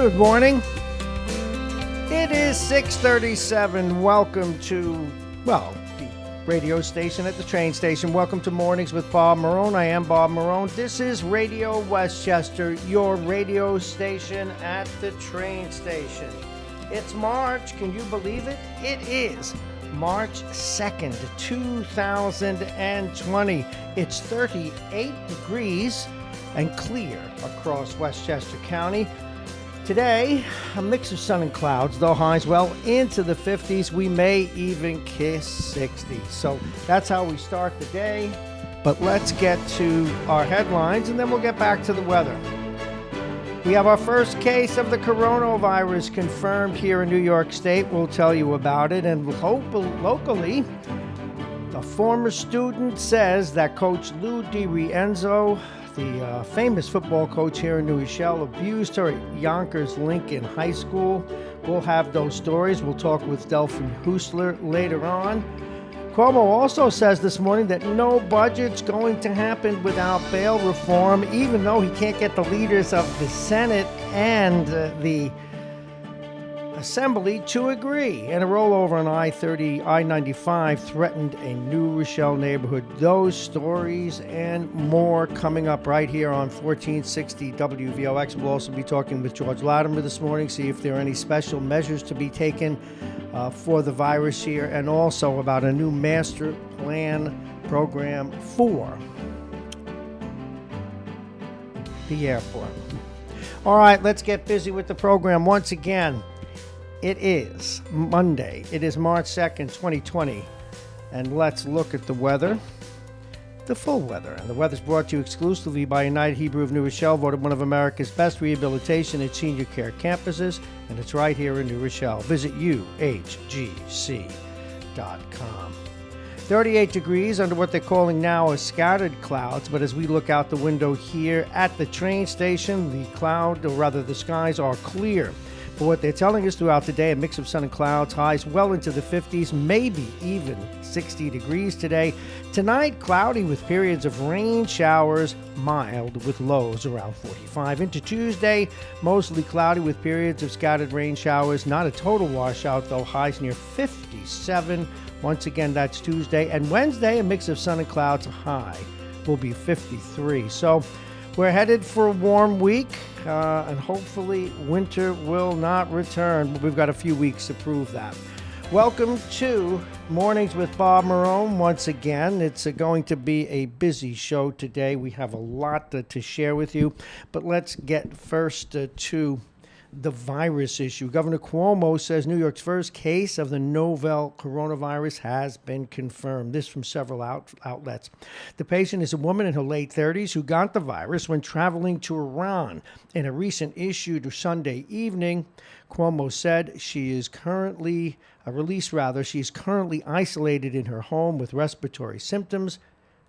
Good morning. It is 6:37. Welcome to, the radio station at the train station. Welcome to Mornings with Bob Marrone. I am Bob Marrone. This is Radio Westchester, your radio station at the train station. It's March. Can you believe it? It is March 2nd, 2020. It's 38 degrees and clear across Westchester County. Today, a mix of sun and clouds, though highs well into the 50s. We may even kiss 60. So that's how we start the day. But let's get to our headlines, and then we'll get back to the weather. We have our first case of the coronavirus confirmed here in New York State. We'll tell you about it. And locally, a former student says that Coach Lou DiRienzo, the famous football coach here in New Rochelle, abused her at Yonkers Lincoln High School. We'll have those stories. We'll talk with Delphine Husler later on. Cuomo also says this morning that no budget's going to happen without bail reform, even though he can't get the leaders of the Senate and the Assembly to agree. And a rollover on I-95 threatened a New Rochelle neighborhood. Those stories and more coming up right here on 1460 WVOX. We'll also be talking with George Latimer this morning, see if there are any special measures to be taken for the virus here, and also about a new master plan program for the airport. All right, let's get busy with the program once again. It is Monday. It is March 2nd, 2020. And let's look at the weather, the full weather. And the weather's brought to you exclusively by United Hebrew of New Rochelle, voted one of America's best rehabilitation and senior care campuses. And it's right here in New Rochelle. Visit uhgc.com. 38 degrees under what they're calling now as scattered clouds. But as we look out the window here at the train station, the skies are clear. But what they're telling us throughout the day, a mix of sun and clouds, highs well into the 50s, maybe even 60 degrees today. Tonight, cloudy with periods of rain showers, mild with lows around 45. Into Tuesday, mostly cloudy with periods of scattered rain showers. Not a total washout, though, highs near 57. Once again, that's Tuesday. And Wednesday, a mix of sun and clouds, high will be 53. So we're headed for a warm week, and hopefully winter will not return. But we've got a few weeks to prove that. Welcome to Mornings with Bob Marrone once again. It's going to be a busy show today. We have a lot to share with you. But let's get first to the virus issue. Governor Cuomo says New York's first case of the novel coronavirus has been confirmed. This from several outlets. The patient is a woman in her late 30s who got the virus when traveling to Iran. In a recent issue to Sunday evening, Cuomo said she is currently isolated in her home with respiratory symptoms,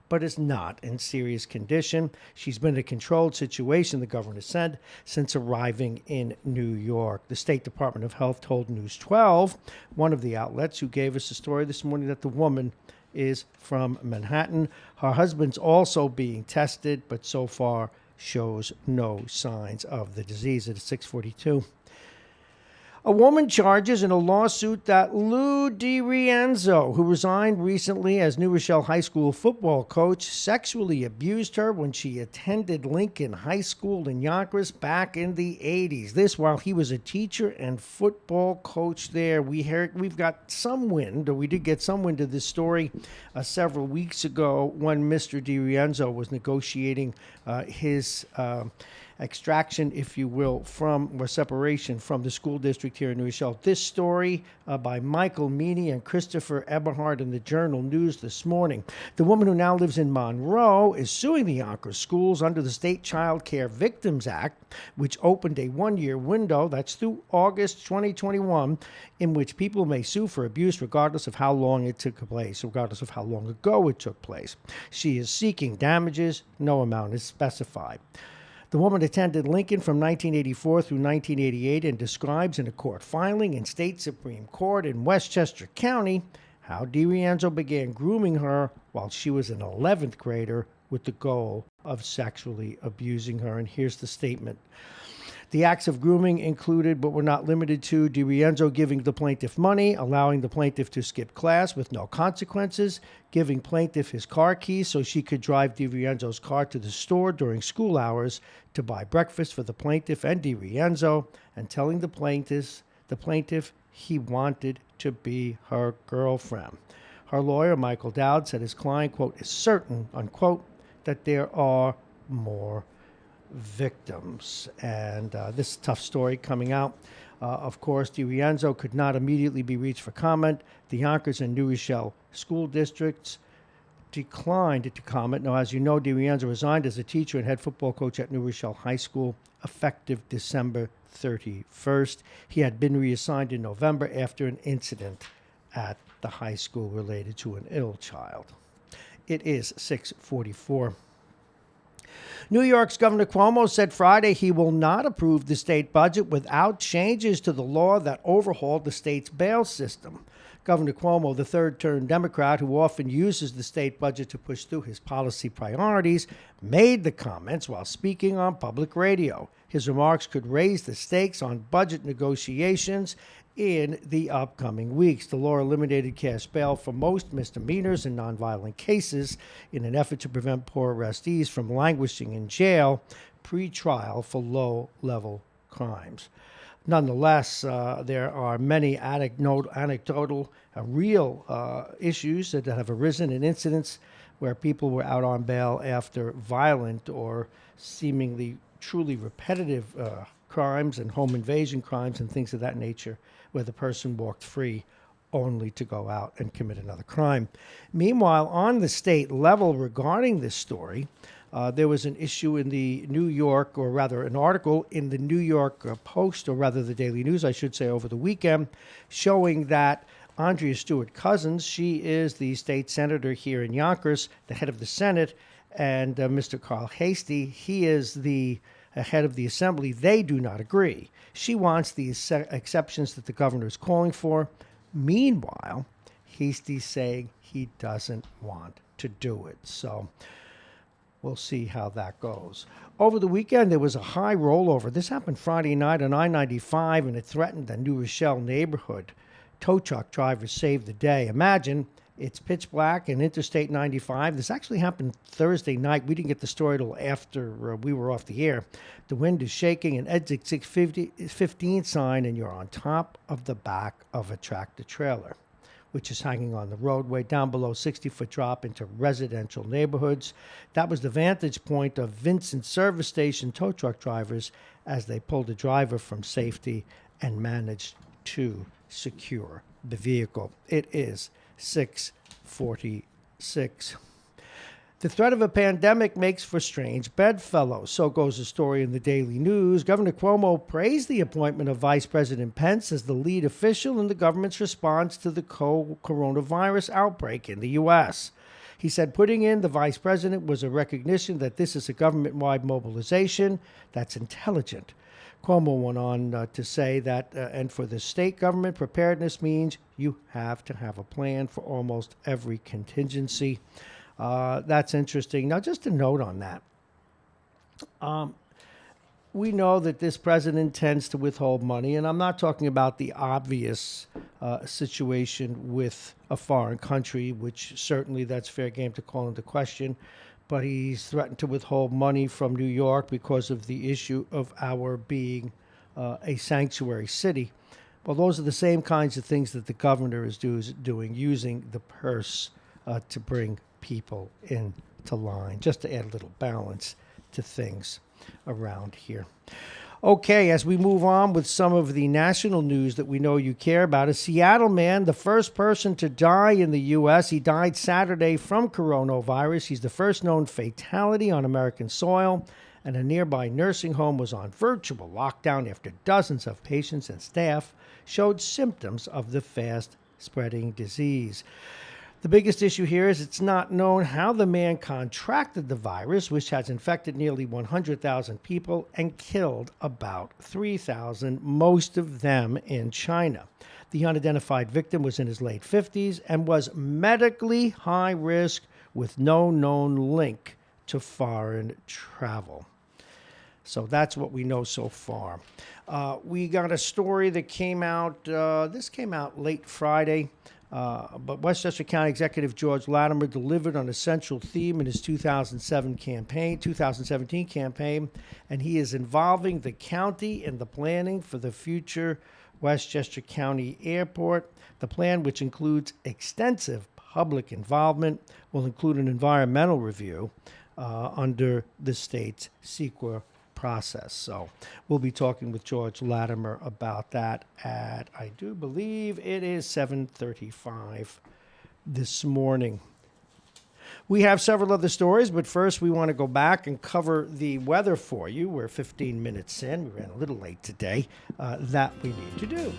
but is not in serious condition. She's been in a controlled situation, the governor said, since arriving in New York. The State Department of Health told News 12, one of the outlets who gave us a story this morning, that the woman is from Manhattan. Her husband's also being tested, but so far shows no signs of the disease. At 6:42. A woman charges in a lawsuit that Lou DiRienzo, who resigned recently as New Rochelle High School football coach, sexually abused her when she attended Lincoln High School in Yonkers back in the 80s. This while he was a teacher and football coach there. We did get some wind of this story several weeks ago when Mr. DiRienzo was negotiating his extraction, if you will, separation from the school district here in New Rochelle. This story by Michael Meany and Christopher Eberhard in the Journal News this morning. The woman who now lives in Monroe is suing the Yonkers schools under the State Child Care Victims Act, which opened a one-year window, that's through August 2021, in which people may sue for abuse regardless of how long it took place, regardless of how long ago it took place. She is seeking damages. No amount is specified. The woman attended Lincoln from 1984 through 1988 and describes in a court filing in State Supreme Court in Westchester County how DiRienzo began grooming her while she was an 11th grader with the goal of sexually abusing her. And here's the statement. The acts of grooming included, but were not limited to, DiRienzo giving the plaintiff money, allowing the plaintiff to skip class with no consequences, giving plaintiff his car keys so she could drive DiRienzo's car to the store during school hours to buy breakfast for the plaintiff and DiRienzo, and telling the plaintiff he wanted to be her girlfriend. Her lawyer, Michael Dowd, said his client, quote, is certain, unquote, that there are more victims. And this tough story coming out. Of course, DiRienzo could not immediately be reached for comment. The Yonkers and New Rochelle school districts declined to comment. Now, as you know, DiRienzo resigned as a teacher and head football coach at New Rochelle High School effective December 31st. He had been reassigned in November after an incident at the high school related to an ill child. It is 6:44. New York's Governor Cuomo said Friday he will not approve the state budget without changes to the law that overhauled the state's bail system. Governor Cuomo, the third-term Democrat who often uses the state budget to push through his policy priorities, made the comments while speaking on public radio. His remarks could raise the stakes on budget negotiations in the upcoming weeks. The law eliminated cash bail for most misdemeanors and nonviolent cases in an effort to prevent poor arrestees from languishing in jail pre-trial for low-level crimes. Nonetheless, there are many anecdotal, real issues that have arisen in incidents where people were out on bail after violent or seemingly truly repetitive crimes and home invasion crimes and things of that nature, where the person walked free only to go out and commit another crime. Meanwhile, on the state level regarding this story, there was an issue in the New York, or rather an article in the New York Post, or rather the Daily News, I should say, over the weekend, showing that Andrea Stewart-Cousins, she is the state senator here in Yonkers, the head of the Senate, and Mr. Carl Hastie, he is the head of the Assembly. They do not agree. She wants the exceptions that the governor is calling for. Meanwhile, Hastie's saying he doesn't want to do it. So we'll see how that goes. Over the weekend, there was a high rollover. This happened Friday night on I-95, and it threatened the New Rochelle neighborhood. Tow truck drivers saved the day. Imagine it's pitch black and Interstate 95. This actually happened Thursday night. We didn't get the story till after we were off the air. The wind is shaking, an exit 615 sign, and you're on top of the back of a tractor trailer, which is hanging on the roadway down below 60-foot drop into residential neighborhoods. That was the vantage point of Vincent service station tow truck drivers as they pulled the driver from safety and managed to secure the vehicle. It is 6:46. The threat of a pandemic makes for strange bedfellows. So goes the story in the Daily News. Governor Cuomo praised the appointment of Vice President Pence as the lead official in the government's response to the coronavirus outbreak in the U.S. He said putting in the vice president was a recognition that this is a government-wide mobilization that's intelligent. Cuomo went on to say that, and for the state government, preparedness means you have to have a plan for almost every contingency. That's interesting. Now, just a note on that. We know that this president tends to withhold money, and I'm not talking about the obvious situation with a foreign country, which certainly that's fair game to call into question, but he's threatened to withhold money from New York because of the issue of our being a sanctuary city. Well, those are the same kinds of things that the governor is doing, using the purse to bring people into line, just to add a little balance to things around here. Okay, as we move on with some of the national news that we know you care about, a Seattle man, the first person to die in the U.S., he died Saturday from coronavirus. He's the first known fatality on American soil, and a nearby nursing home was on virtual lockdown after dozens of patients and staff showed symptoms of the fast-spreading disease. The biggest issue here is it's not known how the man contracted the virus, which has infected nearly 100,000 people and killed about 3,000, most of them in China. The unidentified victim was in his late 50s and was medically high risk with no known link to foreign travel. So that's what we know so far. We got a story that came out, this came out late Friday, but Westchester County Executive George Latimer delivered on a central theme in his 2017 campaign, and he is involving the county in the planning for the future Westchester County Airport. The plan, which includes extensive public involvement, will include an environmental review under the state's CEQA process. So we'll be talking with George Latimer about that at, I do believe it is 7:35 this morning. We have several other stories, but first we want to go back and cover the weather for you. We're 15 minutes in. We ran a little late today. That we need to do.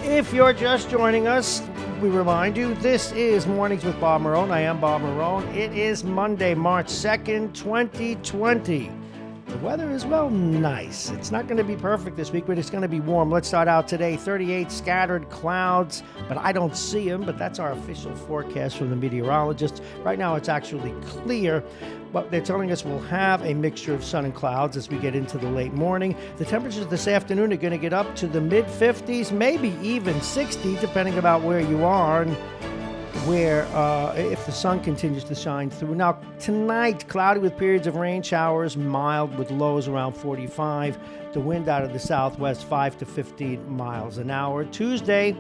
If you're just joining us, we remind you, this is Mornings with Bob Marrone. I am Bob Marrone. It is Monday, March 2nd, 2020. The weather is, well, nice. It's not going to be perfect this week, but it's going to be warm. Let's start out today. 38 scattered clouds, but I don't see them. But that's our official forecast from the meteorologist. Right now, it's actually clear, but they're telling us we'll have a mixture of sun and clouds as we get into the late morning. The temperatures this afternoon are going to get up to the mid-50s, maybe even 60, depending about where you are and where, if the sun continues to shine through. Now, tonight, cloudy with periods of rain showers, mild with lows around 45. The wind out of the southwest, 5 to 15 miles an hour. Tuesday,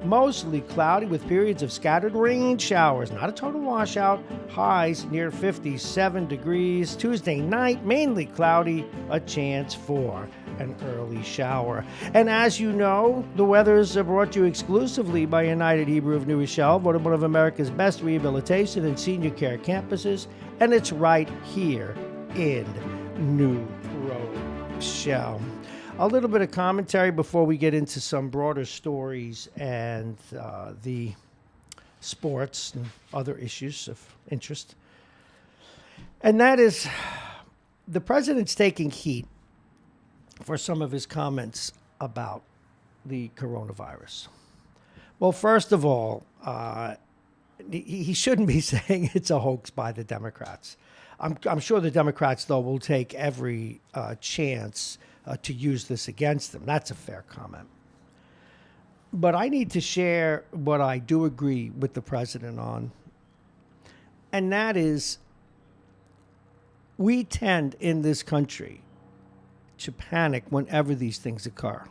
mostly cloudy with periods of scattered rain showers. Not a total washout. Highs near 57 degrees. Tuesday night, mainly cloudy, a chance for an early shower. And as you know, the weathers are brought to you exclusively by United Hebrew of New Rochelle, voted one of America's best rehabilitation and senior care campuses, and it's right here in New Rochelle. A little bit of commentary before we get into some broader stories and the sports and other issues of interest. And that is, the president's taking heat for some of his comments about the coronavirus. Well, first of all, he shouldn't be saying it's a hoax by the Democrats. I'm sure the Democrats, though, will take every chance to use this against them. That's a fair comment. But I need to share what I do agree with the president on, and that is we tend in this country to panic whenever these things occur.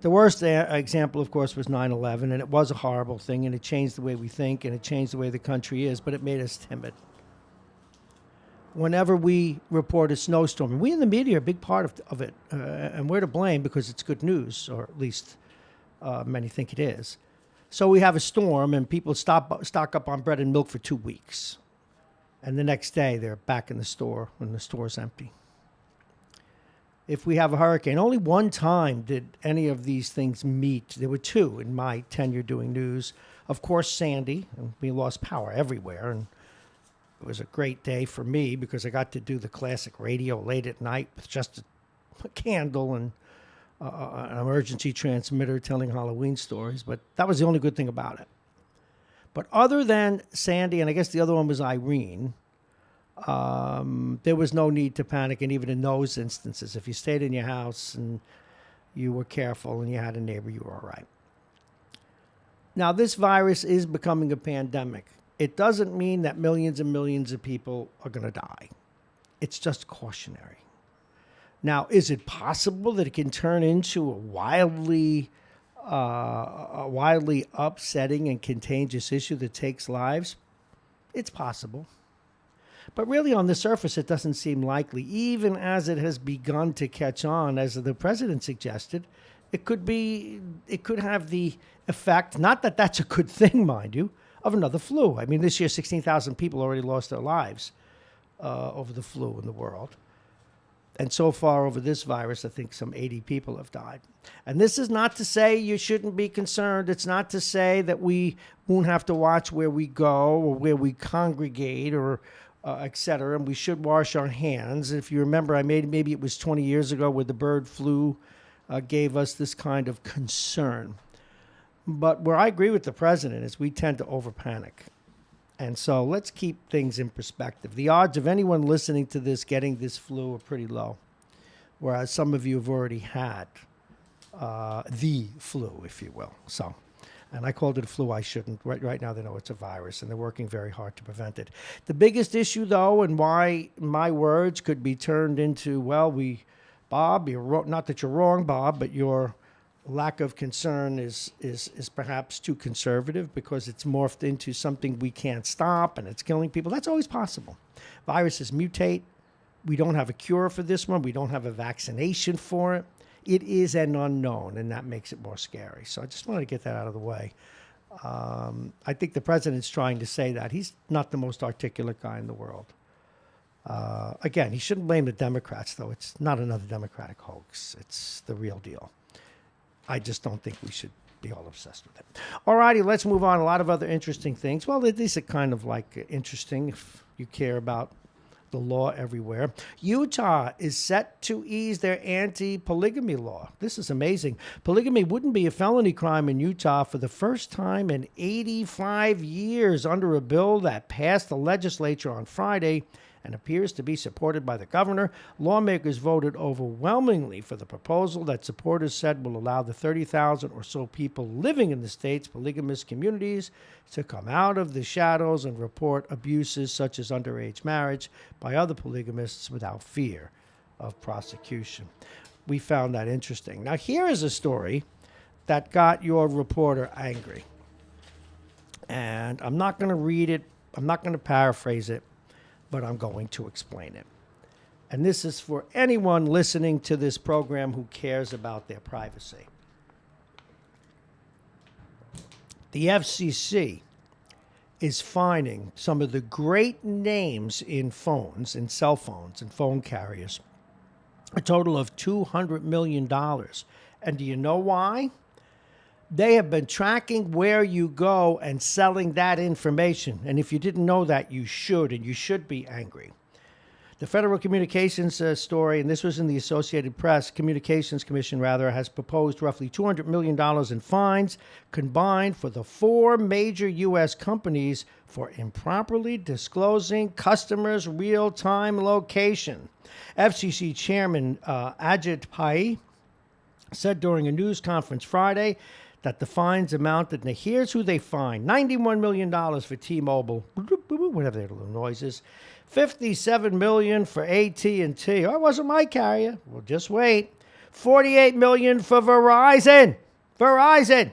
The worst example, of course, was 9/11, and it was a horrible thing, and it changed the way we think, and it changed the way the country is, but it made us timid. Whenever we report a snowstorm, and we in the media are a big part of it, and we're to blame because it's good news, or at least many think it is. So we have a storm, and people stock up on bread and milk for 2 weeks. And the next day, they're back in the store when the store's empty. If we have a hurricane, only one time did any of these things meet. There were two in my tenure doing news. Of course, Sandy, and we lost power everywhere. And it was a great day for me because I got to do the classic radio late at night with just a candle and an emergency transmitter telling Halloween stories. But that was the only good thing about it. But other than Sandy, and I guess the other one was Irene, there was no need to panic. And even in those instances, if you stayed in your house and you were careful and you had a neighbor, you were all right. Now, this virus is becoming a pandemic. It doesn't mean that millions and millions of people are going to die. It's just cautionary. Now, is it possible that it can turn into a wildly upsetting and contagious issue that takes lives? It's possible. But really, on the surface, it doesn't seem likely, even as it has begun to catch on, as the president suggested. It could have the effect, not that that's a good thing, mind you, of another flu. I mean, this year, 16,000 people already lost their lives over the flu in the world. And so far over this virus, I think some 80 people have died. And this is not to say you shouldn't be concerned. It's not to say that we won't have to watch where we go or where we congregate or et cetera, and we should wash our hands. If you remember, maybe it was 20 years ago where the bird flu gave us this kind of concern. But where I agree with the president is we tend to overpanic. And so let's keep things in perspective. The odds of anyone listening to this getting this flu are pretty low, whereas some of you have already had the flu, if you will. So, and I called it a flu. I shouldn't. Right now they know it's a virus, and they're working very hard to prevent it. The biggest issue, though, and why my words could be turned into, well, Bob, you're wrong. Not that you're wrong, Bob, but your lack of concern is perhaps too conservative because it's morphed into something we can't stop and it's killing people. That's always possible. Viruses mutate. We don't have a cure for this one. We don't have a vaccination for it. It is an unknown, and that makes it more scary. So I just wanted to get that out of the way. I think the president's trying to say that. He's not the most articulate guy in the world. Again, he shouldn't blame the Democrats, though. It's not another Democratic hoax. It's the real deal. I just don't think we should be all obsessed with it. All righty, let's move on. A lot of other interesting things. Well, these are kind of like interesting if you care about the law everywhere. Utah is set to ease their anti-polygamy law. This is amazing. Polygamy wouldn't be a felony crime in Utah for the first time in 85 years under a bill that passed the legislature on Friday and appears to be supported by the governor. Lawmakers voted overwhelmingly for the proposal that supporters said will allow the 30,000 or so people living in the state's polygamous communities to come out of the shadows and report abuses such as underage marriage by other polygamists without fear of prosecution. We found that interesting. Now, here is a story that got your reporter angry. And I'm not going to read it. I'm not going to paraphrase it, but I'm going to explain it. And this is for anyone listening to this program who cares about their privacy. The FCC is fining some of the great names in phones, in cell phones and phone carriers, a total of $200 million. And do you know why? They have been tracking where you go and selling that information. And if you didn't know that, you should, and you should be angry. The Federal Communications story, and this was in the Associated Press, Communications Commission, rather, has proposed roughly $200 million in fines combined for the 4 major U.S. companies for improperly disclosing customers' real-time location. FCC Chairman Ajit Pai said during a news conference Friday that the fines amounted, now here's who they fined, $91 million for T-Mobile, whatever their little noises, $57 million for AT&T. Oh, it wasn't my carrier. Well, just wait. $48 million for Verizon. Verizon.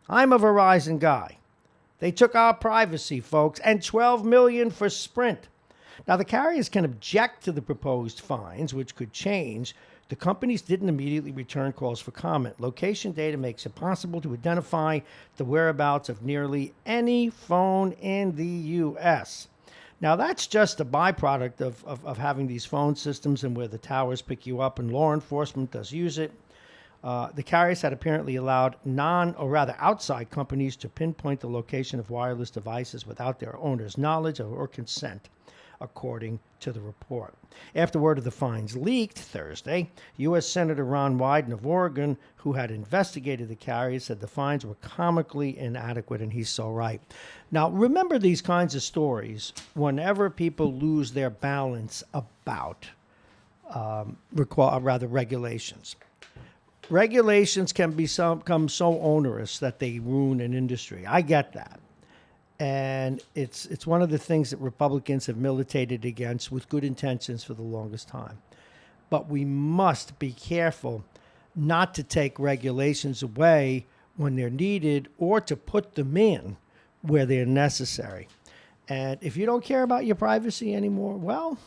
I'm a Verizon guy. They took our privacy, folks, and $12 million for Sprint. Now, the carriers can object to the proposed fines, which could change. The companies didn't immediately return calls for comment. Location data makes it possible to identify the whereabouts of nearly any phone in the U.S. Now, that's just a byproduct of having these phone systems and where the towers pick you up, and law enforcement does use it. The carriers had apparently allowed outside companies to pinpoint the location of wireless devices without their owners' knowledge or consent, according to the report. After word of the fines leaked Thursday, U.S. Senator Ron Wyden of Oregon, who had investigated the carriers, said the fines were comically inadequate, and he's so right. Now, remember these kinds of stories whenever people lose their balance about regulations. Regulations can become so onerous that they ruin an industry. I get that. And it's one of the things that Republicans have militated against with good intentions for the longest time. But we must be careful not to take regulations away when they're needed or to put them in where they're necessary. And if you don't care about your privacy anymore, well,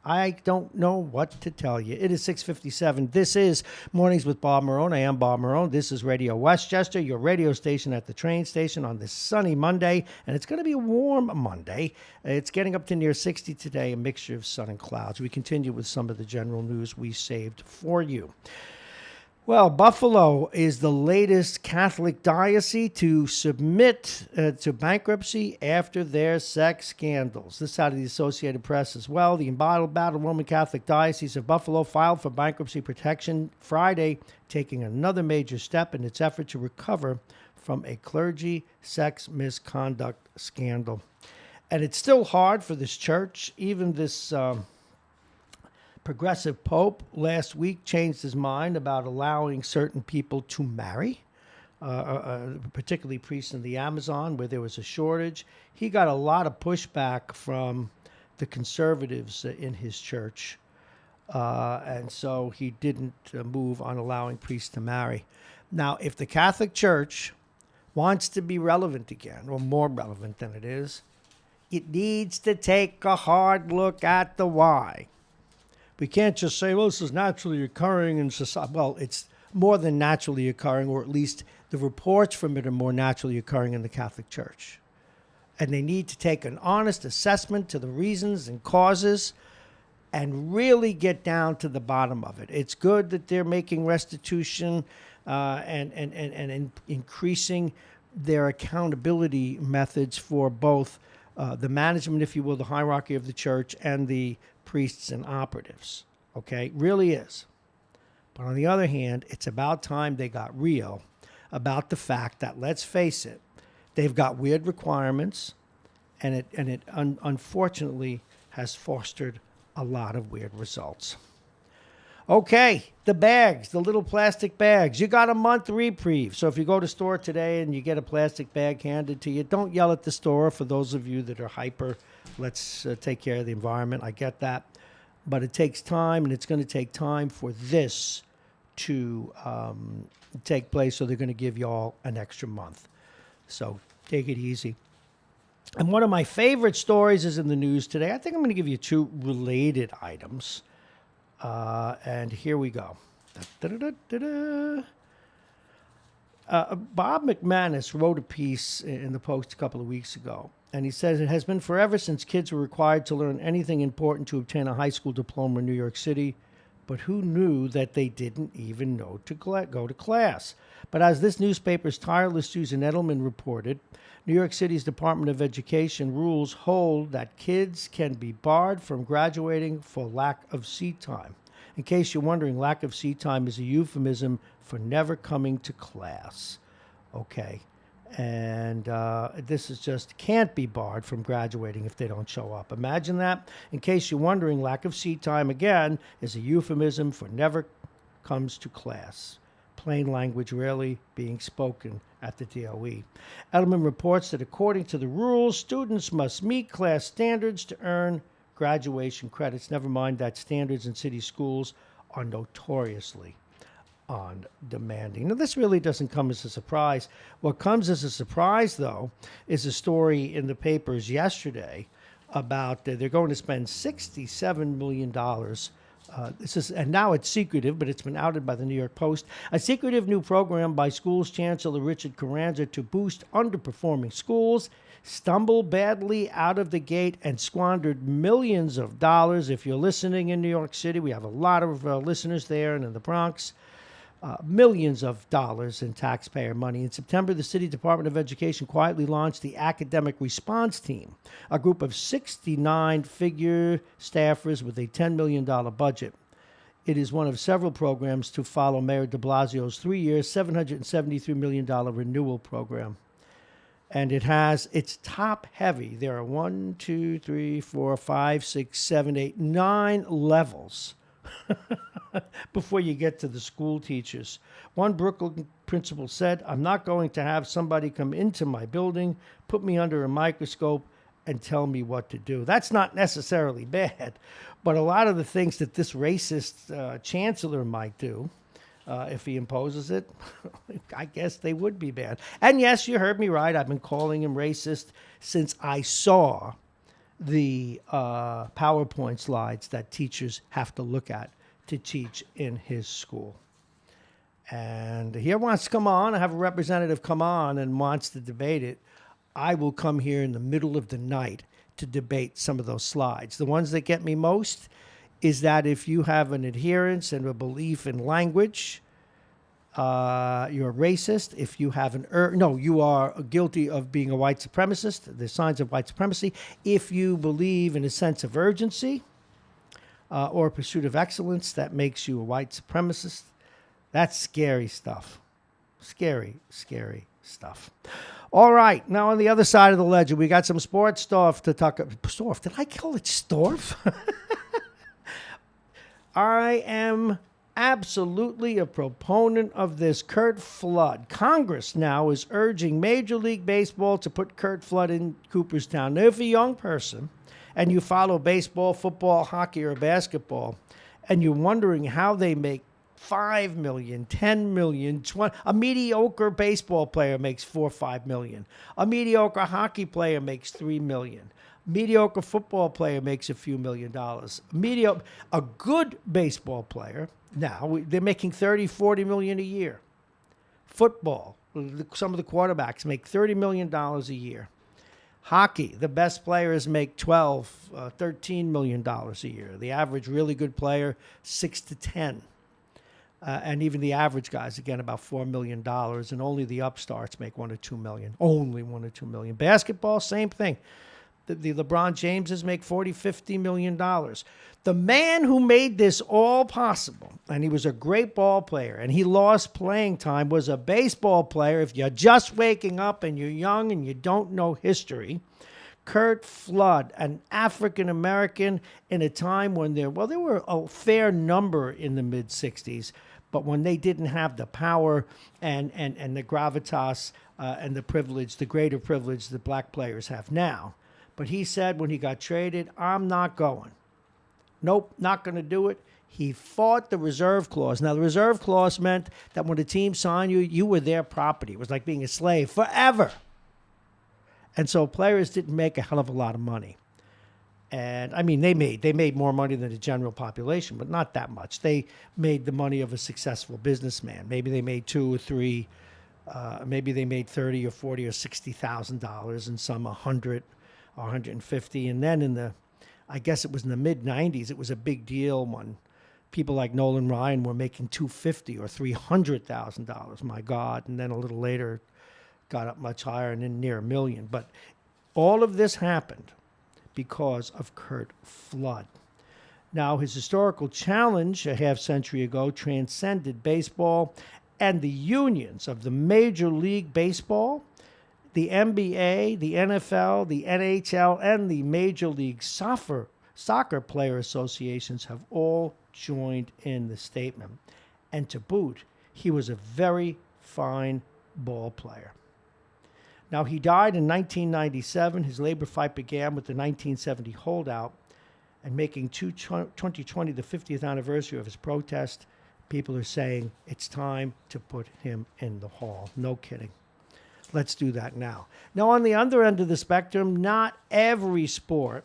I don't know what to tell you. It is 6:57. This is Mornings with Bob Marrone. I am Bob Marrone. This is Radio Westchester, your radio station at the train station on this sunny Monday. And it's going to be a warm Monday. It's getting up to near 60 today, a mixture of sun and clouds. We continue with some of the general news we saved for you. Well, Buffalo is the latest Catholic diocese to submit to bankruptcy after their sex scandals. This out of the Associated Press as well. The embattled Roman Catholic Diocese of Buffalo filed for bankruptcy protection Friday, taking another major step in its effort to recover from a clergy sex misconduct scandal. And it's still hard for this church, even this progressive pope last week changed his mind about allowing certain people to marry, particularly priests in the Amazon, where there was a shortage. He got a lot of pushback from the conservatives in his church, and so he didn't move on allowing priests to marry. Now, if the Catholic Church wants to be relevant again, or more relevant than it is, it needs to take a hard look at the why. We can't just say, well, this is naturally occurring in society. Well, it's more than naturally occurring, or at least the reports from it are more naturally occurring in the Catholic Church. And they need to take an honest assessment to the reasons and causes and really get down to the bottom of it. It's good that they're making restitution and increasing their accountability methods for both the management, if you will, the hierarchy of the church, and the priests and operatives. Okay, really is. But on the other hand, it's about time they got real about the fact that, let's face it, they've got weird requirements, and it unfortunately has fostered a lot of weird results. Okay, the bags, the little plastic bags. You got a month reprieve. So if you go to store today and you get a plastic bag handed to you, don't yell at the store. For those of you that are hyper, let's take care of the environment. I get that. But it takes time, and it's going to take time for this to take place. So they're going to give you all an extra month. So take it easy. And one of my favorite stories is in the news today. I think I'm going to give you two related items. And here we go. Bob McManus wrote a piece in the Post a couple of weeks ago, and he says it has been forever since kids were required to learn anything important to obtain a high school diploma in New York City, but who knew that they didn't even know to go to class? But as this newspaper's tireless Susan Edelman reported, New York City's Department of Education rules hold that kids can be barred from graduating for lack of seat time. In case you're wondering, lack of seat time is a euphemism for never coming to class. Okay. And this is just can't be barred from graduating if they don't show up. Imagine that. In case you're wondering, lack of seat time, again, is a euphemism for never comes to class. Plain language rarely being spoken at the DOE. Edelman reports that according to the rules, students must meet class standards to earn graduation credits. Never mind that standards in city schools are notoriously undemanding. Now, this really doesn't come as a surprise. What comes as a surprise, though, is a story in the papers yesterday about they're going to spend $67 million. And now it's secretive, but it's been outed by the New York Post. A secretive new program by schools Chancellor Richard Carranza to boost underperforming schools stumbled badly out of the gate and squandered millions of dollars. If you're listening in New York City, we have a lot of listeners there and in the Bronx. Millions of dollars in taxpayer money. In September, the City Department of Education quietly launched the Academic Response Team, a group of 69 figure staffers with a $10 million budget. It is one of several programs to follow Mayor de Blasio's 3-year, $773 million renewal program. And it's top heavy. There are 1, 2, 3, 4, 5, 6, 7, 8, 9 levels before you get to the school teachers. One Brooklyn principal said, "I'm not going to have somebody come into my building, put me under a microscope, and tell me what to do." That's not necessarily bad, but a lot of the things that this racist chancellor might do, if he imposes it, I guess they would be bad. And yes, you heard me right. I've been calling him racist since I saw the PowerPoint slides that teachers have to look at to teach in his school. And he wants to come on. I have a representative come on and wants to debate it. I will come here in the middle of the night to debate some of those slides. The ones that get me most is that if you have an adherence and a belief in language, You're a racist if you have you are guilty of being a white supremacist. There's signs of white supremacy. If you believe in a sense of urgency or a pursuit of excellence, that makes you a white supremacist. That's scary stuff. Scary, scary stuff. All right. Now, on the other side of the ledger, we got some sports stuff to talk about. Storf? Did I call it Storf? I am absolutely a proponent of this Curt Flood. Congress now is urging Major League Baseball to put Curt Flood in Cooperstown. Now, if a young person and you follow baseball, football, hockey, or basketball, and you're wondering how they make $5 million, $10 million, 20, a mediocre baseball player makes $4 or $5 million. A mediocre hockey player makes $3 million. Mediocre football player makes a few $1,000,000. A good baseball player, now they're making $30, $40 million a year. Football, some of the quarterbacks make $30 million a year. Hockey, the best players make $12, $13 million a year. The average really good player, 6 to 10. And even the average guys, again, about $4 million, and only the upstarts make $1 or $2 million. Only $1 or $2 million. Basketball, same thing. The LeBron Jameses make $40, $50 million. The man who made this all possible, and he was a great ball player, and he lost playing time, was a baseball player. If you're just waking up and you're young and you don't know history, Curt Flood, an African-American in a time when there were a fair number in the mid-'60s, but when they didn't have the power and the gravitas and the privilege, the greater privilege that black players have now. But he said when he got traded, I'm not going. Nope, not going to do it. He fought the reserve clause. Now, the reserve clause meant that when the team signed you, you were their property. It was like being a slave forever. And so players didn't make a hell of a lot of money. And, I mean, they made more money than the general population, but not that much. They made the money of a successful businessman. Maybe they made $2 or $3, maybe they made $30 or $40 or $60,000, and some $100 or $150. And then I guess it was in the mid-'90s, it was a big deal when people like Nolan Ryan were making $250,000 or $300,000. My God. And then a little later, got up much higher and then near $1 million. But all of this happened because of Curt Flood. Now, his historical challenge a half century ago transcended baseball and the unions of the Major League Baseball, the NBA, the NFL, the NHL, and the Major League Soccer Player Associations have all joined in the statement. And to boot, he was a very fine ball player. Now, he died in 1997. His labor fight began with the 1970 holdout, and making 2020 the 50th anniversary of his protest, people are saying it's time to put him in the hall. No kidding. Let's do that now. Now, on the other end of the spectrum, not every sport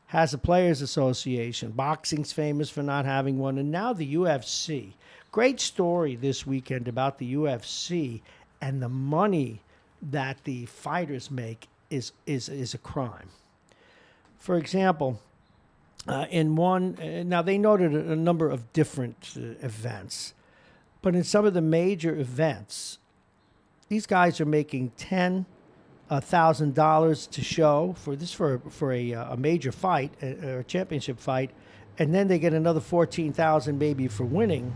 has a players' association. Boxing's famous for not having one, and now the UFC. Great story this weekend about the UFC and the money that the fighters make is a crime. For example, in one, now they noted a number of different events, but in some of the major events, these guys are making $10,000 to show for a major fight, a championship fight, and then they get another $14,000 maybe for winning.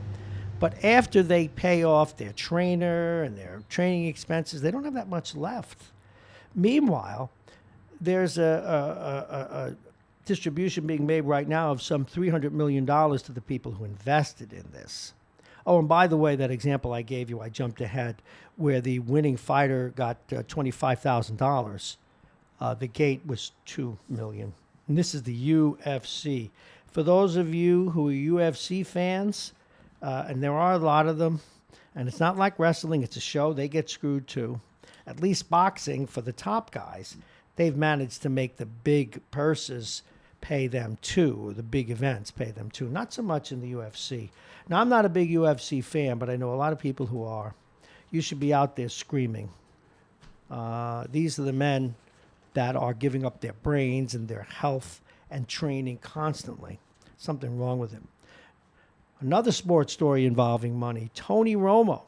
But after they pay off their trainer and their training expenses, they don't have that much left. Meanwhile, there's a distribution being made right now of some $300 million to the people who invested in this. Oh, and by the way, that example I gave you, I jumped ahead, where the winning fighter got $25,000. The gate was $2 million. And this is the UFC. For those of you who are UFC fans, and there are a lot of them, and it's not like wrestling, it's a show, they get screwed too. At least boxing, for the top guys, they've managed to make the big purses pay them too, or the big events pay them too. Not so much in the UFC. Now, I'm not a big UFC fan, but I know a lot of people who are. You should be out there screaming. These are the men that are giving up their brains and their health and training constantly. Something wrong with it. Another sports story involving money. Tony Romo,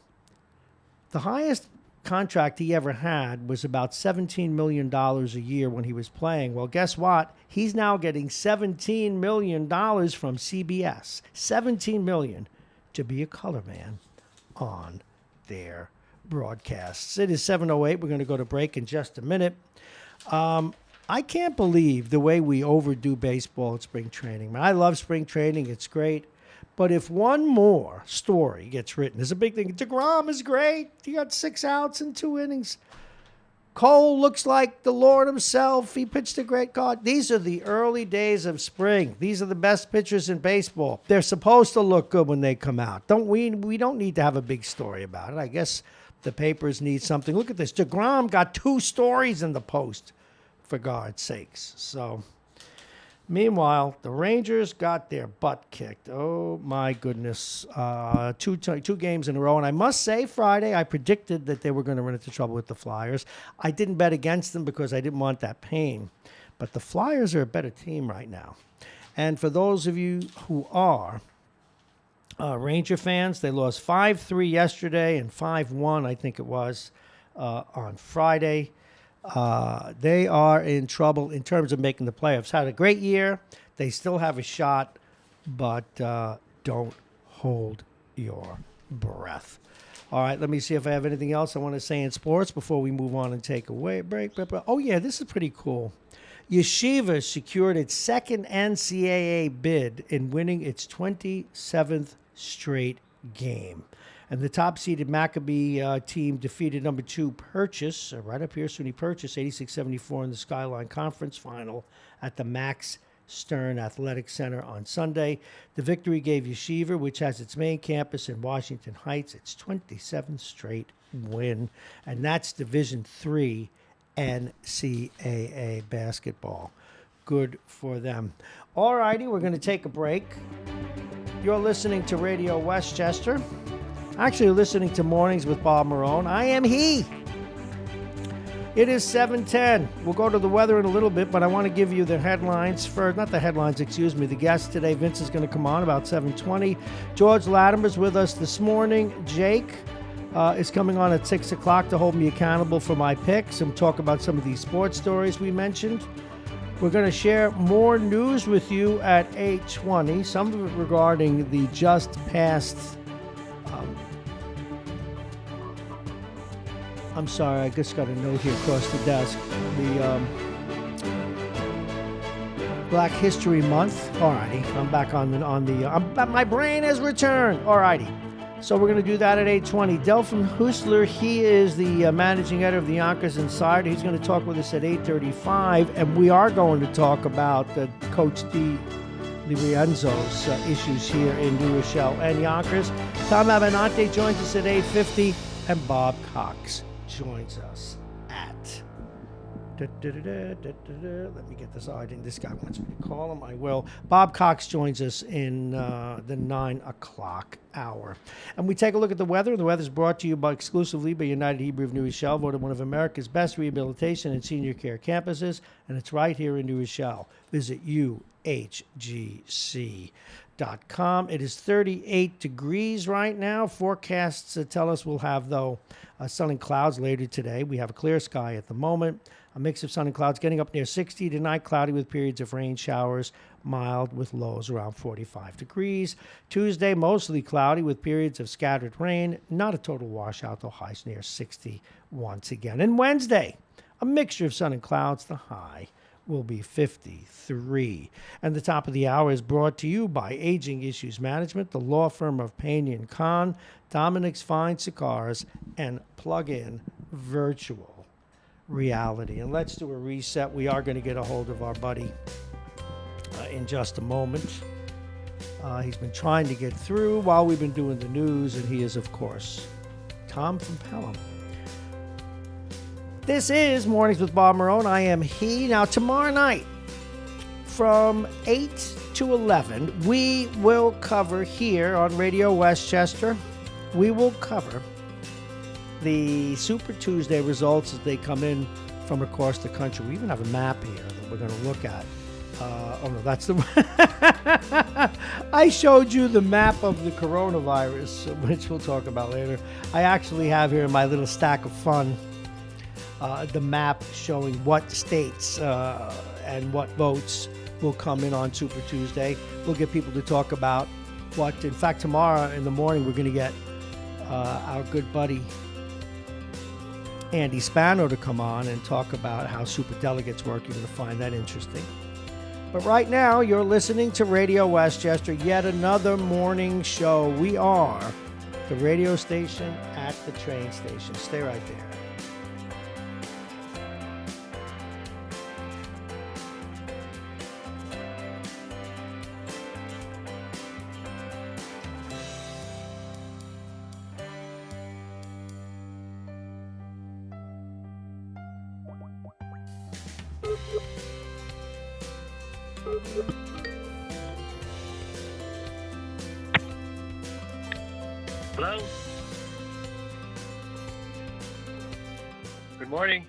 The highest contract he ever had was about $17 million a year when he was playing. Well, guess what? He's now getting $17 million from CBS. $17 million to be a color man on their broadcasts. It is 7:08. We're going to go to break in just a minute. I can't believe the way we overdo baseball at spring training. Man, I love spring training. It's great. But if one more story gets written, there's a big thing. DeGrom is great. He got 6 outs in 2 innings. Cole looks like the Lord himself. He pitched a great card. These are the early days of spring. These are the best pitchers in baseball. They're supposed to look good when they come out. We don't need to have a big story about it. I guess the papers need something. Look at this. DeGrom got 2 stories in the Post, for God's sakes. So, meanwhile, the Rangers got their butt kicked. Oh, my goodness. 2 games in a row. And I must say, Friday, I predicted that they were going to run into trouble with the Flyers. I didn't bet against them because I didn't want that pain. But the Flyers are a better team right now. And for those of you who are Ranger fans, they lost 5-3 yesterday and 5-1, I think it was, on Friday. They are in trouble in terms of making the playoffs. Had a great year. They still have a shot, but don't hold your breath. All right, let me see if I have anything else I want to say in sports before we move on and take a break. Oh, yeah, this is pretty cool. Yeshiva secured its second NCAA bid in winning its 27th straight game. And the top-seeded Maccabee team defeated number 2 Purchase, right up here, SUNY Purchase, 86-74 in the Skyline Conference Final at the Max Stern Athletic Center on Sunday. The victory gave Yeshiva, which has its main campus in Washington Heights, its 27th straight win. And that's Division III NCAA basketball. Good for them. All righty, we're going to take a break. You're listening to Radio Westchester. Actually, you're listening to Mornings with Bob Marrone. I am he. It is 7:10. We'll go to the weather in a little bit, but I want to give you the headlines the guest today. Vince is going to come on about 7:20. George Latimer's with us this morning. Jake is coming on at 6 o'clock to hold me accountable for my picks and talk about some of these sports stories we mentioned. We're going to share more news with you at 8:20, some of it regarding the just passed I'm sorry, I just got a note here across the desk. The Black History Month. Alrighty, I'm back on the. My brain has returned. Alrighty, so we're going to do that at 8:20. Delphine Husler, he is the managing editor of the Yonkers Insider. He's going to talk with us at 8:35, and we are going to talk about Coach DiRienzo's issues here in New Rochelle and Yonkers. Tom Abenante joins us at 8:50, and Bob Cox joins us at let me get this. Oh, this guy wants me to call him. I will. Bob Cox joins us in the 9 o'clock hour. And we take a look at the weather. The weather is brought to you exclusively by United Hebrew of New Rochelle, voted one of America's best rehabilitation and senior care campuses, and it's right here in New Rochelle. Visit UHGC.com. It is 38 degrees right now. Forecasts tell us we'll have, though, sun and clouds later today. We have a clear sky at the moment. A mix of sun and clouds getting up near 60 tonight, cloudy with periods of rain showers, mild with lows around 45 degrees. Tuesday, mostly cloudy with periods of scattered rain. Not a total washout, though highs near 60 once again. And Wednesday, a mixture of sun and clouds. The high will be 53. And the top of the hour is brought to you by Aging Issues Management, the law firm of Payne & Kahn, Dominic's Fine Cigars, and Plug-in Virtual Reality. And let's do a reset. We are going to get a hold of our buddy in just a moment. He's been trying to get through while we've been doing the news, and he is, of course, Tom from Pelham. This is Mornings with Bob Marrone. I am he. Now, tomorrow night, from 8 to 11, we will cover here on Radio Westchester, we will cover the Super Tuesday results as they come in from across the country. We even have a map here that we're going to look at. Oh no, that's the. I showed you the map of the coronavirus, which we'll talk about later. I actually have here in my little stack of fun the map showing what states and what votes will come in on Super Tuesday. We'll get people to talk about what. In fact, tomorrow in the morning we're going to get our good buddy Andy Spano to come on and talk about how super delegates work. You're going to find that interesting. But right now, you're listening to Radio Westchester, yet another morning show. We are the radio station at the train station. Stay right there. Hello. Good morning.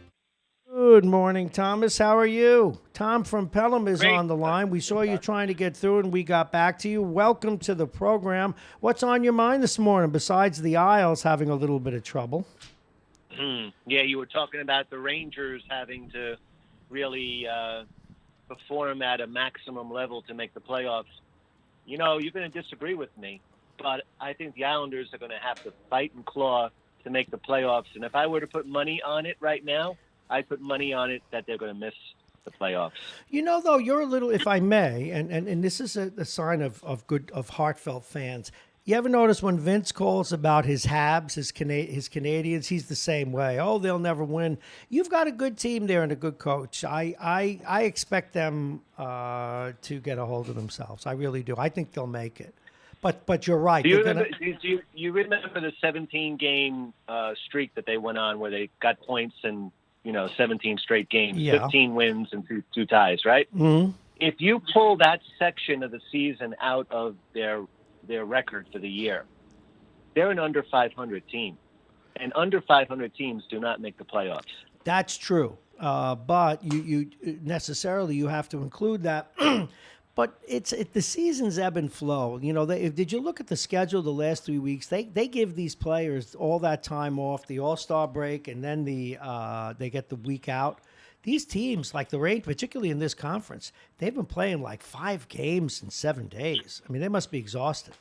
Good morning, Thomas. How are you? Tom from Pelham is Great. on the line. We saw you trying to get through and we got back to you. Welcome to the program. What's on your mind this morning besides the Isles having a little bit of trouble? Yeah, you were talking about the Rangers having to really perform at a maximum level to make the playoffs. You know, you're going to disagree with me, but I think the Islanders are going to have to fight and claw to make the playoffs. And if I were to put money on it right now, I'd put money on it that they're going to miss the playoffs. You know, though, you're a little, if I may, and this is a sign of heartfelt fans. You ever notice when Vince calls about his Habs, his Canadians, he's the same way. Oh, they'll never win. You've got a good team there and a good coach. I expect them to get a hold of themselves. I really do. I think they'll make it. But you're right. Do you remember the 17-game streak that they went on where they got points in 17 straight games, 15 wins and two ties, right? Mm-hmm. If you pull that section of the season out of their record for the year, they're an under 500 team, and under 500 teams do not make the playoffs. That's true, but you necessarily you have to include that. But the seasons ebb and flow. You know, did you look at the schedule the last 3 weeks? They give these players all that time off, the All-Star break, and then they get the week out. These teams, like the Rangers, particularly in this conference, they've been playing like 5 games in 7 days. I mean, they must be exhausted.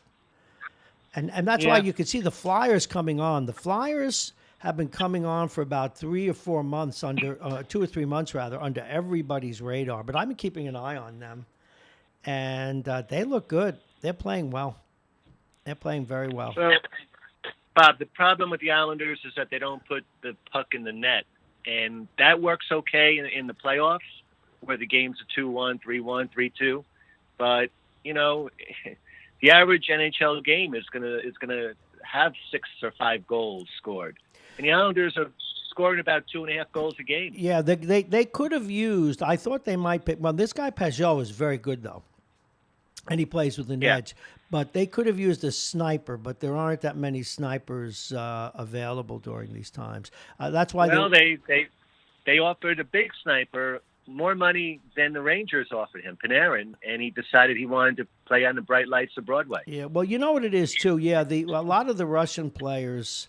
And that's why you can see the Flyers coming on. The Flyers have been coming on for about 3 or 4 months, 2 or 3 months rather, under everybody's radar. But I've been keeping an eye on them. And they look good. They're playing well. They're playing very well. So, Bob, the problem with the Islanders is that they don't put the puck in the net. And that works okay in the playoffs where the games are 2-1, 3-1, 3-2. But, the average NHL game is gonna have 6 or 5 goals scored. And the Islanders are scoring about 2.5 goals a game. Yeah, they could have used, I thought they might pick, well, this guy Pajot is very good, though. And he plays with an edge. But they could have used a sniper, but there aren't that many snipers available during these times. That's why. Well, they offered a big sniper more money than the Rangers offered him, Panarin, and he decided he wanted to play on the bright lights of Broadway. Yeah, well, you know what it is too. Yeah, a lot of the Russian players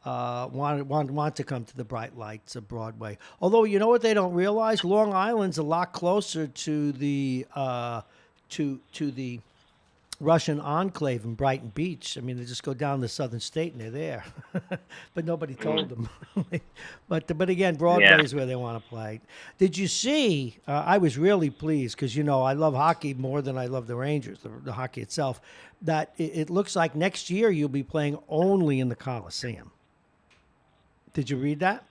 want to come to the bright lights of Broadway. Although you know what they don't realize, Long Island's a lot closer to the to the Russian enclave in Brighton Beach. I mean, they just go down the southern state and they're there. But nobody told them. But again, Broadway is where they want to play. Did you see, I was really pleased because, I love hockey more than I love the Rangers, the hockey itself, that it looks like next year you'll be playing only in the Coliseum. Did you read that?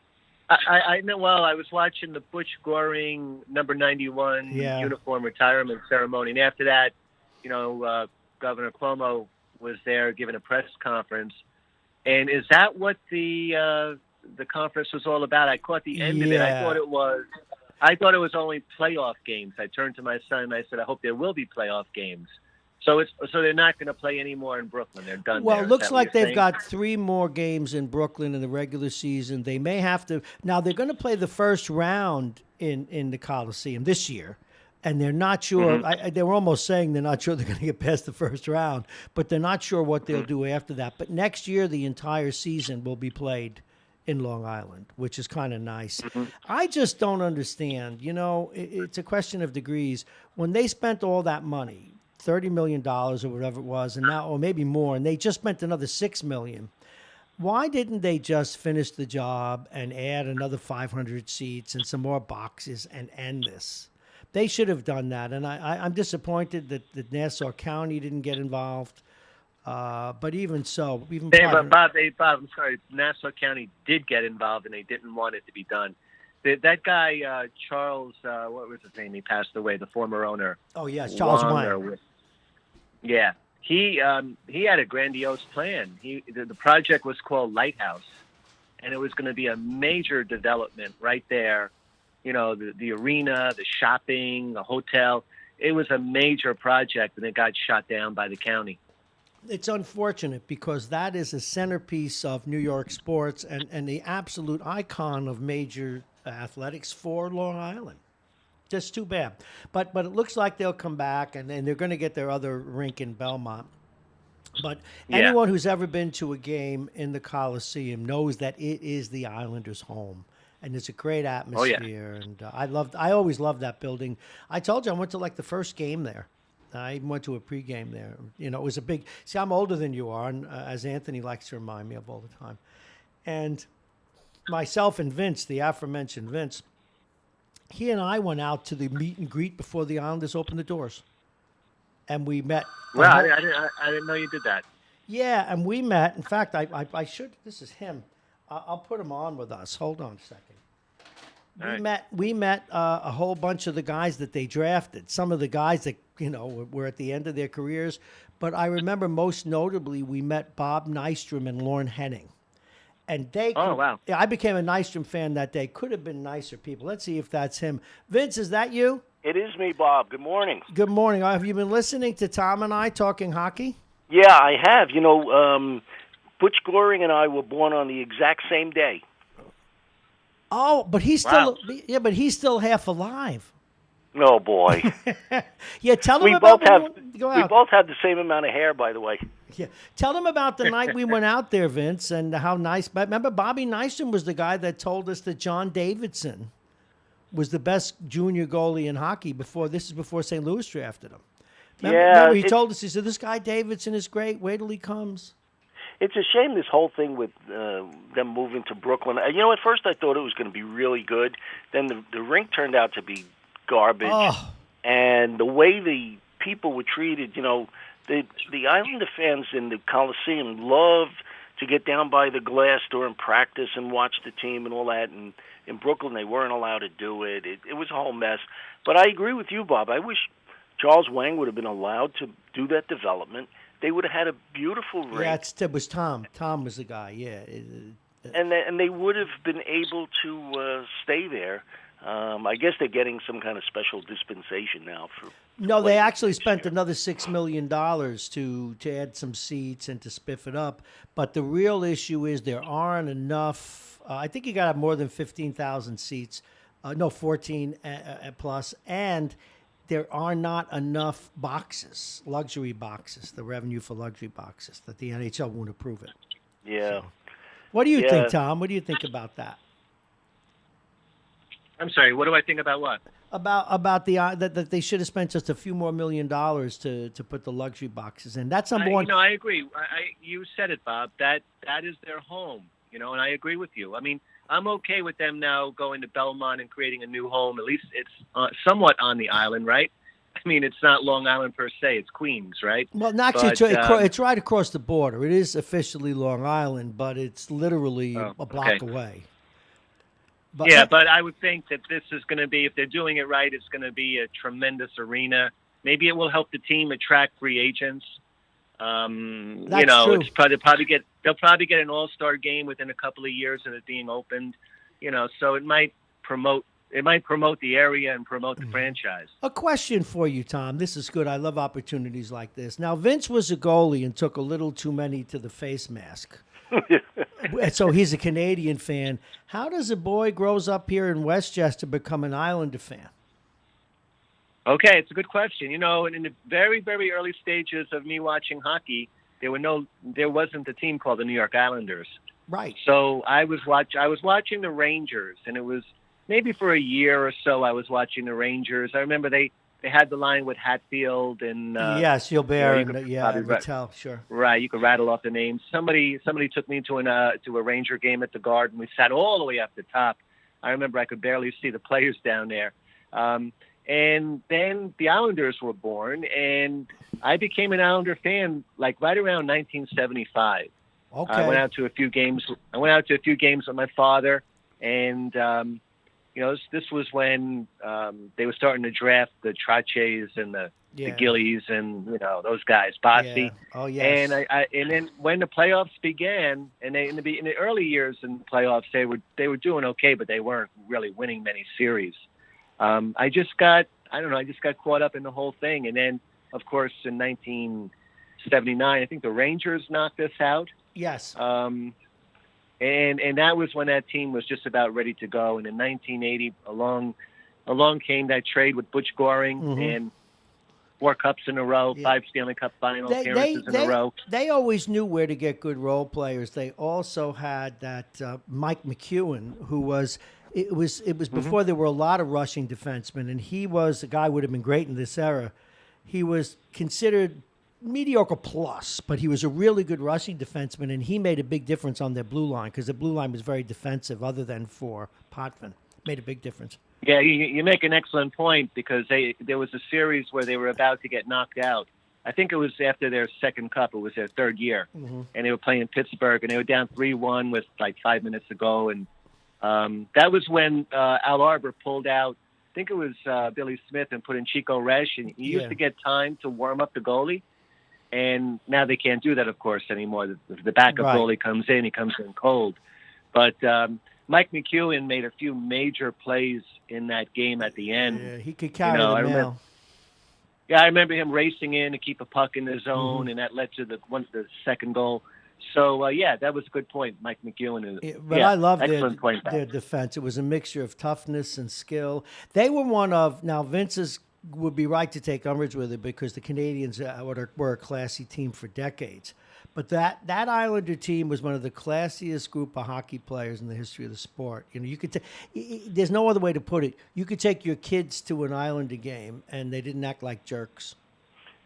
I know. Well, I was watching the Butch Goring number 91 uniform retirement ceremony, and after that, Governor Cuomo was there giving a press conference. And is that what the conference was all about? I caught the end of it. I thought it was only playoff games. I turned to my son and I said, I hope there will be playoff games. So they're not going to play any more in Brooklyn. They're done. Well, there. It looks like they've got 3 more games in Brooklyn in the regular season. They may have to. Now they're going to play the first round in the Coliseum this year. And they're not sure. Mm-hmm. They were almost saying they're not sure they're going to get past the first round, but they're not sure what they'll Mm-hmm. do after that. But next year, the entire season will be played in Long Island, which is kind of nice. Mm-hmm. I just don't understand. It's a question of degrees. When they spent all that money, $30 million or whatever it was, and now, or maybe more, and they just spent another $6 million. Why didn't they just finish the job and add another 500 seats and some more boxes and end this? They should have done that, and I'm disappointed that Nassau County didn't get involved. But even so, Bob, I'm sorry. Nassau County did get involved, and they didn't want it to be done. That guy, Charles, what was his name? He passed away. The former owner. Oh yes, Charles Wang. Yeah, he had a grandiose plan. The project was called Lighthouse, and it was going to be a major development right there. The arena, the shopping, the hotel. It was a major project, and it got shot down by the county. It's unfortunate because that is a centerpiece of New York sports and the absolute icon of major athletics for Long Island. Just too bad. But it looks like they'll come back, and they're going to get their other rink in Belmont. But anyone who's ever been to a game in the Coliseum knows that it is the Islanders' home. And it's a great atmosphere, and I always loved that building. I told you I went to like the first game there. I even went to a pregame there. It was a big. See, I'm older than you are, and as Anthony likes to remind me of all the time. And myself and Vince, the aforementioned Vince, he and I went out to the meet and greet before the Islanders opened the doors, and we met. Well, I didn't know you did that. Yeah, and we met. In fact, I should. This is him. I'll put him on with us. Hold on a second. We met a whole bunch of the guys that they drafted. Some of the guys that were at the end of their careers, but I remember most notably we met Bob Nystrom and Lorne Henning, and they. Oh wow! Yeah, I became a Nystrom fan that day. Could have been nicer people. Let's see if that's him. Vince, is that you? It is me, Bob. Good morning. Good morning. Have you been listening to Tom and I talking hockey? Yeah, I have. Butch Goring and I were born on the exact same day. Oh, but he's still but he's still half alive. Oh boy. Yeah, tell him we about we both have the same amount of hair, by the way. Yeah, tell them about the night we went out there, Vince, and how nice. But remember, Bobby Nystrom was the guy that told us that John Davidson was the best junior goalie in hockey before St. Louis drafted him. Remember he told us, he said, "This guy Davidson is great. Wait till he comes." It's a shame, this whole thing with them moving to Brooklyn. At first I thought it was going to be really good. Then the rink turned out to be garbage. Oh. And the way the people were treated, the Islander fans in the Coliseum love to get down by the glass during practice and watch the team and all that. And in Brooklyn, they weren't allowed to do it. It was a whole mess. But I agree with you, Bob. I wish Charles Wang would have been allowed to do that development. They would have had a beautiful rink. Yeah, it was Tom. Tom was the guy, yeah. And they would have been able to stay there. I guess they're getting some kind of special dispensation now. No, they actually spent another $6 million to add some seats and to spiff it up. But the real issue is there aren't enough. I think you got to have more than 15,000 seats. 14 plus. And there are not enough boxes, luxury boxes, the revenue for luxury boxes, that the NHL won't approve it. Yeah. So, what do you think, Tom? What do you think about that? I'm sorry. What do I think about what? About that they should have spent just a few more $1 million to put the luxury boxes in. That's number one. I agree. You said it, Bob. That is their home. And I agree with you. I mean, I'm okay with them now going to Belmont and creating a new home. At least it's somewhat on the island, right? I mean, it's not Long Island per se. It's Queens, right? Well, actually, it's right across the border. It is officially Long Island, but it's literally a block away. But I would think that this is going to be, if they're doing it right, it's going to be a tremendous arena. Maybe it will help the team attract free agents. That's true. It's they'll probably get an all-star game within a couple of years of it being opened. So it might promote the area and promote the franchise. A question for you, Tom. This is good. I love opportunities like this. Now, Vince was a goalie and took a little too many to the face mask. So he's a Canadian fan. How does a boy grows up here in Westchester become an Islander fan? Okay, it's a good question. In the very, very early stages of me watching hockey, there wasn't a team called the New York Islanders. Right. So I was watching the Rangers, and it was maybe for a year or so I was watching the Rangers. I remember they had the line with Hatfield and yes, Gilbert and Rochelle, sure. Right, you could rattle off the names. Somebody took me to a Ranger game at the Garden. We sat all the way up the top. I remember I could barely see the players down there. And then the Islanders were born, and I became an Islander fan like right around 1975. Okay. I went out to a few games with my father, and this was when they were starting to draft the Traches and the Gillies and those guys, Bossy. Yeah. Oh yes. And then when the playoffs began, and in the early years in the playoffs, they were doing okay, but they weren't really winning many series. I just got caught up in the whole thing. And then, of course, in 1979, I think the Rangers knocked us out. Yes. And that was when that team was just about ready to go. And in 1980, along came that trade with Butch Goring and 4 cups in a row, 5 Stanley Cup final appearances in a row. They always knew where to get good role players. They also had that Mike McEwen, who was. It was before there were a lot of rushing defensemen, and he was a guy who would have been great in this era. He was considered mediocre plus, but he was a really good rushing defenseman, and he made a big difference on their blue line because the blue line was very defensive other than for Potvin. Made a big difference. Yeah, you make an excellent point because there was a series where they were about to get knocked out. I think it was after their second cup. It was their third year, and they were playing Pittsburgh, and they were down 3-1 with like 5 minutes to go, and that was when Al Arbor pulled out, I think it was Billy Smith, and put in Chico Resch, and he used to get time to warm up the goalie, and now they can't do that, of course, anymore. The backup goalie comes in, he comes in cold. But Mike McEwen made a few major plays in that game at the end. Yeah, he could carry the mail. I remember him racing in to keep a puck in the zone, and that led to the second goal. So, that was a good point, Mike McEwen. But I love their defense. It was a mixture of toughness and skill. They were now Vince's would be right to take umbrage with it because the Canadians were a classy team for decades. But that Islander team was one of the classiest group of hockey players in the history of the sport. You could there's no other way to put it. You could take your kids to an Islander game, and they didn't act like jerks.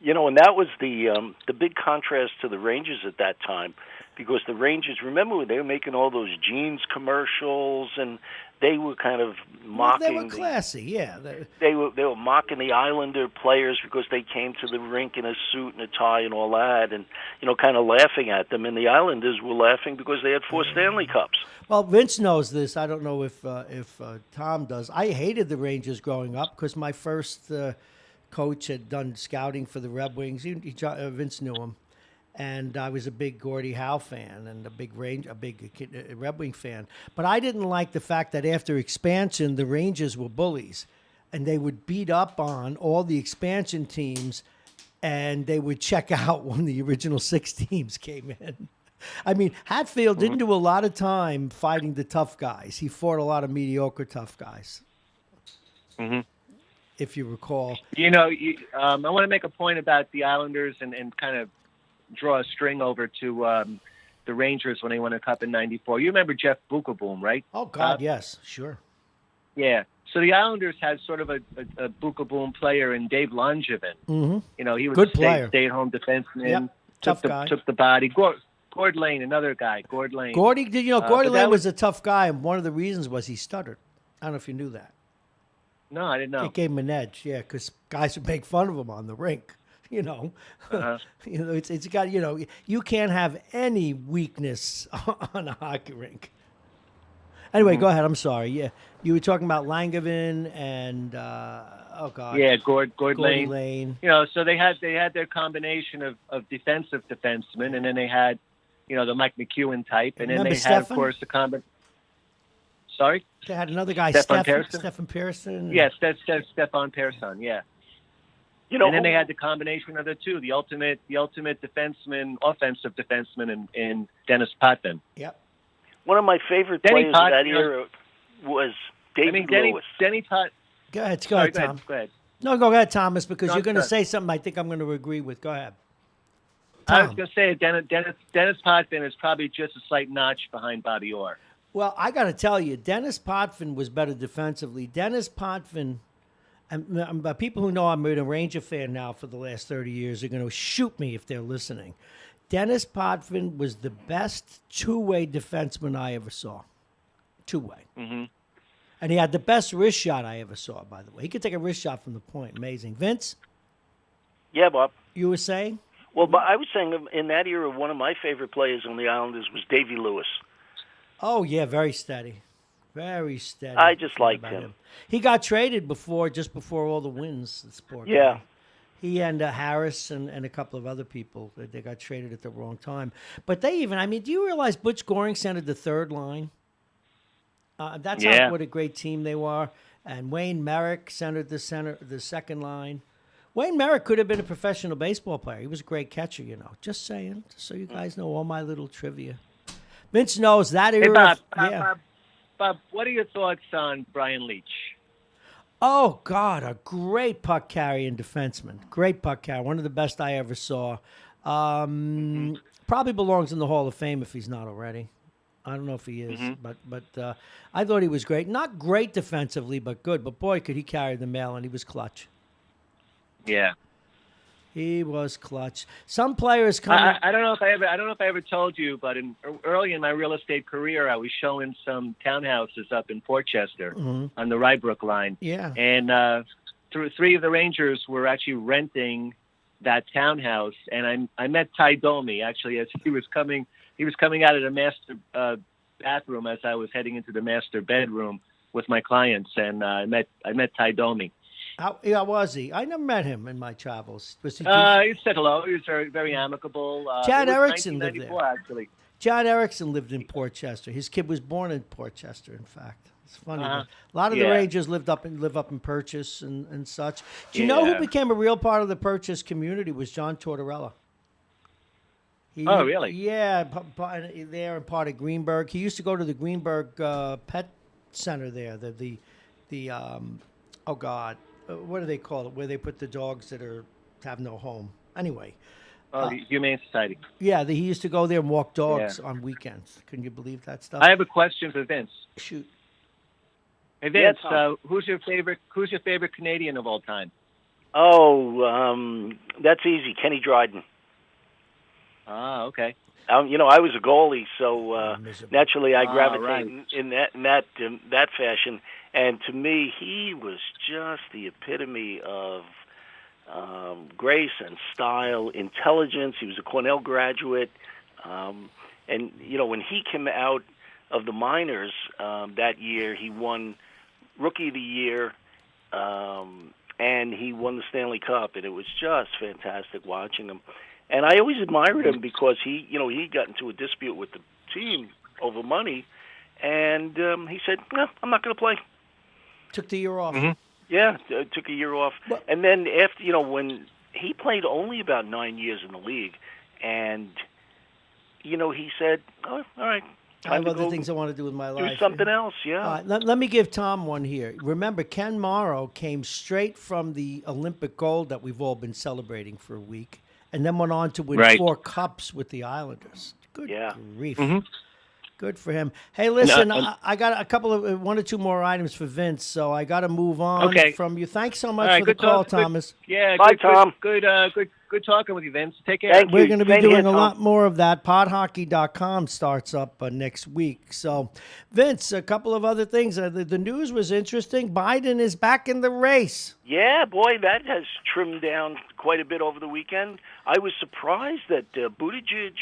And that was the big contrast to the Rangers at that time, because the Rangers, remember, they were making all those jeans commercials, and they were kind of mocking. They were classy, yeah. They were mocking the Islander players because they came to the rink in a suit and a tie and all that, and kind of laughing at them. And the Islanders were laughing because they had 4 Stanley Cups. Well, Vince knows this. I don't know if Tom does. I hated the Rangers growing up because my first coach had done scouting for the Red Wings. Vince knew him, and I was a big Gordie Howe fan and a big Red Wing fan. But I didn't like the fact that after expansion, the Rangers were bullies, and they would beat up on all the expansion teams, and they would check out when the original 6 teams came in. I mean, Hatfield didn't do a lot of time fighting the tough guys. He fought a lot of mediocre tough guys. Mm-hmm. If you recall. I want to make a point about the Islanders and kind of draw a string over to the Rangers when they won a cup in '94. You remember Jeff Bukaboom, right? Oh, God, yes, sure. Yeah. So the Islanders had sort of a Bukaboom player in Dave Langevin. Mm-hmm. He was good a player. Stay-at-home defenseman. Yep. Tough guy. Took the body. Gord Lane, another guy. Gord Lane. Gordy Lane was a tough guy, and one of the reasons was he stuttered. I don't know if you knew that. No, I didn't know. It gave him an edge, yeah, because guys would make fun of him on the rink. It's got you can't have any weakness on a hockey rink. Anyway, go ahead. I'm sorry. Yeah, you were talking about Langevin and Gord Lane. So they had their combination of defensive defensemen, and then they had the Mike McEwen type, and then they had, of course, the combination. Sorry? They had another guy, Stefan Pearson. Yes, Stefan Pearson, yeah. And then they had the combination of the two, the ultimate defenseman, offensive defenseman in Dennis Potvin. Yep. One of my favorite players of that era was David Lewis. Go ahead, Tom. Go ahead. No, go ahead, Thomas, because No, you're going to sir. say something I think I'm going to agree with. Go ahead. I was Tom. going to say Dennis Potvin is probably just a slight notch behind Bobby Orr. Well, I got to tell you, Dennis Potvin was better defensively. Dennis Potvin, and people who know I'm a Ranger fan now for the last 30 years are going to shoot me if they're listening. Dennis Potvin was the best two-way defenseman I ever saw. Two-way. Mm-hmm. And he had the best wrist shot I ever saw, by the way. He could take a wrist shot from the point. Amazing. Vince? Yeah, Bob. You were saying? Well, but I was saying in that era, one of my favorite players on the Islanders was Davy Lewis. Oh, yeah, very steady. Very steady. I just liked him. He got traded just before all the wins. The sport. Yeah. He and Harris and a couple of other people, they got traded at the wrong time. But do you realize Butch Goring centered the third line? That's what a great team they were. And Wayne Merrick centered the second line. Wayne Merrick could have been a professional baseball player. He was a great catcher, Just saying, so you guys know all my little trivia. Vince knows that era. Hey, Bob, what are your thoughts on Brian Leach? Oh, God, a great puck carrying defenseman. Great puck carrier. One of the best I ever saw. Probably belongs in the Hall of Fame if he's not already. I don't know if he is, but I thought he was great. Not great defensively, but good. But, boy, could he carry the mail, and he was clutch. Yeah. He was clutch. Some players come. I don't know if I ever told you, but early in my real estate career, I was showing some townhouses up in Portchester on the Rybrook line. Yeah. And three of the Rangers were actually renting that townhouse, and I met Ty Domi actually as he was coming out of the master bathroom as I was heading into the master bedroom with my clients, and I met Ty Domi. How was he? I never met him in my travels. Was he? He said hello. He was very, very amicable. Chad Erickson lived there. Actually. John Erickson lived in Portchester. His kid was born in Portchester. In fact, it's funny. A lot of the Rangers live up in Purchase and such. Do you know who became a real part of the Purchase community? Was John Tortorella. Oh, really? Yeah, there in part of Greenberg. He used to go to the Greenberg Pet Center there. Oh God. What do they call it? Where they put the dogs that have no home. Anyway. The Humane Society. Yeah, he used to go there and walk dogs on weekends. Can you believe that stuff? I have a question for Vince. Shoot. Hey Vince, who's your favorite Canadian of all time? Oh, that's easy. Kenny Dryden. Ah, okay. I was a goalie, so naturally I gravitate in that fashion. And to me, he was just the epitome of grace and style, intelligence. He was a Cornell graduate. And, when he came out of the minors that year, he won Rookie of the Year, and he won the Stanley Cup. And it was just fantastic watching him. And I always admired him because he got into a dispute with the team over money. And he said, no, I'm not going to play. Took the year off. Mm-hmm. Yeah, took a year off. But, and then after, when he played only about 9 years in the league, and, he said, oh, all right. I have other things I want to do with my life. Do something else, yeah. All right, let me give Tom one here. Remember, Ken Morrow came straight from the Olympic gold that we've all been celebrating for a week, and then went on to win 4 cups with the Islanders. Good grief. Mm-hmm. Good for him. Hey, listen, I got one or two more items for Vince, so I got to move on from you. Thanks so much for the call, Thomas. Bye, Tom. Good talking with you, Vince. Take care. We're going to be doing a lot more of that. Podhockey.com starts up next week. So, Vince, a couple of other things. The news was interesting. Biden is back in the race. Yeah, boy, that has trimmed down quite a bit over the weekend. I was surprised that Buttigieg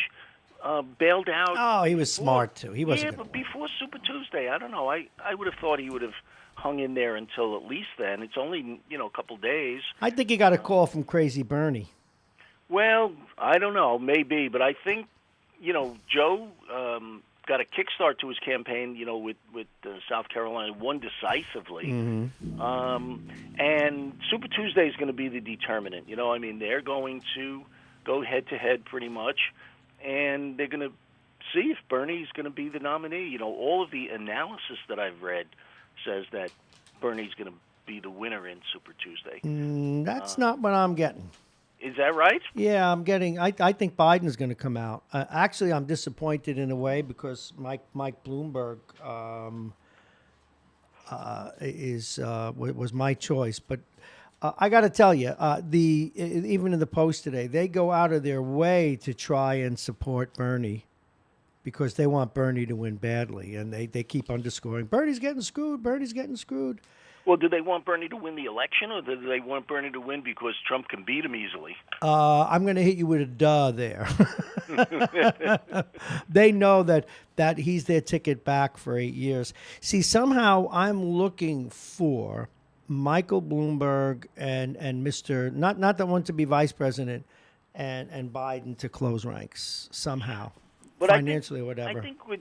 bailed out. Oh, he was smart, too. He wasn't but before Super Tuesday, I don't know. I would have thought he would have hung in there until at least then. It's only, a couple days. I think he got a call from Crazy Bernie. Well, I don't know, maybe, but I think, Joe got a kickstart to his campaign, with South Carolina, won decisively. Mm-hmm. And Super Tuesday is going to be the determinant. They're going to go head-to-head pretty much, and they're going to see if Bernie's going to be the nominee. All of the analysis that I've read says that Bernie's going to be the winner in Super Tuesday. That's not what I'm getting. Is that right? Yeah, I'm getting. I think Biden's going to come out. Actually, I'm disappointed in a way because Mike Bloomberg was my choice. But I got to tell you, even in the Post today, they go out of their way to try and support Bernie because they want Bernie to win badly, and they keep underscoring Bernie's getting screwed. Bernie's getting screwed. Well, do they want Bernie to win the election, or do they want Bernie to win because Trump can beat him easily? I'm going to hit you with a duh there. They know that he's their ticket back for 8 years. See, somehow I'm looking for Michael Bloomberg and Mr. not the one to be vice president and Biden to close ranks somehow, but financially or whatever. I think with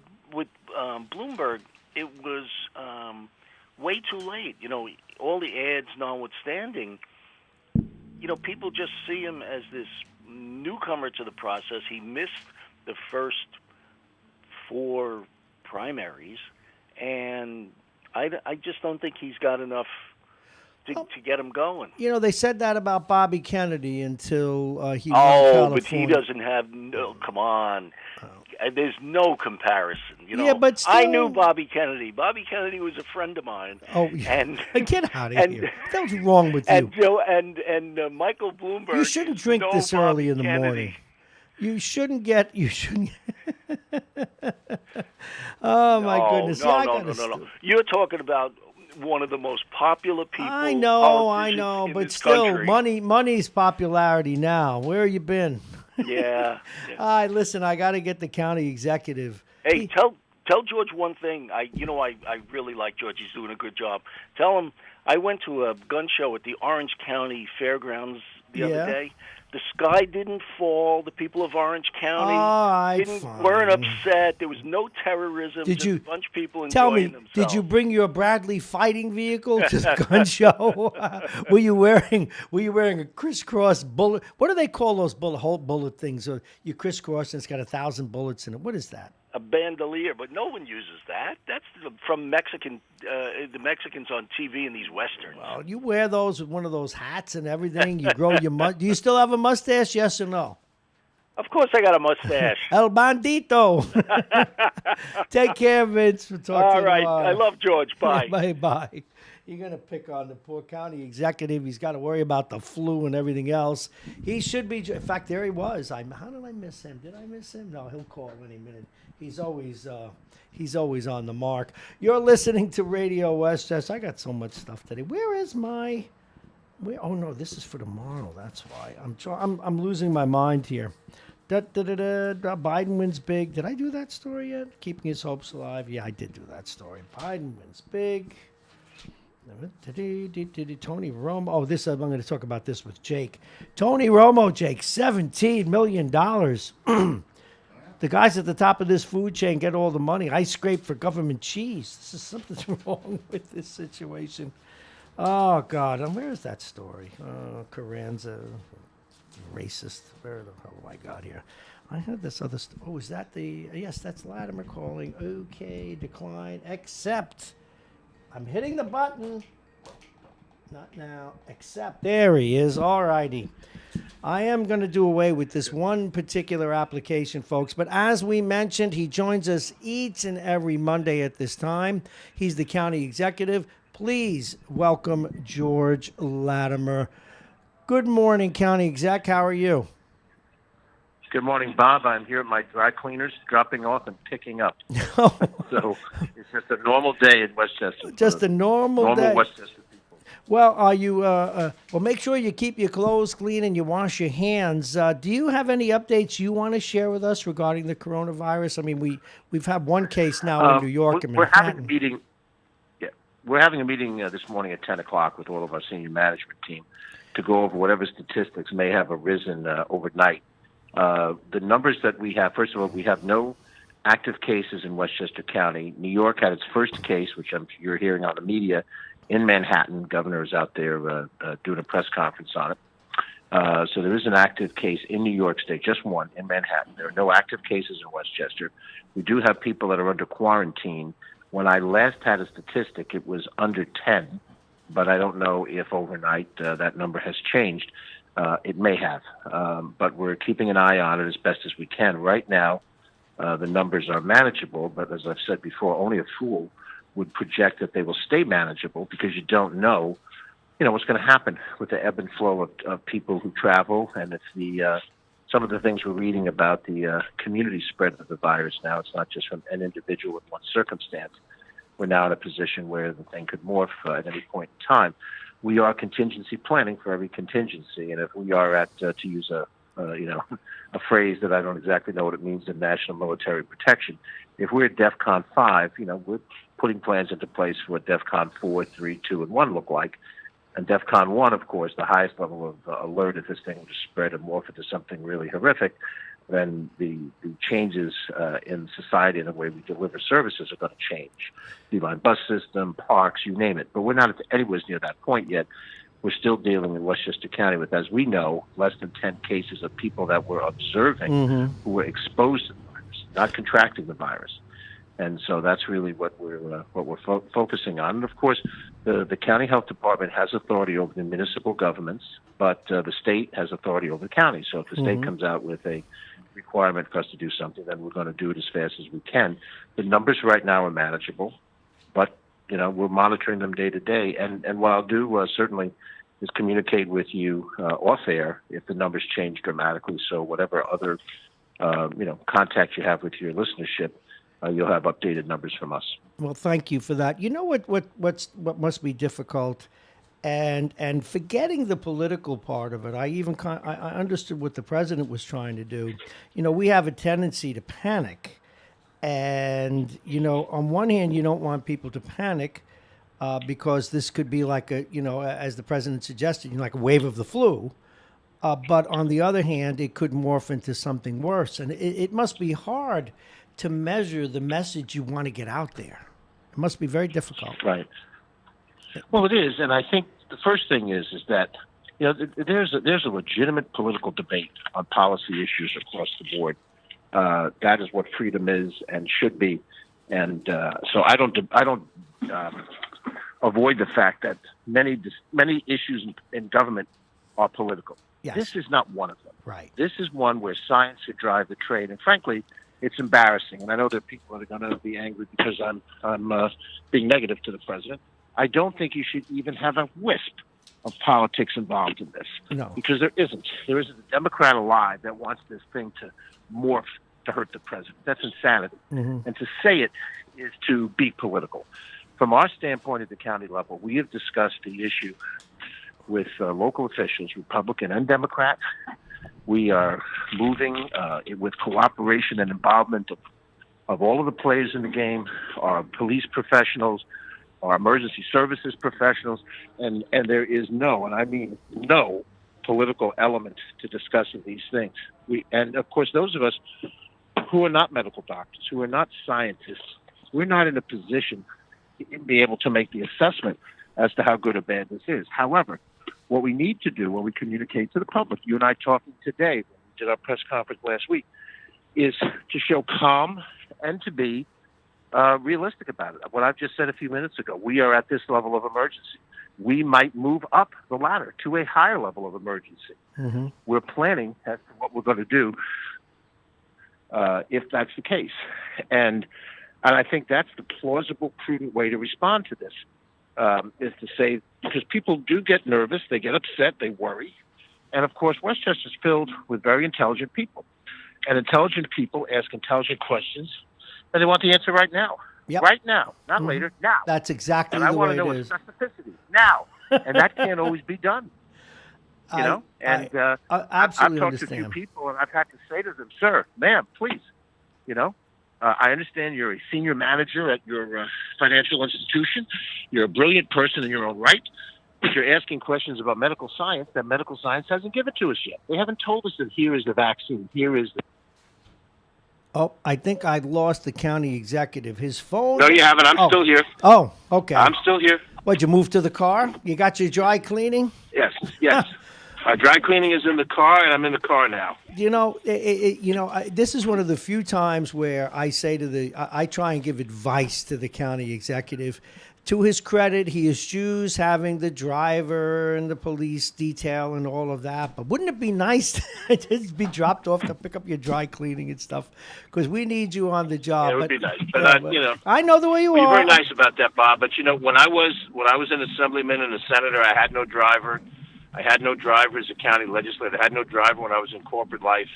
Bloomberg, it was way too late. All the ads notwithstanding, people just see him as this newcomer to the process. He missed the first 4 primaries, and I just don't think he's got enough to get him going. They said that about Bobby Kennedy until he won California. But he doesn't have come on. There's no comparison. Yeah, but still, I knew Bobby Kennedy. Bobby Kennedy was a friend of mine. Oh, and get out of here! What's wrong with you? And Michael Bloomberg. You shouldn't drink this early in the morning. You shouldn't get. Oh my goodness! No. You're talking about one of the most popular people. I know, but still, money's popularity now. Where have you been? Yeah. All right, listen, I got to get the county executive. Hey, tell George one thing. I really like George. He's doing a good job. Tell him I went to a gun show at the Orange County Fairgrounds the other day. The sky didn't fall. The people of Orange County weren't upset. There was no terrorism. Just a bunch of people enjoying themselves. Did you bring your Bradley fighting vehicle to the gun show? Were you wearing a crisscross bullet? What do they call those bullet things? You crisscross and it's got 1,000 bullets in it. What is that? A bandolier, but no one uses that. That's from the Mexicans on TV in these westerns. Well, you wear those with one of those hats and everything. You grow your do you still have a mustache? Yes or no? Of course, I got a mustache. El bandito. Take care, Vince. We'll talk to you right. tomorrow. I love George. Bye. Bye. You're going to pick on the poor county executive. He's got to worry about the flu and everything else. He should be. In fact, there he was. How did I miss him? Did I miss him? No, he'll call any minute. He's always on the mark. You're listening to Radio Westchester. I got so much stuff today. Where is my? Oh no, this is for tomorrow. That's why I'm losing my mind here. Biden wins big. Did I do that story yet? Keeping his hopes alive. Yeah, I did do that story. Biden wins big. Tony Romo. Oh, this I'm going to talk about this with Jake. Tony Romo, Jake, $17 million. The guys at the top of this food chain get all the money. I scrape for government cheese. This is something's wrong with this situation. Oh, God. And where is that story? Carranza, racist. Where the hell have I got here? I had this other is that yes, that's Latimer calling. Okay, decline, accept. I'm hitting the button. Not now. Accept. There he is. All righty. I am going to do away with this one particular application, folks. But as we mentioned, he joins us each and every Monday at this time. He's the county executive. Please welcome George Latimer. Good morning, county exec. How are you? Good morning, Bob. I'm here at my dry cleaners, dropping off and picking up. So it's just a normal day in Westchester. Just a normal day. Westchester people. Well, are you? Well, make sure you keep your clothes clean and you wash your hands. Do you have any updates you want to share with us regarding the coronavirus? I mean, we've had one case now in New York and Manhattan. We're having a meeting. Yeah, we're having a meeting this morning at 10:00 with all of our senior management team to go over whatever statistics may have arisen overnight. The numbers that we have, first of all, we have no active cases in Westchester County. New York had its first case, which you're hearing on the media, in Manhattan. Governor is out there doing a press conference on it. So there is an active case in New York State, just one in Manhattan. There are no active cases in Westchester. We do have people that are under quarantine. When I last had a statistic, it was under 10. but I don't know if overnight that number has changed. It may have, but we're keeping an eye on it as best as we can. Right now, the numbers are manageable, but as I've said before, only a fool would project that they will stay manageable because you don't know, what's going to happen with the ebb and flow of people who travel, and it's the some of the things we're reading about the community spread of the virus now. It's not just from an individual in one circumstance. We're now in a position where the thing could morph at any point in time. We are contingency planning for every contingency, and if we are at, to use a phrase that I don't exactly know what it means in national military protection, if we're at DEFCON 5, we're putting plans into place for what DEFCON 4, 3, 2, and 1 look like. And DEFCON 1, of course, the highest level of alert if this thing were to spread and morph into something really horrific, then the changes in society and the way we deliver services are going to change. D-line bus system, parks, you name it. But we're not anywhere near that point yet. We're still dealing in Westchester County with, as we know, less than 10 cases of people that we're observing who were exposed to the virus, not contracting the virus. And so that's really what we're focusing on. And of course, the county health department has authority over the municipal governments, but the state has authority over the county. So if the state comes out with a requirement for us to do something, then we're going to do it as fast as we can. The numbers right now are manageable, but we're monitoring them day to day. And what I'll do certainly is communicate with you off air if the numbers change dramatically. So whatever other contact you have with your listenership, you'll have updated numbers from us. Well, thank you for that. You know what must be difficult, and forgetting the political part of it. I understood what the president was trying to do. We have a tendency to panic, and on one hand, you don't want people to panic because this could be like as the president suggested, like a wave of the flu. But on the other hand, it could morph into something worse, and it must be hard to measure the message you want to get out there. It must be very difficult. Right. Well, it is, and I think the first thing is that there's a legitimate political debate on policy issues across the board. That is what freedom is and should be, and so I don't avoid the fact that many issues in government are political. Yes. This is not one of them. Right. This is one where science should drive the trade, and frankly, it's embarrassing, and I know there are people that are going to be angry because I'm being negative to the president. I don't think you should even have a wisp of politics involved in this. No. Because there isn't. There isn't a Democrat alive that wants this thing to morph to hurt the president. That's insanity. And to say it is to be political. From our standpoint at the county level, we have discussed the issue with local officials, Republican and Democrat. We are moving with cooperation and involvement of all of the players in the game, our police professionals, our emergency services professionals, and there is no, and I mean no, political element to discussing these things. And of course, those of us who are not medical doctors, who are not scientists, we're not in a position to be able to make the assessment as to how good or bad this is. However, what we need to do when we communicate to the public, you and I talking today, when we did our press conference last week, is to show calm and to be realistic about it. What I've just said a few minutes ago, we are at this level of emergency. We might move up the ladder to a higher level of emergency. We're planning as to what we're going to do if that's the case. And I think that's the plausible, prudent way to respond to this, is to say, because people do get nervous, they get upset, they worry. And of course, Westchester's filled with very intelligent people. And intelligent people ask intelligent questions, and they want the answer right now. Yep. Right now, not later, now. That's exactly and I the want way to know it with is. specificity, now. And that can't always be done. I absolutely I've talked understand. to a few people, and I've had to say to them, sir, ma'am, please, I understand you're a senior manager at your financial institution. You're a brilliant person in your own right. But you're asking questions about medical science that medical science hasn't given to us yet. They haven't told us that here is the vaccine. Here is the... Oh, I think I lost the county executive. His phone... No, you haven't. I'm still here. Oh, okay. I'm still here. What, you moved to the car? You got your dry cleaning? Yes. Dry cleaning is in the car, and I'm in the car now. This is one of the few times where I say I try and give advice to the county executive to his credit, he eschews having the driver and the police detail and all of that. But wouldn't it be nice to just be dropped off to pick up your dry cleaning and stuff? Because we need you on the job. Yeah, it would be nice. But, I know the way you you're are. very nice about that, Bob. But, when I was an assemblyman and a senator, I had no driver. I had no driver as a county legislator. I had no driver when I was in corporate life.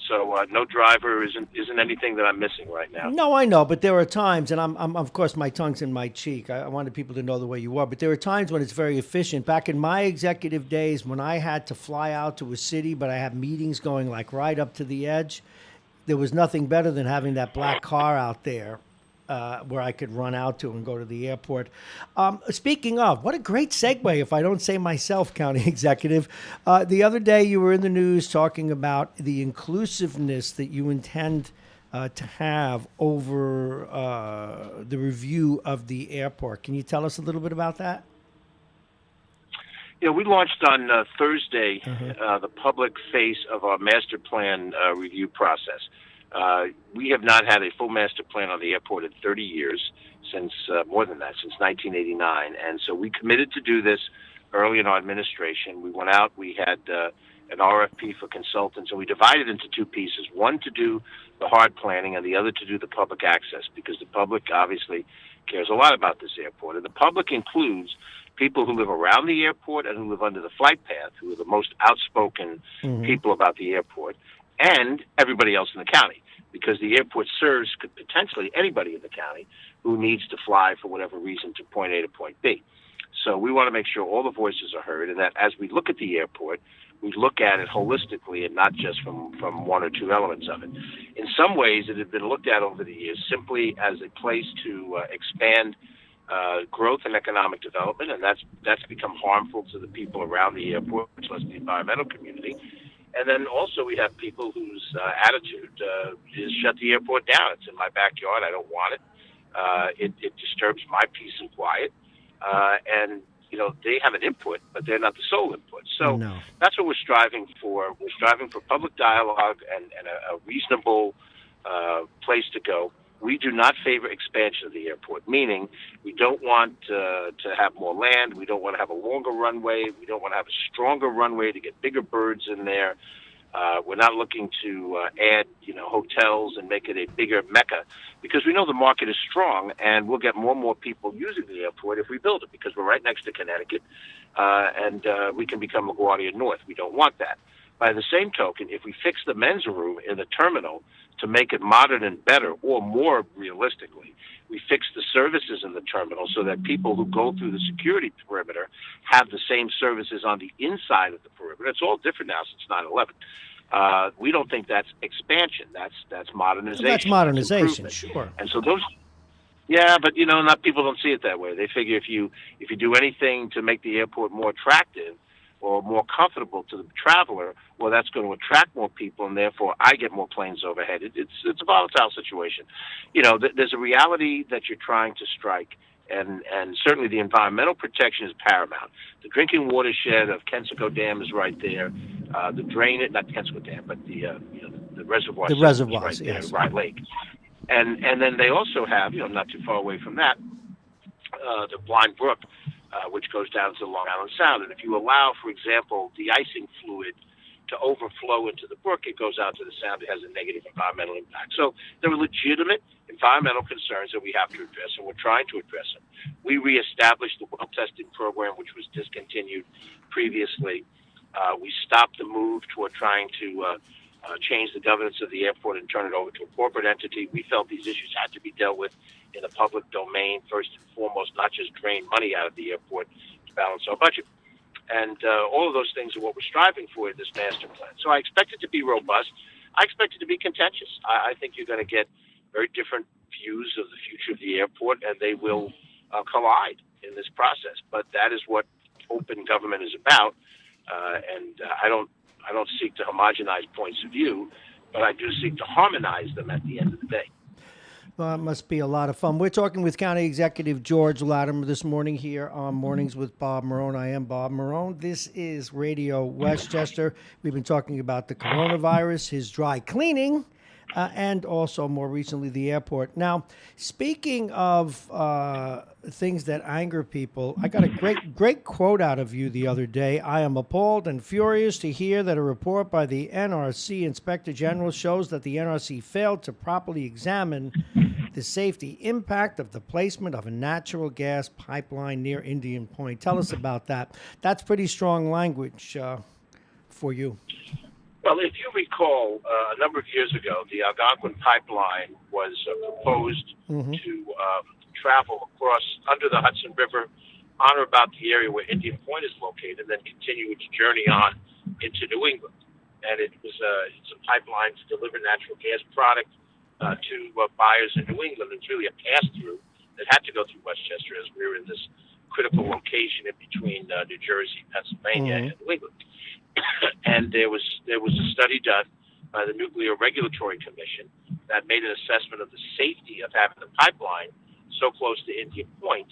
So no driver isn't anything that I'm missing right now. No, I know, but there are times, and I'm of course my tongue's in my cheek. I wanted people to know the way you are, but there are times when it's very efficient. Back in my executive days, when I had to fly out to a city, but I had meetings going like right up to the edge, there was nothing better than having that black car out there. Where I could run out to and go to the airport. Speaking of, what a great segue, if I don't say myself, County Executive. The other day you were in the news talking about the inclusiveness that you intend to have over the review of the airport. Can you tell us a little bit about that? We launched on Thursday the public face of our master plan review process. We have not had a full master plan on the airport in 30 years, since more than that, since 1989. And so we committed to do this early in our administration. We went out, we had an RFP for consultants, and we divided into two pieces, one to do the hard planning and the other to do the public access, because the public obviously cares a lot about this airport. And the public includes people who live around the airport and who live under the flight path, who are the most outspoken people about the airport, and everybody else in the county, because the airport serves could potentially anybody in the county who needs to fly for whatever reason to point A to point B. So we want to make sure all the voices are heard, and that as we look at the airport, we look at it holistically and not just from one or two elements of it. In some ways, it had been looked at over the years simply as a place to expand growth and economic development, and that's become harmful to the people around the airport, much less the environmental community. And then also we have people whose attitude is shut the airport down. It's in my backyard. I don't want it. It disturbs my peace and quiet. And, they have an input, but they're not the sole input. So that's what we're striving for. We're striving for public dialogue and a reasonable place to go. We do not favor expansion of the airport, meaning we don't want to have more land. We don't want to have a longer runway. We don't want to have a stronger runway to get bigger birds in there. We're not looking to add, hotels and make it a bigger mecca, because we know the market is strong and we'll get more and more people using the airport if we build it, because we're right next to Connecticut and we can become LaGuardia North. We don't want that. By the same token, if we fix the men's room in the terminal to make it modern and better, or more realistically, we fix the services in the terminal so that people who go through the security perimeter have the same services on the inside of the perimeter. It's all different now since 9/11. We don't think that's expansion. That's modernization. That's modernization, sure. And so those, yeah, but not people don't see it that way. They figure if you do anything to make the airport more attractive or more comfortable to the traveler, well, that's going to attract more people, and therefore I get more planes overhead. It's a volatile situation. There's a reality that you're trying to strike, and certainly the environmental protection is paramount. The drinking watershed of Kensico Dam is right there. The drainage, not Kensico Dam, but the reservoir. The reservoirs, right there, yes. Rye Lake. And then they also have, not too far away from that, the Blind Brook, which goes down to the Long Island Sound. And if you allow, for example, de-icing fluid to overflow into the brook, it goes out to the Sound. It has a negative environmental impact. So there are legitimate environmental concerns that we have to address, and we're trying to address them. We reestablished the well testing program, which was discontinued previously. We stopped the move toward trying to change the governance of the airport and turn it over to a corporate entity. We felt these issues had to be dealt with in the public domain, first and foremost, not just drain money out of the airport to balance our budget. And all of those things are what we're striving for in this master plan. So I expect it to be robust. I expect it to be contentious. I think you're going to get very different views of the future of the airport, and they will collide in this process. But that is what open government is about. And I don't seek to homogenize points of view, but I do seek to harmonize them at the end of the day. Well, it must be a lot of fun. We're talking with County Executive George Latimer this morning here on Mornings with Bob Marrone. I am Bob Marrone. This is Radio Westchester. We've been talking about the coronavirus, his dry cleaning, and also more recently the airport. Now, speaking of things that anger people, I got a great quote out of you the other day. I am appalled and furious to hear that a report by the NRC Inspector General shows that the NRC failed to properly examine the safety impact of the placement of a natural gas pipeline near Indian Point. Tell us about that. That's pretty strong language for you. Well, if you recall, a number of years ago, the Algonquin pipeline was proposed to travel across under the Hudson River on or about the area where Indian Point is located, and then continue its journey on into New England. And it's a pipeline to deliver natural gas product to buyers in New England. It's really a pass-through that had to go through Westchester, as we were in this critical location in between New Jersey, Pennsylvania, and New England. And there was a study done by the Nuclear Regulatory Commission that made an assessment of the safety of having the pipeline so close to Indian Point.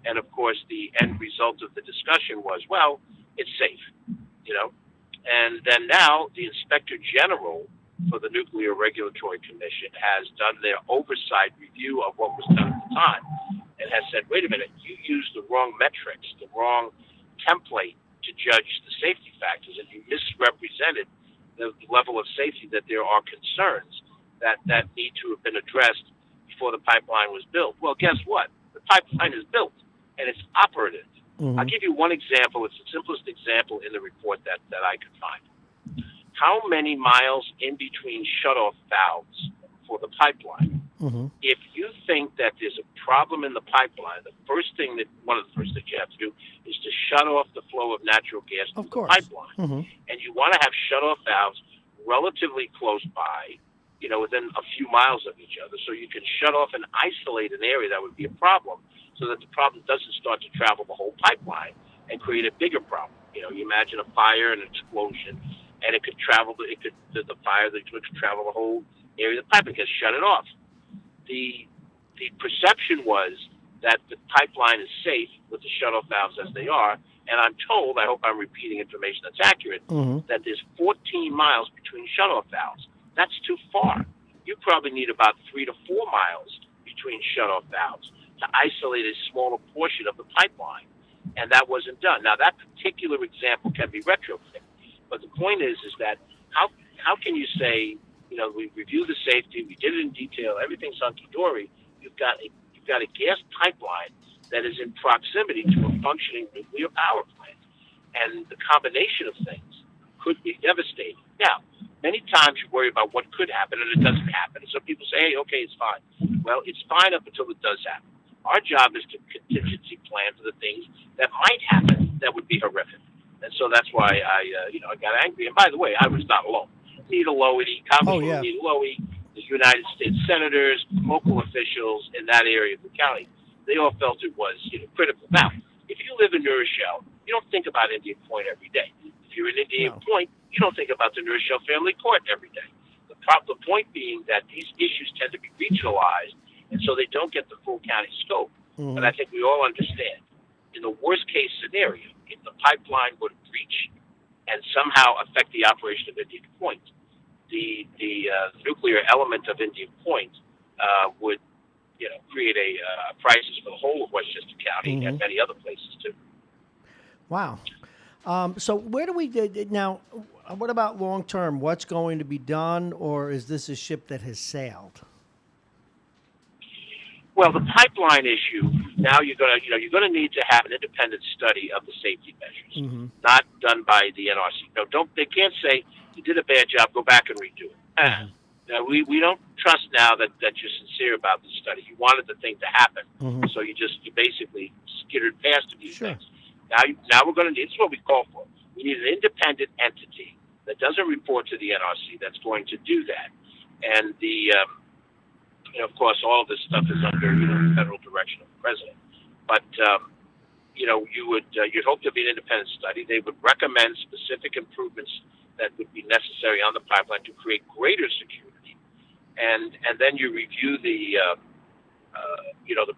And of course, the end result of the discussion was, well, it's safe, you know. And then now the Inspector General for the Nuclear Regulatory Commission has done their oversight review of what was done at the time and has said, wait a minute, you used the wrong metrics, the wrong template to judge the safety factors, and you misrepresented the level of safety that there are concerns that need to have been addressed before the pipeline was built. Well, guess what? The pipeline is built, and it's operative. I'll give you one example. It's the simplest example in the report that I could find. How many miles in between shutoff valves for the pipeline? If you think that there's a problem in the pipeline, one of the first things you have to do is to shut off the flow of natural gas to the pipeline. And you want to have shutoff valves relatively close by, you know, within a few miles of each other, so you can shut off and isolate an area that would be a problem, so that the problem doesn't start to travel the whole pipeline and create a bigger problem. You know, you imagine a fire and an explosion, and the fire that could travel the whole area of the pipeline, because shut it off. The perception was that the pipeline is safe with the shutoff valves as they are, and I'm told, I hope I'm repeating information that's accurate, that there's 14 miles between shutoff valves. That's too far. You probably need about 3 to 4 miles between shutoff valves to isolate a smaller portion of the pipeline, and that wasn't done. Now, that particular example can be retrofitted, but the point is that how can you say, you know, we reviewed the safety, we did it in detail, everything's hunky-dory. You've got a gas pipeline that is in proximity to a functioning nuclear power plant, and the combination of things could be devastating. Now, many times you worry about what could happen, and it doesn't happen. And some people say, hey, okay, it's fine. Well, it's fine up until it does happen. Our job is to contingency plan for the things that might happen that would be horrific. And so that's why I got angry. And by the way, I was not alone. Nita Lowy, Congresswoman Nita Lowy, the United States senators, local officials in that area of the county, they all felt it was, you know, critical. Now, if you live in New Rochelle, you don't think about Indian Point every day. If you're in Indian Point, you don't think about the New Rochelle Family Court every day. The point being that these issues tend to be regionalized, and so they don't get the full county scope. But I think we all understand, in the worst case scenario, if the pipeline would breach and somehow affect the operation of Indian Point, the nuclear element of Indian Point would, you know, create a crisis for the whole of Westchester County and many other places too. Wow. So where do we now? What about long term? What's going to be done, or is this a ship that has sailed? Well, the pipeline issue, now you're going to need to have an independent study of the safety measures, not done by the NRC. No, they can't say you did a bad job, go back and redo it. Now, we don't trust now that you're sincere about the study. You wanted the thing to happen, so you basically skittered past these things. Now we're going to need, this is what we call for. We need an independent entity that doesn't report to the NRC that's going to do that. And of course, all of this stuff is under, the federal direction of the president. But, you'd hope to be an independent study. They would recommend specific improvements that would be necessary on the pipeline to create greater security. And then you review the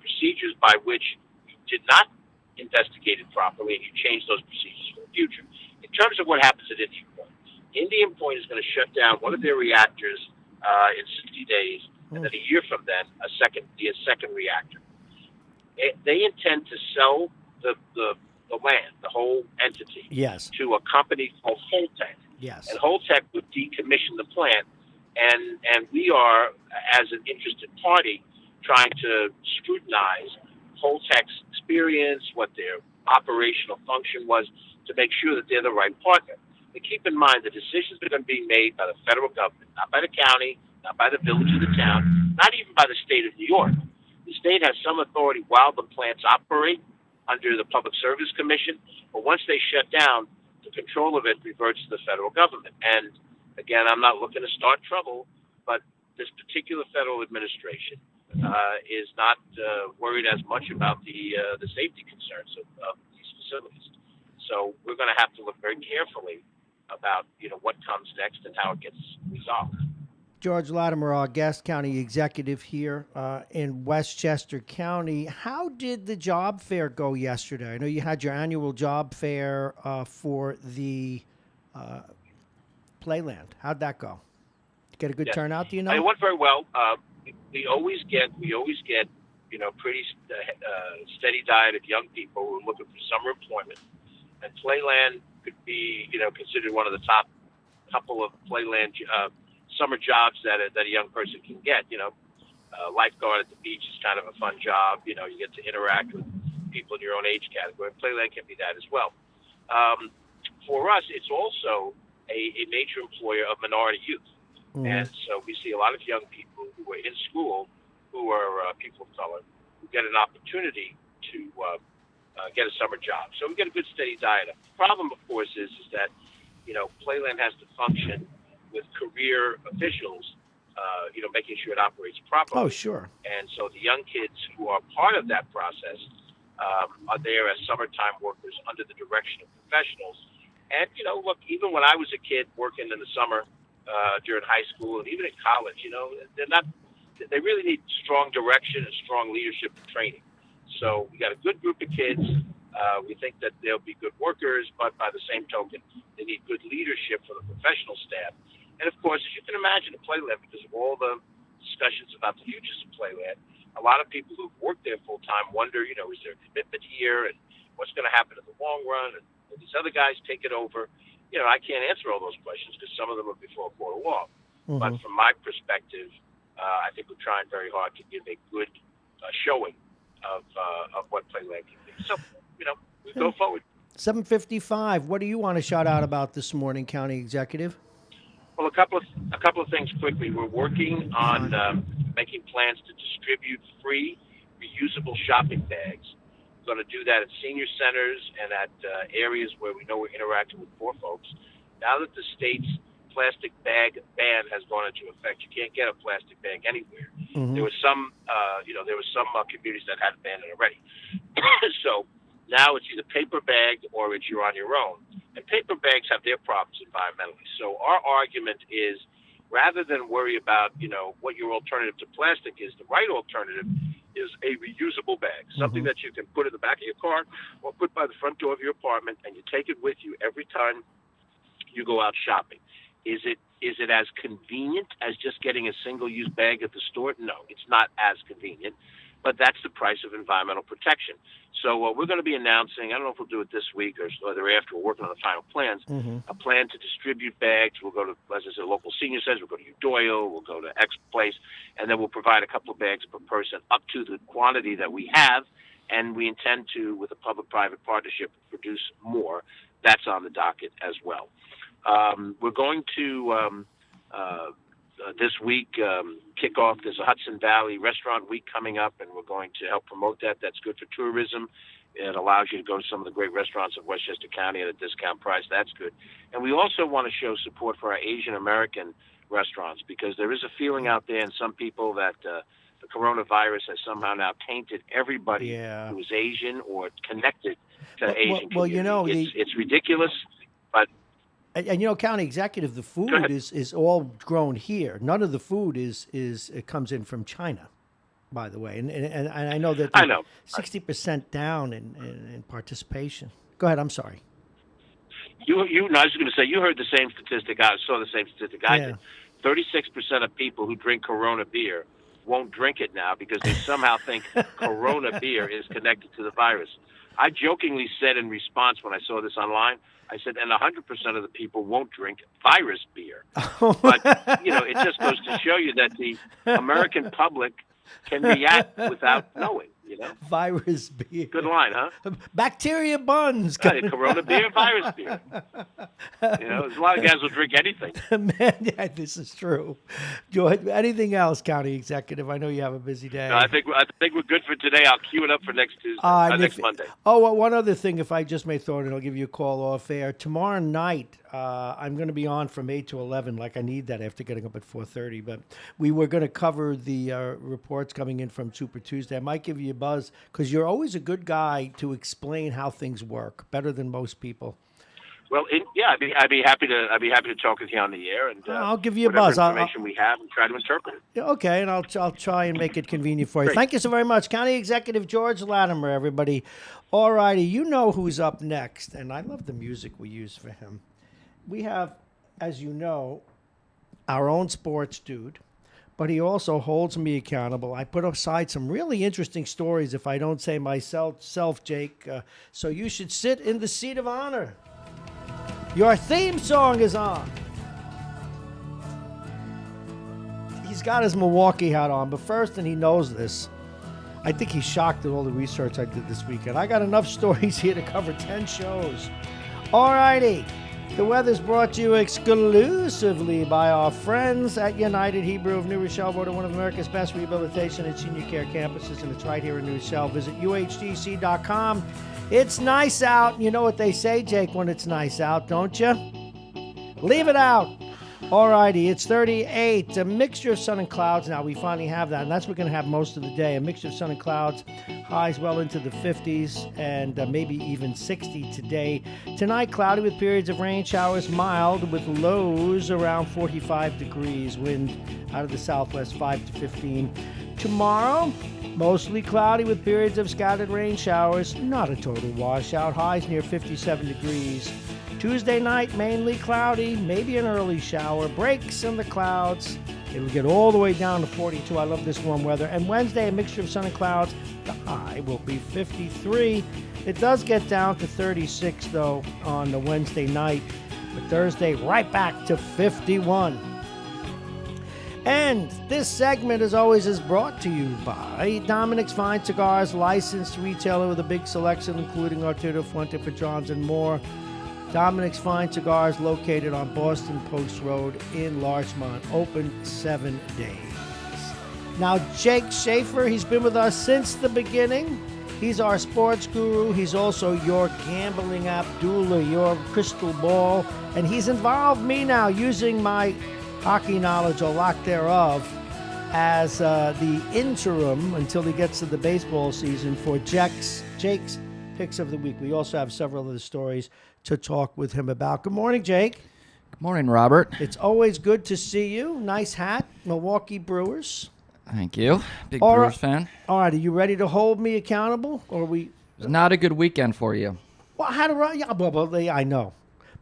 procedures by which you did not investigate it properly, and you change those procedures for the future. In terms of what happens at Indian Point is going to shut down one of their reactors in 60 days, and then a year from then, a second reactor. They intend to sell the land, the whole entity, Yes. to a company called Holtec. Yes. And Holtec would decommission the plant, and we are, as an interested party, trying to scrutinize Holtec's experience, what their operational function was, to make sure that they're the right partner. But keep in mind, the decisions are going to be made by the federal government, not by the county, not by the village or the town, not even by the state of New York. The state has some authority while the plants operate under the Public Service Commission, but once they shut down, the control of it reverts to the federal government. And again, I'm not looking to start trouble, but this particular federal administration is not worried as much about the safety concerns of these facilities. So we're going to have to look very carefully about what comes next and how it gets resolved. George Latimer, our guest county executive here in Westchester County. How did the job fair go yesterday? I know you had your annual job fair for the Playland. How'd that go? Get a good turnout? Do you know? It went very well. We always get pretty steady diet of young people who are looking for summer employment, and Playland could be considered one of the top couple of Playland summer jobs that a young person can get. Lifeguard at the beach is kind of a fun job. You get to interact with people in your own age category. Playland can be that as well. For us, it's also a major employer of minority youth. Mm-hmm. And so we see a lot of young people who are in school who are people of color who get an opportunity to get a summer job. So we get a good steady diet. The problem, of course, is that Playland has to function with career officials, making sure it operates properly. Oh, sure. And so the young kids who are part of that process are there as summertime workers under the direction of professionals. And, look, even when I was a kid working in the summer during high school and even in college, they really need strong direction and strong leadership and training. So we got a good group of kids. We think that they'll be good workers, but by the same token, they need good leadership for the professional staff. And of course, as you can imagine, at Playland, because of all the discussions about the futures of Playland, a lot of people who've worked there full time wonder, is there a commitment here, and what's going to happen in the long run, and will these other guys take it over? I can't answer all those questions because some of them are before a court of law. Mm-hmm. But from my perspective, I think we're trying very hard to give a good showing of what Playland can be. So, we go forward. 7:55. What do you want to shout out about this morning, County Executive? Well, a couple of things quickly. We're working on making plans to distribute free reusable shopping bags. We're going to do that at senior centers and at areas where we know we're interacting with poor folks. Now that the state's plastic bag ban has gone into effect, you can't get a plastic bag anywhere. Mm-hmm. There was some communities that had banned it already. So now it's either paper bag or you're on your own. And paper bags have their problems environmentally. So our argument is, rather than worry about, what your alternative to plastic is, the right alternative is a reusable bag, something that you can put in the back of your car or put by the front door of your apartment, and you take it with you every time you go out shopping. Is it as convenient as just getting a single-use bag at the store? No, it's not as convenient. But that's the price of environmental protection. So we're going to be announcing, I don't know if we'll do it this week or thereafter, we're working on the final plans, a plan to distribute bags. We'll go to, as I said, local senior centers, we'll go to Doyle, we'll go to X place, and then we'll provide a couple of bags per person up to the quantity that we have, and we intend to, with a public-private partnership, produce more. That's on the docket as well. We're going to... this week, kick off, there's a Hudson Valley Restaurant Week coming up, and we're going to help promote that. That's good for tourism. It allows you to go to some of the great restaurants of Westchester County at a discount price. That's good. And we also want to show support for our Asian American restaurants, because there is a feeling out there in some people that the coronavirus has somehow now tainted everybody who is Asian or connected to the Asian community. It's ridiculous, but... And County Executive, the food is all grown here. None of the food it comes in from China, by the way. And I know that 60% down in participation. Go ahead. I'm sorry. I was going to say, you heard the same statistic. I saw the same statistic I did. 36% of people who drink Corona beer won't drink it now because they somehow think Corona beer is connected to the virus. I jokingly said in response when I saw this online, I said, and 100% of the people won't drink virus beer. But, it just goes to show you that the American public can react without knowing, Virus beer. Good line, huh? Bacteria buns. Corona beer, virus beer. There's a lot of guys who drink anything. Man, yeah, this is true. George, anything else, County Executive? I know you have a busy day. No, I think we're good for today. I'll queue it up for next Tuesday, next Monday. Oh, well, one other thing, if I just may throw it in, I'll give you a call off air. Tomorrow night, I'm going to be on from 8 to 11, like I need that after getting up at 4:30. But we were going to cover the reports coming in from Super Tuesday. I might give you a buzz because you're always a good guy to explain how things work, better than most people. Well, I'd be happy to talk with you on the air, and I'll give you a whatever buzz. Information we have and try to interpret it. Okay, and I'll try and make it convenient for you. Great. Thank you so very much, County Executive George Latimer. Everybody, all righty, you know who's up next, and I love the music we use for him. We have, as you know, our own sports dude, but he also holds me accountable. I put aside some really interesting stories, if I don't say myself, Jake. So you should sit in the seat of honor. Your theme song is on. He's got his Milwaukee hat on, but first, and he knows this, I think he's shocked at all the research I did this weekend. I got enough stories here to cover 10 shows. All righty. The weather's brought to you exclusively by our friends at United Hebrew of New Rochelle, voted one of America's best rehabilitation and senior care campuses, and it's right here in New Rochelle. Visit uhdc.com. It's nice out. You know what they say, Jake, when it's nice out, don't you? Leave it out. All righty, it's 38, a mixture of sun and clouds. Now, we finally have that, and that's what we're going to have most of the day, a mixture of sun and clouds, highs well into the 50s, and maybe even 60 today. Tonight, cloudy with periods of rain showers, mild with lows around 45 degrees, wind out of the southwest 5 to 15. Tomorrow, mostly cloudy with periods of scattered rain showers, not a total washout, highs near 57 degrees. Tuesday night, mainly cloudy, maybe an early shower, breaks in the clouds. It'll get all the way down to 42. I love this warm weather. And Wednesday, a mixture of sun and clouds. The high will be 53. It does get down to 36, though, on the Wednesday night. But Thursday, right back to 51. And this segment, as always, is brought to you by Dominic's Fine Cigars, licensed retailer with a big selection, including Arturo Fuente, Patrons, and more. Dominic's Fine Cigars, located on Boston Post Road in Larchmont, open 7 days. Now, Jake Schaefer, he's been with us since the beginning. He's our sports guru. He's also your gambling Abdullah, your crystal ball. And he's involved me now using my hockey knowledge or lack thereof as the interim until he gets to the baseball season for Jake's Picks of the Week. We also have several other stories to talk with him about. Good morning, Jake. Good morning, Robert. It's always good to see you. Nice hat, Milwaukee Brewers. Thank you. Big Brewers fan. All right, are you ready to hold me accountable? Or we? It's not a good weekend for you. Well, how do I? Yeah, well, I know,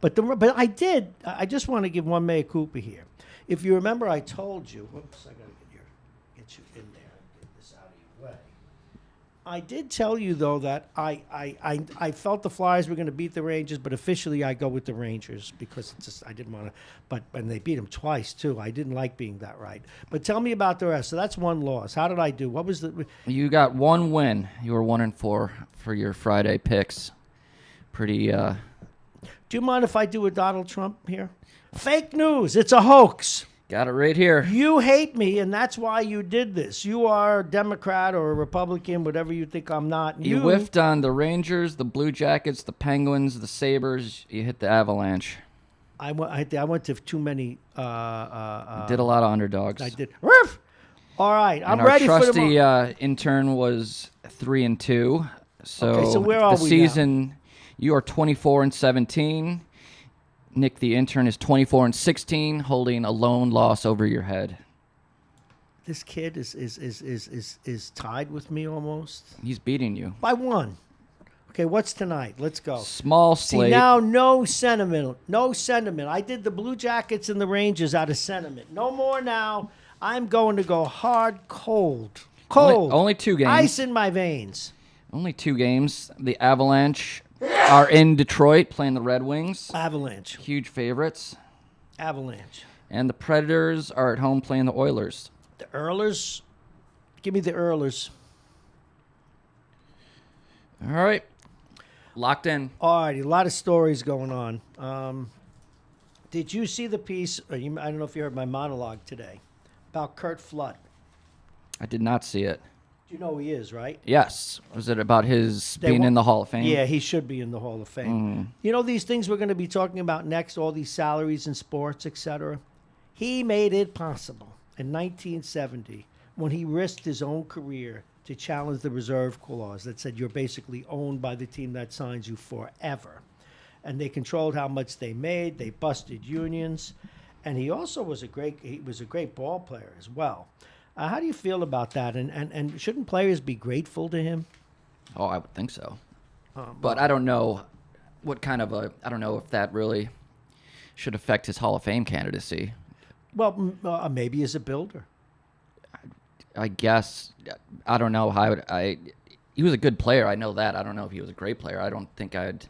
but I did. I just want to give one mea culpa here. If you remember, I told you. Whoops, I got to get you in there and get this out of your way. I did tell you, though, that I felt the Flyers were going to beat the Rangers, but officially I go with the Rangers because it's just, I didn't want to. And they beat them twice, too. I didn't like being that right. But tell me about the rest. So that's one loss. How did I do? What was the... You got one win. You were 1-4 for your Friday picks. Pretty... Do you mind if I do a Donald Trump here? Fake news. It's a hoax. Got it right here. You hate me, and that's why you did this. You are a Democrat or a Republican, whatever you think I'm not. You whiffed on the Rangers, the Blue Jackets, the Penguins, the Sabres. You hit the Avalanche. I went to too many. Did a lot of underdogs. I did. Ruff! All right, I'm ready for the Our trusty intern was 3-2. So where are we the season? Now? You are 24-17. Nick, the intern, is 24-16, holding a lone loss over your head. This kid is tied with me almost. He's beating you by one. Okay, what's tonight? Let's go. Small See, slate. now no sentiment. No sentiment. I did the Blue Jackets and the Rangers out of sentiment. No more now. I'm going to go hard, cold. Cold. Only 2 games. Ice in my veins. Only 2 games. The Avalanche are in Detroit playing the Red Wings. Avalanche. Huge favorites. Avalanche. And the Predators are at home playing the Oilers. The Oilers. Give me the Oilers. All right. Locked in. All righty. A lot of stories going on. Did you see the piece? I don't know if you heard my monologue today about Kurt Flood. I did not see it. You know who he is, right? Yes. Was it about his being in the Hall of Fame? Yeah, he should be in the Hall of Fame. You know these things we're going to be talking about next, all these salaries in sports, etc. He made it possible in 1970 when he risked his own career to challenge the reserve clause that said you're basically owned by the team that signs you forever. And they controlled how much they made. They busted unions. And he also was a great ball player as well. How do you feel about that? And shouldn't players be grateful to him? Oh, I would think so. But I don't know I don't know if that really should affect his Hall of Fame candidacy. Well, maybe as a builder. I guess. I don't know how he was a good player. I know that. I don't know if he was a great player. I don't think I'd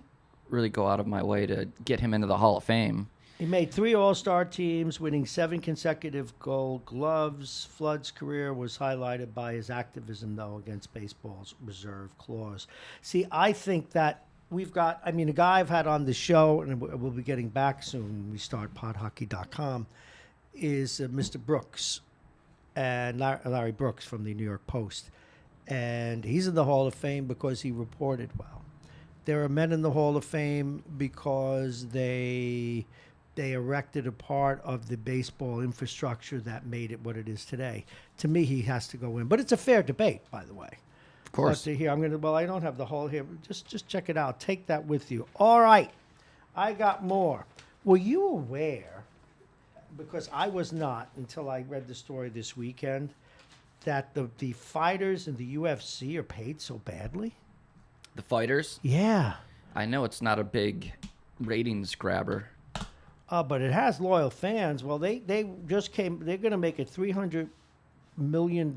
really go out of my way to get him into the Hall of Fame. He made 3 All-Star teams, winning 7 consecutive Gold Gloves. Flood's career was highlighted by his activism, though, against baseball's reserve clause. See, I think that we've got, a guy I've had on the show, and we'll be getting back soon when we start podhockey.com, is Mr. Brooks, and Larry Brooks from the New York Post. And he's in the Hall of Fame because he reported well. There are men in the Hall of Fame because they erected a part of the baseball infrastructure that made it what it is today. To me, he has to go in. But it's a fair debate, by the way. Of course. But here, I don't have the whole here. Just check it out. Take that with you. All right. I got more. Were you aware, because I was not until I read the story this weekend, that the fighters in the UFC are paid so badly? The fighters? Yeah. I know it's not a big ratings grabber. But it has loyal fans. Well, they just came. They're going to make a $300 million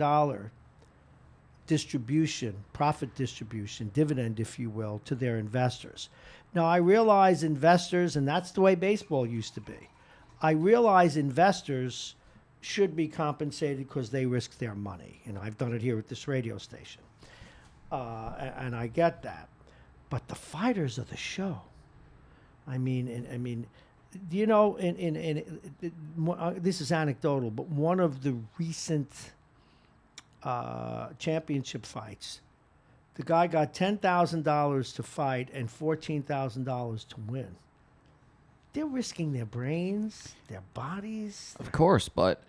profit distribution, dividend, if you will, to their investors. Now, I realize investors, and that's the way baseball used to be. I realize investors should be compensated because they risk their money, and I've done it here at this radio station, and I get that. But the fighters are the show. You know, this is anecdotal, but one of the recent championship fights, the guy got $10,000 to fight and $14,000 to win. They're risking their brains, their bodies. Of course, but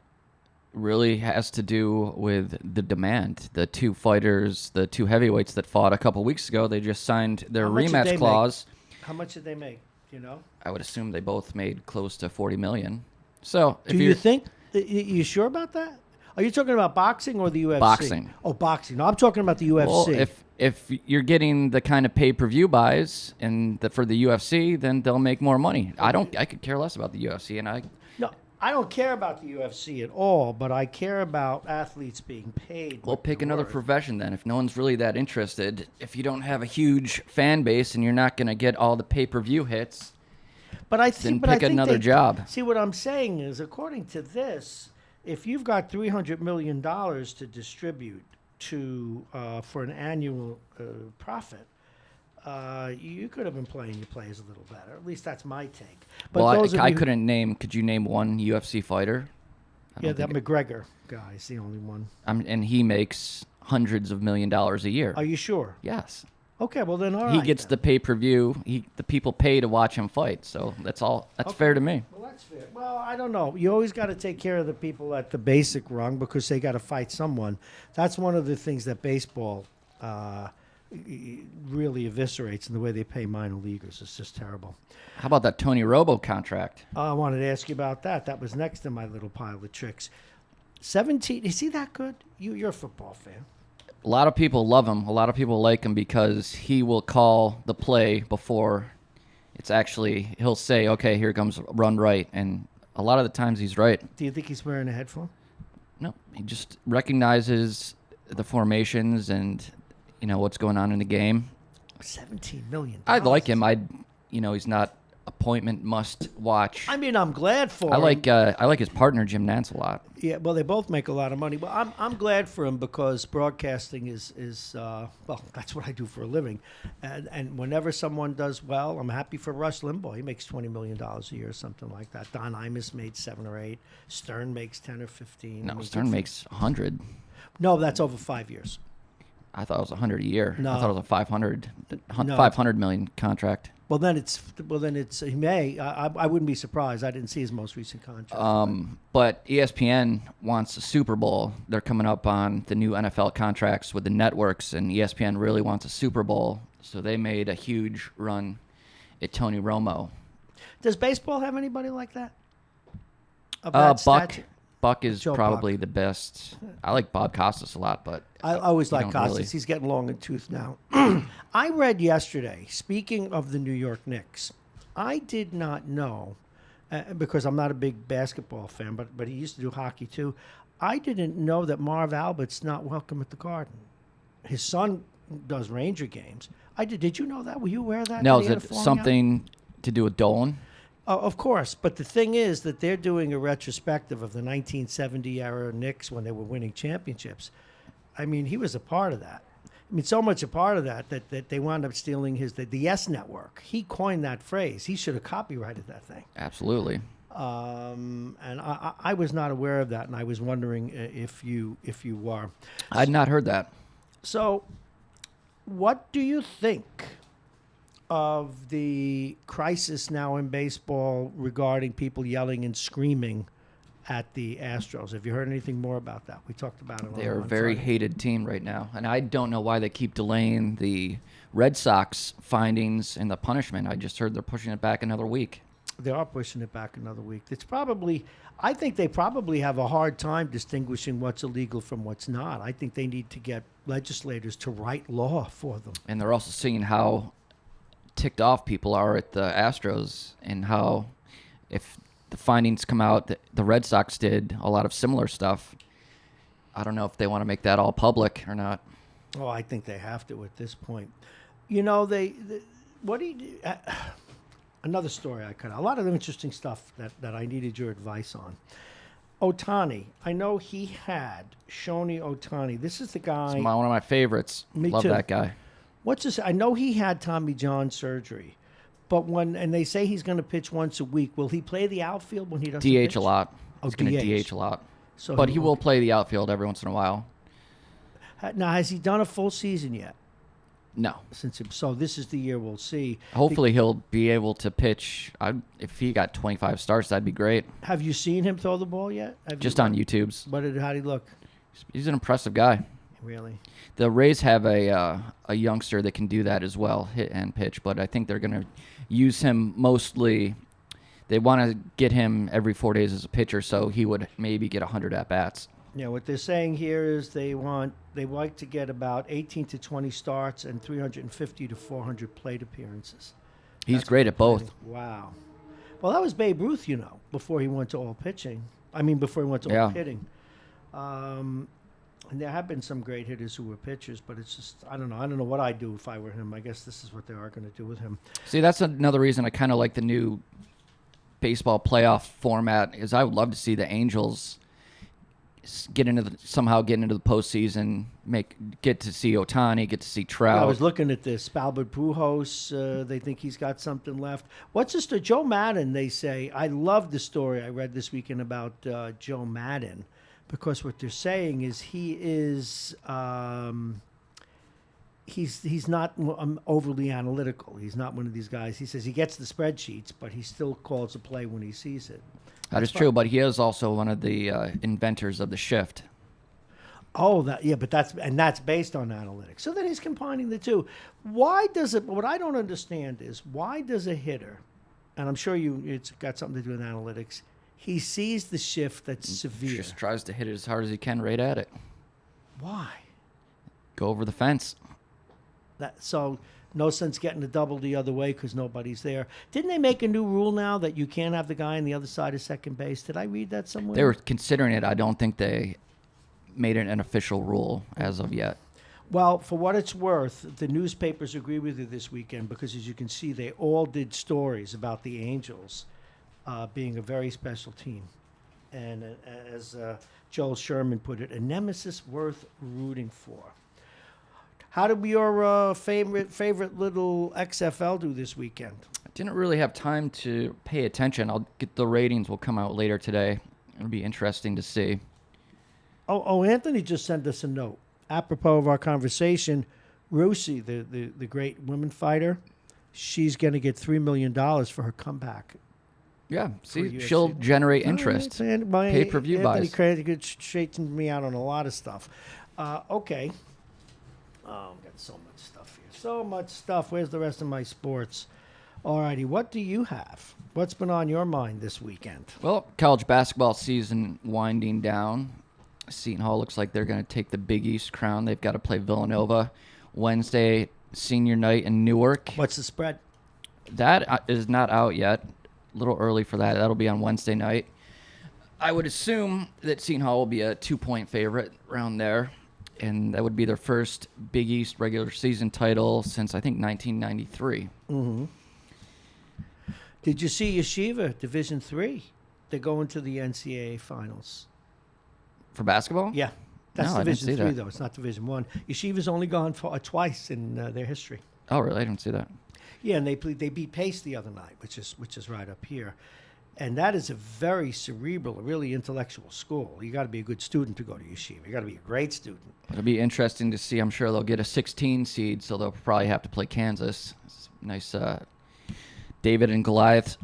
really has to do with the demand. The 2 fighters, the 2 heavyweights that fought a couple weeks ago, they just signed their rematch clause. How much did they make? Do you know? I would assume they both made close to $40 million. So, do you think? You sure about that? Are you talking about boxing or the UFC? Boxing. Oh, boxing. No, I'm talking about the UFC. Well, if you're getting the kind of pay-per-view buys for the UFC, then they'll make more money. I could care less about the UFC, No, I don't care about the UFC at all, but I care about athletes being paid. Well, pick another profession then. If no one's really that interested, if you don't have a huge fan base and you're not going to get all the pay-per-view hits, then pick another job. See, what I'm saying is, according to this, if you've got $300 million to distribute for an annual profit, you could have been playing your players a little better. At least that's my take. But well, I couldn't name. Could you name one UFC fighter? Yeah, that McGregor guy is the only one. And he makes hundreds of $1 million a year. Are you sure? Yes. Okay, well then, all right. He gets the pay-per-view. The people pay to watch him fight. So that's all. That's fair to me. Well, that's fair. Well, I don't know. You always got to take care of the people at the basic rung because they got to fight someone. That's one of the things that baseball really eviscerates in the way they pay minor leaguers. It's just terrible. How about that Tony Romo contract? I wanted to ask you about that. That was next in my little pile of tricks. 17. Is he that good? You're a football fan. A lot of people love him. A lot of people like him because he will call the play before it's actually, he'll say, okay, here comes run right. And a lot of the times he's right. Do you think he's wearing a headphone? No, he just recognizes the formations and, what's going on in the game. $17 million. I like him. He's not appointment must watch. I mean, I'm glad for him. I like his partner Jim Nantz a lot. Yeah, well, they both make a lot of money. Well, I'm glad for him because broadcasting is that's what I do for a living, and whenever someone does well, I'm happy for Rush Limbaugh. He makes $20 million a year, or something like that. Don Imus made 7 or 8. Stern makes 10 or 15. No, Stern makes 100. No, that's over 5 years. I thought it was 100 a year. No. I thought it was a 500 million contract. Well, then it's he may. I wouldn't be surprised. I didn't see his most recent contract. But ESPN wants a Super Bowl. They're coming up on the new NFL contracts with the networks, and ESPN really wants a Super Bowl. So they made a huge run at Tony Romo. Does baseball have anybody like that? Buck is Joe probably Buck. the best. I like Bob Costas a lot, but I always like don't Costas. really. He's getting long in tooth now. I read yesterday, speaking of the New York Knicks, I did not know, because I'm not a big basketball fan, but he used to do hockey too. I didn't know that Marv Albert's not welcome at the Garden. His son does Ranger games. Did you know that? Were you aware of that? Now, That is he had it a falling out? something to do with Dolan? Of course, but the thing is that they're doing a retrospective of the 1970 era Knicks when they were winning championships. I mean, he was a part of that. I mean, so much a part of that they wound up stealing the Yes Network. He coined that phrase. He should have copyrighted that thing. Absolutely. And I was not aware of that, and I was wondering if you were. I'd not heard that. So, what do you think of the crisis now in baseball regarding people yelling and screaming at the Astros? Have you heard anything more about that? We talked about it. They're a on very Friday. hated team right now, and I don't know why they keep delaying the Red Sox findings and the punishment. I just heard they're pushing it back another week. They are pushing it back another week. I think they probably have a hard time distinguishing what's illegal from what's not. I think they need to get legislators to write law for them. And they're also seeing how ticked off people are at the Astros and how if the findings come out that the Red Sox did a lot of similar stuff, I don't know if they want to make that all public or not. Oh, I think they have to at this point. What do you do? Another story a lot of interesting stuff that I needed your advice on. Ohtani, I know he had Shohei Ohtani. This is the guy. It's one of my favorites. Me Love too. that guy. What's this? I know he had Tommy John surgery, but and they say he's going to pitch once a week. Will he play the outfield when he doesn't pitch? DH a lot. Oh, He's going to DH. DH a lot. So But he will play the outfield every once in a while. Now, has he done a full season yet? No. So this is the year we'll see. Hopefully he'll be able to pitch. If he got 25 starts, that'd be great. Have you seen him throw the ball yet? Just on YouTube's. How did he look? He's an impressive guy. Really? The Rays have a youngster that can do that as well, hit and pitch, but I think they're going to use him mostly. They want to get him every 4 days as a pitcher, so he would maybe get 100 at-bats. Yeah, what they're saying here is they like to get about 18 to 20 starts and 350 to 400 plate appearances. He's great at both. Wow. Well, that was Babe Ruth, before he went to all pitching. Before he went to all hitting. And there have been some great hitters who were pitchers, but it's just, I don't know. I don't know what I'd do if I were him. I guess this is what they are going to do with him. See, that's another reason I kind of like the new baseball playoff format, is I would love to see the Angels somehow get into the postseason, get to see Ohtani, get to see Trout. I was looking at this. Albert Pujols, they think he's got something left. What's this? Joe Madden, they say. I love the story I read this weekend about Joe Madden, because what they're saying is he's not overly analytical. He's not one of these guys. He says he gets the spreadsheets, but he still calls a play when he sees it. That is true, but he is also one of the inventors of the shift. Oh, but that's based on analytics. So then he's combining the two. What I don't understand is, why does a hitter, and I'm sure it's got something to do with analytics, he sees the shift that's severe. Just tries to hit it as hard as he can right at it. Why? Go over the fence. So no sense getting a double the other way because nobody's there. Didn't they make a new rule now that you can't have the guy on the other side of second base? Did I read that somewhere? They were considering it. I don't think they made it an official rule as of yet. Well, for what it's worth, the newspapers agree with you this weekend because, as you can see, they all did stories about the Angels being a very special team. And as Joel Sherman put it, a nemesis worth rooting for. How did your favorite little XFL do this weekend? I didn't really have time to pay attention. I'll get the ratings will come out later today. It'll be interesting to see. Oh, Anthony just sent us a note. Apropos of our conversation, Rosie, the great women fighter, she's going to get $3 million for her comeback. Yeah, see, she'll generate interest. Pay-per-view buys. Anthony straightened me out on a lot of stuff. Okay. Oh, I've got so much stuff here. So much stuff. Where's the rest of my sports? All righty, what do you have? What's been on your mind this weekend? Well, college basketball season winding down. Seton Hall looks like they're going to take the Big East crown. They've got to play Villanova Wednesday, senior night in Newark. What's the spread? That is not out yet. A little early for that. That'll be on Wednesday night. I would assume that Seton Hall will be a 2-point favorite around there, and that would be their first Big East regular season title since, I think, 1993. Mm-hmm. Did you see Yeshiva, Division III? They're going to the NCAA finals. For basketball? Yeah. That's No, Division I didn't see III, that. though. It's not Division I. Yeshiva's only gone twice in their history. Oh, really? I didn't see that. Yeah, and they beat Pace the other night, which is right up here. And that is a very cerebral, really intellectual school. You got to be a good student to go to Yeshiva. You got to be a great student. It'll be interesting to see. I'm sure they'll get a 16 seed, so they'll probably have to play Kansas. Nice David and Goliath.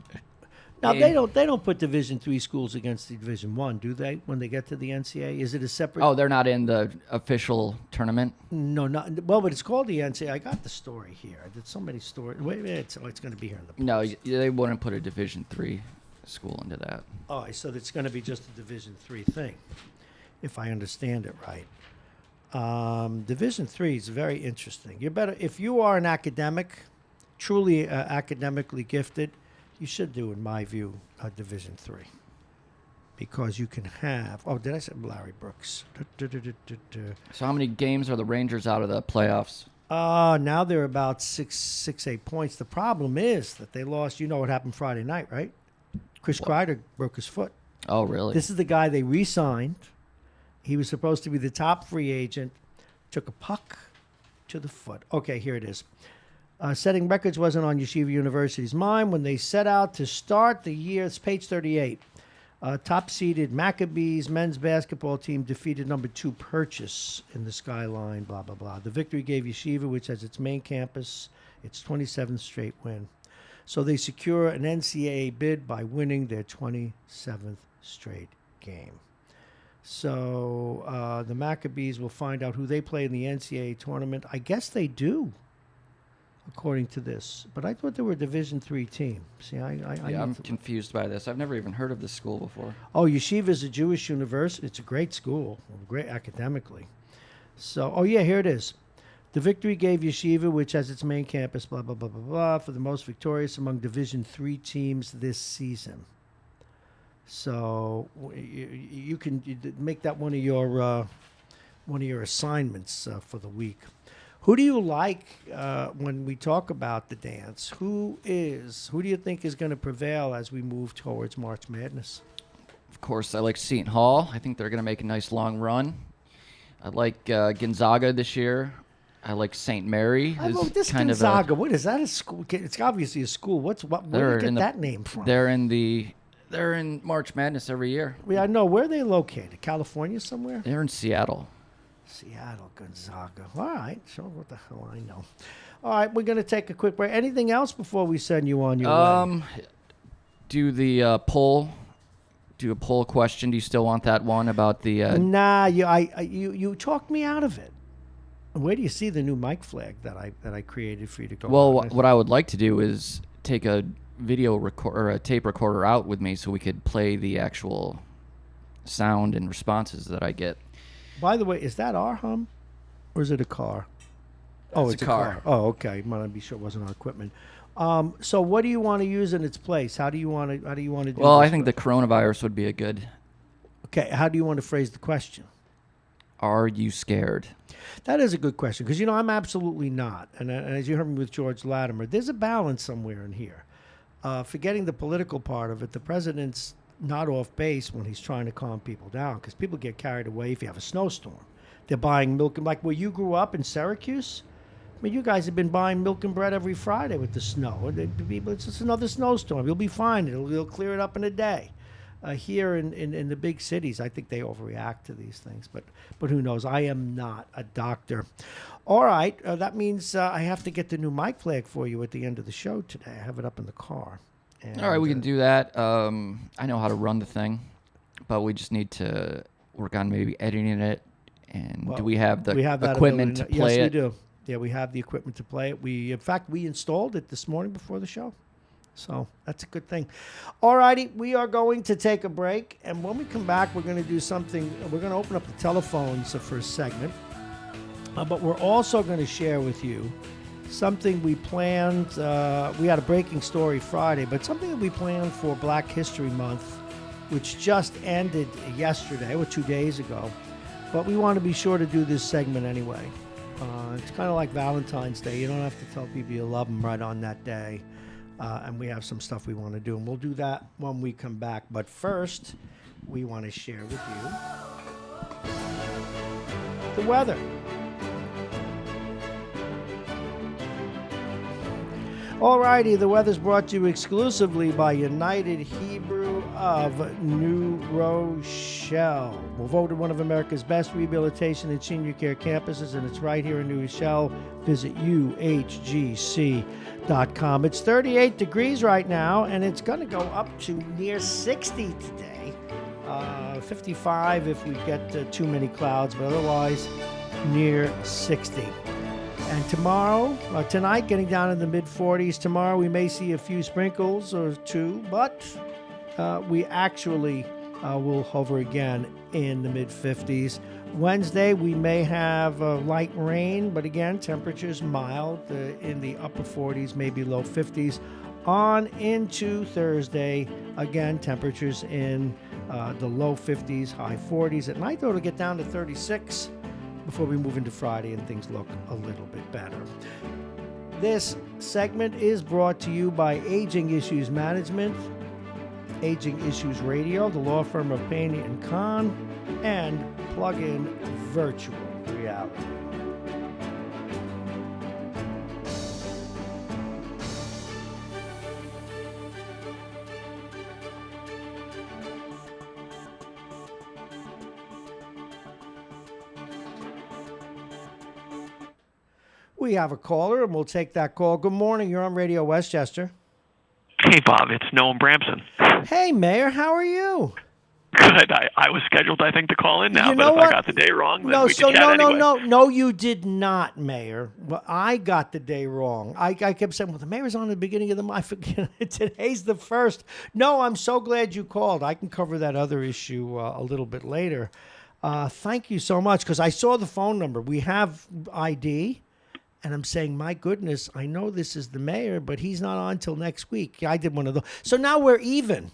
Now game. they don't put Division III schools against the Division I, do they? When they get to the NCAA, is it a separate? Oh, they're not in the official tournament. No, not well, but it's called the NCAA. I got the story here. I did so many stories. Wait, it's going to be here in the. No, they wouldn't put a Division III school into that. Oh, so it's going to be just a Division III thing, if I understand it right. Division III is very interesting. You better, if you are an academic, truly academically gifted, you should do, in my view, a Division III, because you can have. Oh, did I say Larry Brooks? So how many games are the Rangers out of the playoffs? Now they're about 8 points. The problem is that they lost. You know what happened Friday night, right? Chris Kreider broke his foot. Oh, really? This is the guy they re-signed. He was supposed to be the top free agent. Took a puck to the foot. Okay, here it is. Setting records wasn't on Yeshiva University's mind when they set out to start the year. It's page 38. Top-seeded Maccabees men's basketball team defeated number 2 Purchase in the Skyline, blah, blah, blah. The victory gave Yeshiva, which has its main campus, its 27th straight win. So they secure an NCAA bid by winning their 27th straight game. So the Maccabees will find out who they play in the NCAA tournament. I guess they do, according to this. But I thought they were a Division III team. See, I'm confused by this. I've never even heard of this school before. Oh, Yeshiva is a Jewish university. It's a great school, great academically. So, here it is. The victory gave Yeshiva, which has its main campus, blah, blah, blah, blah, blah, for the most victorious among Division III teams this season. So you can make that one of your assignments for the week. Who do you like when we talk about the dance? Who do you think is going to prevail as we move towards March Madness? Of course, I like Seton Hall. I think they're going to make a nice long run. I like Gonzaga this year. I like St. Mary. This Gonzaga, what is that? A school? It's obviously a school. Where do you get that name from? They're in March Madness every year. Yeah, I know. Where are they located? California somewhere? They're in Seattle. Seattle, Gonzaga. All right. So what the hell I know. All right, we're going to take a quick break. Anything else before we send you on your way? Do the poll. Do a poll question. Do you still want that one about the? Nah, you talked me out of it. Where do you see the new mic flag that I created for you to go? Well, what I would like to do is take a video record or a tape recorder out with me so we could play the actual sound and responses that I get. By the way, is that our hum? Or is it a car? Oh, it's a car. car. Oh, okay. Want to be sure it wasn't on equipment. So what do you want to use in its place? How do you want to do Well, this? I think the coronavirus would be a good. Okay, how do you want to phrase the question? Are you scared? That is a good question because, I'm absolutely not. And as you heard me with George Latimer, there's a balance somewhere in here. Forgetting the political part of it, the president's not off base when he's trying to calm people down because people get carried away if you have a snowstorm. They're buying milk. And like where you grew up in Syracuse, I mean, you guys have been buying milk and bread every Friday with the snow. It's just another snowstorm. You'll be fine. It'll clear it up in a day. Here in the big cities, I think they overreact to these things. But who knows? I am not a doctor. All right. That means I have to get the new mic flag for you at the end of the show today. I have it up in the car. And, All right, we can do that. I know how to run the thing, but we just need to work on maybe editing it. And do we have the equipment to play it? Yes, we do. Yeah, we have the equipment to play it. In fact, we installed it this morning before the show. So that's a good thing. All righty, we are going to take a break. And when we come back, we're going to do something. We're going to open up the telephones for a segment. But we're also going to share with you something we planned. We had a breaking story Friday, but something that we planned for Black History Month, which just ended yesterday or 2 days ago. But we want to be sure to do this segment anyway. It's kind of like Valentine's Day. You don't have to tell people you love them right on that day. And we have some stuff we want to do. And we'll do that when we come back. But first, we want to share with you the weather. All righty, the weather's brought to you exclusively by United Hebrew of New Rochelle. We're voted one of America's best rehabilitation and senior care campuses, and it's right here in New Rochelle. Visit uhgc.com. It's 38 degrees right now, and it's going to go up to near 60 today. 55 if we get too many clouds, but otherwise near 60. And tonight, getting down in the mid-40s. Tomorrow, we may see a few sprinkles or two, but we actually will hover again in the mid-50s. Wednesday, we may have light rain, but again, temperatures mild in the upper 40s, maybe low 50s. On into Thursday, again, temperatures in the low 50s, high 40s. At night, though, it'll get down to 36. Before we move into Friday and things look a little bit better. This segment is brought to you by Aging Issues Management, Aging Issues Radio, the law firm of Payne and Kahn, and Plug-in Virtual Reality. We have a caller, and we'll take that call. Good morning. You're on Radio Westchester. Hey, Bob. It's Noam Bramson. Hey, Mayor. How are you? Good. I was scheduled, I think, to call in now, but if I got the day wrong, then we can chat anyway. No, you did not, Mayor. Well, I got the day wrong. I kept saying, well, the Mayor's on the beginning of the month. I forget. Today's the 1st. No, I'm so glad you called. I can cover that other issue a little bit later. Thank you so much, because I saw the phone number. We have ID. And I'm saying, my goodness, I know this is the mayor, but he's not on till next week. I did one of those. So now we're even.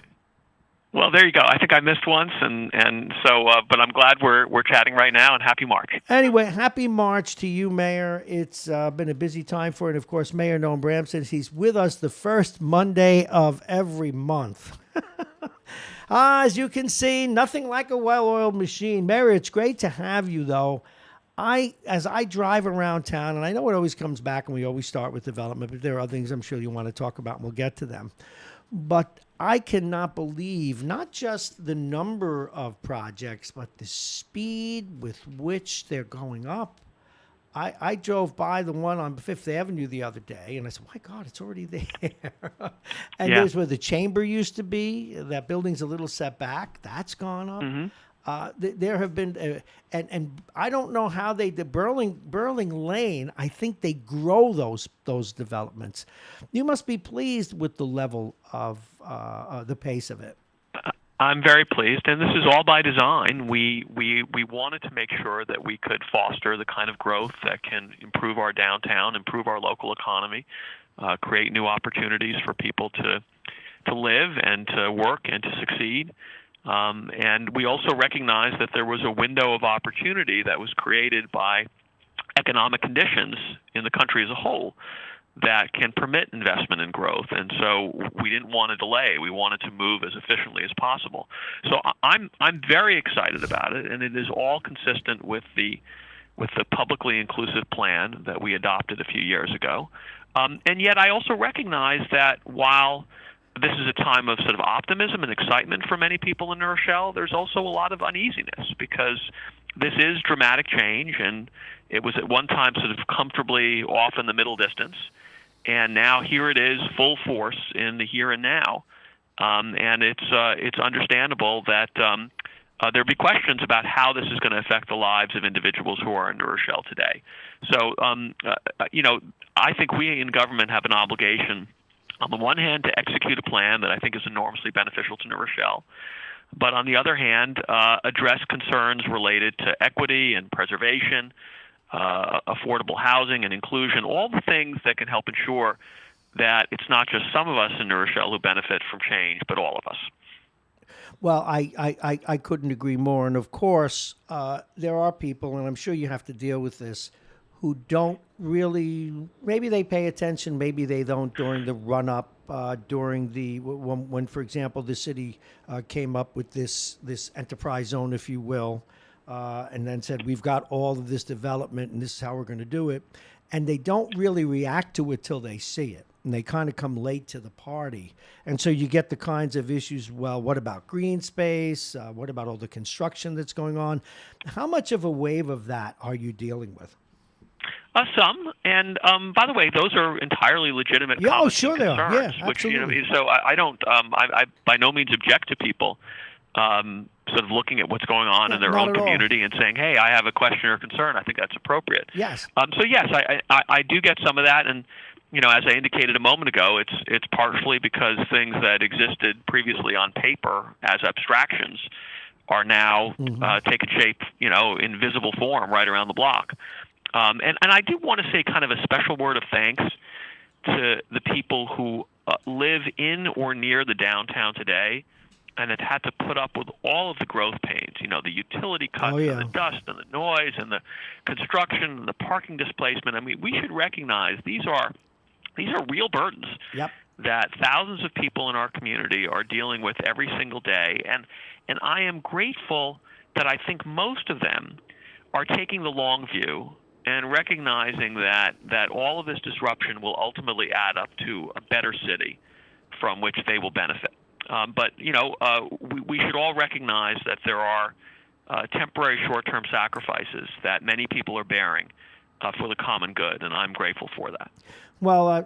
Well, there you go. I think I missed once, and so, but I'm glad we're chatting right now, and happy March. Anyway, happy March to you, Mayor. It's been a busy time for it. And, of course, Mayor Noam Bramson, he's with us the first Monday of every month. As you can see, nothing like a well-oiled machine. Mayor, it's great to have you, though. As I drive around town, and I know it always comes back and we always start with development, but there are other things I'm sure you want to talk about, and we'll get to them. But I cannot believe not just the number of projects, but the speed with which they're going up. I drove by the one on Fifth Avenue the other day, and I said, my God, it's already there. And there's where the chamber used to be. That building's a little set back. That's gone up. Mm-hmm. There have been, and I don't know how the Burling Lane, I think they grow those developments. You must be pleased with the level of the pace of it. I'm very pleased, and this is all by design. We wanted to make sure that we could foster the kind of growth that can improve our downtown, improve our local economy, create new opportunities for people to live and to work and to succeed. And we also recognized that there was a window of opportunity that was created by economic conditions in the country as a whole that can permit investment and growth. And so we didn't want to delay. We wanted to move as efficiently as possible. So I'm very excited about it, and it is all consistent with the publicly inclusive plan that we adopted a few years ago. And yet I also recognize that while this is a time of sort of optimism and excitement for many people in New Rochelle, there's also a lot of uneasiness because this is dramatic change, and it was at one time sort of comfortably off in the middle distance, and now here it is full force in the here and now. And it's understandable that there'll be questions about how this is going to affect the lives of individuals who are in New Rochelle today. So, I think we in government have an obligation, on the one hand, to execute a plan that I think is enormously beneficial to New Rochelle, but on the other hand, address concerns related to equity and preservation, affordable housing and inclusion, all the things that can help ensure that it's not just some of us in New Rochelle who benefit from change, but all of us. Well, I couldn't agree more. And of course, there are people, and I'm sure you have to deal with this, who don't really, maybe they pay attention, maybe they don't during the run-up, during the, when, for example, the city came up with this enterprise zone, if you will, and then said, we've got all of this development and this is how we're going to do it. And they don't really react to it till they see it. And they kind of come late to the party. And so you get the kinds of issues, well, what about green space? What about all the construction that's going on? How much of a wave of that are you dealing with? Some, and by the way, those are entirely legitimate comments. Oh, sure they are. Yeah, absolutely. So I don't, I by no means object to people sort of looking at what's going on in their own community and saying, hey, I have a question or concern. I think that's appropriate. Yes. So yes, I do get some of that, and as I indicated a moment ago, it's partially because things that existed previously on paper as abstractions are now taking shape, in visible form right around the block. And I do want to say kind of a special word of thanks to the people who live in or near the downtown today and have had to put up with all of the growth pains, the utility cuts and the dust and the noise and the construction and the parking displacement. I mean, we should recognize these are real burdens that thousands of people in our community are dealing with every single day. And I am grateful that I think most of them are taking the long view and recognizing that all of this disruption will ultimately add up to a better city from which they will benefit. But we should all recognize that there are temporary short-term sacrifices that many people are bearing for the common good, and I'm grateful for that. Well,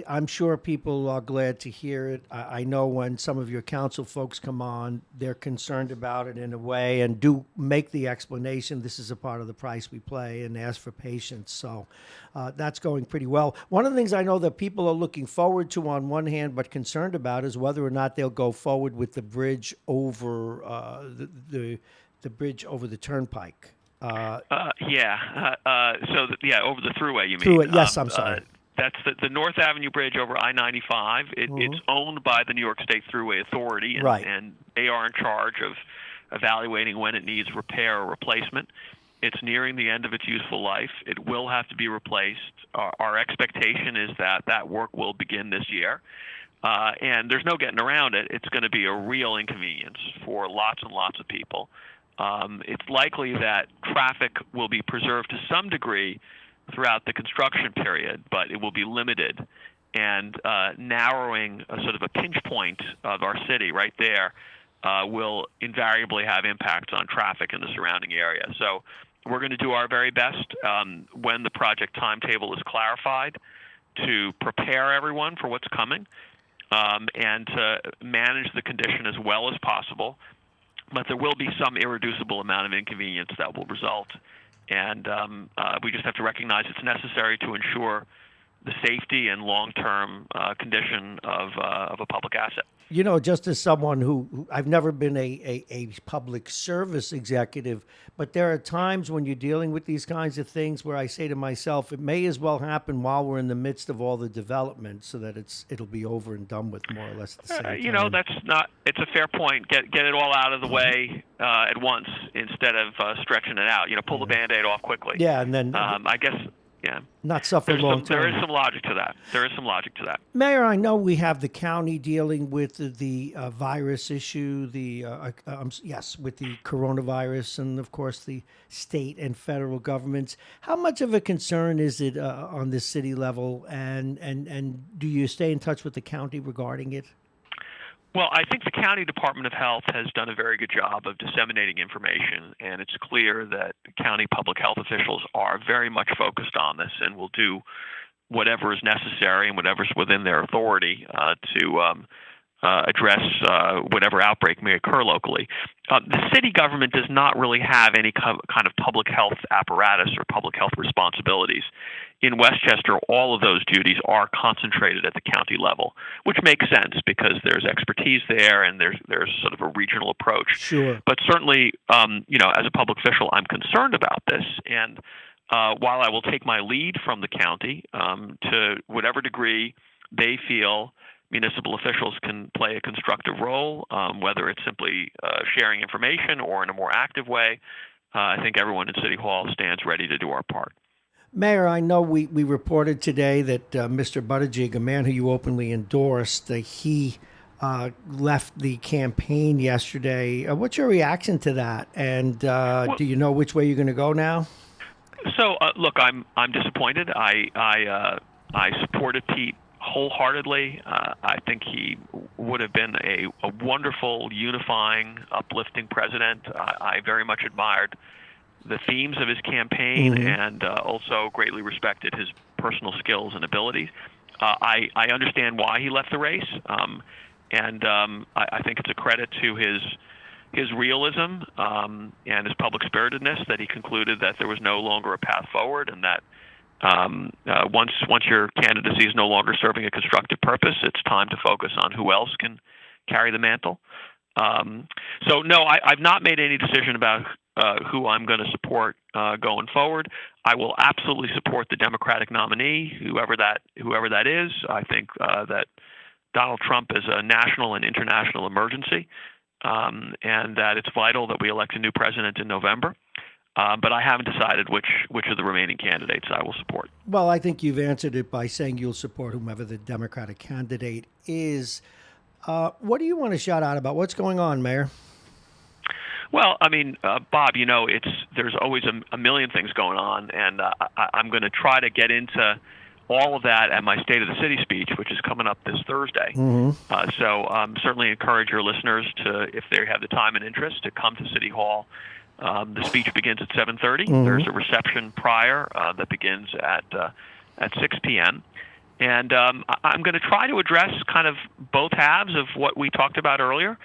I'm sure people are glad to hear it. I know when some of your council folks come on, they're concerned about it in a way and do make the explanation, this is a part of the price we pay, and ask for patience. So that's going pretty well. One of the things I know that people are looking forward to on one hand but concerned about is whether or not they'll go forward with the bridge over the bridge over the turnpike. Over the thruway, you mean? Thruway, yes, I'm sorry. That's the North Avenue Bridge over I-95. It's owned by the New York State Thruway Authority, and they are in charge of evaluating when it needs repair or replacement. It's nearing the end of its useful life. It will have to be replaced. Our expectation is that work will begin this year. And there's no getting around it. It's going to be a real inconvenience for lots and lots of people. It's likely that traffic will be preserved to some degree throughout the construction period, but it will be limited, and narrowing a sort of a pinch point of our city right there will invariably have impacts on traffic in the surrounding area. So we're going to do our very best when the project timetable is clarified to prepare everyone for what's coming and to manage the condition as well as possible. But there will be some irreducible amount of inconvenience that will result. And we just have to recognize it's necessary to ensure the safety and long-term condition of a public asset. You know, just as someone who I've never been a public service executive, but there are times when you're dealing with these kinds of things where I say to myself, it may as well happen while we're in the midst of all the development, so that it'll be over and done with more or less at the same time. You know, it's a fair point. Get it all out of the way at once instead of stretching it out. You know, pull the Band-Aid off quickly. Yeah, and then I guess. Yeah. Not suffer long term. There is some logic to that. Mayor, I know we have the county dealing with the virus issue, with the coronavirus, and of course the state and federal governments. How much of a concern is it on the city level, and do you stay in touch with the county regarding it? Well, I think the County Department of Health has done a very good job of disseminating information, and it's clear that county public health officials are very much focused on this and will do whatever is necessary and whatever's within their authority to address whatever outbreak may occur locally. The city government does not really have any kind of public health apparatus or public health responsibilities. In Westchester, all of those duties are concentrated at the county level, which makes sense because there's expertise there and there's sort of a regional approach. Sure. But certainly, as a public official, I'm concerned about this. And while I will take my lead from the county to whatever degree they feel municipal officials can play a constructive role, whether it's simply sharing information or in a more active way, I think everyone in City Hall stands ready to do our part. Mayor, I know we reported today that Mr. Buttigieg, a man who you openly endorsed, he left the campaign yesterday. What's your reaction to that? And do you know which way you're going to go now? So, look, I'm disappointed. I supported Pete wholeheartedly. I think he would have been a wonderful, unifying, uplifting president. I very much admired the themes of his campaign and also greatly respected his personal skills and abilities. I understand why he left the race, and I think it's a credit to his realism and his public spiritedness that he concluded that there was no longer a path forward, and that once your candidacy is no longer serving a constructive purpose, it's time to focus on who else can carry the mantle. So no, I've not made any decision about who I'm going to support going forward. I will absolutely support the Democratic nominee, whoever that is. I think that Donald Trump is a national and international emergency, and that it's vital that we elect a new president in November. But I haven't decided which of the remaining candidates I will support. Well, I think you've answered it by saying you'll support whomever the Democratic candidate is. What do you want to shout out about? What's going on, Mayor? Well, I mean, Bob, there's always a million things going on, and I'm going to try to get into all of that at my State of the City speech, which is coming up this Thursday. So certainly encourage your listeners to, if they have the time and interest, to come to City Hall. The speech begins at 7:30. There's a reception prior that begins at 6 p.m. And I'm going to try to address kind of both halves of what we talked about earlier.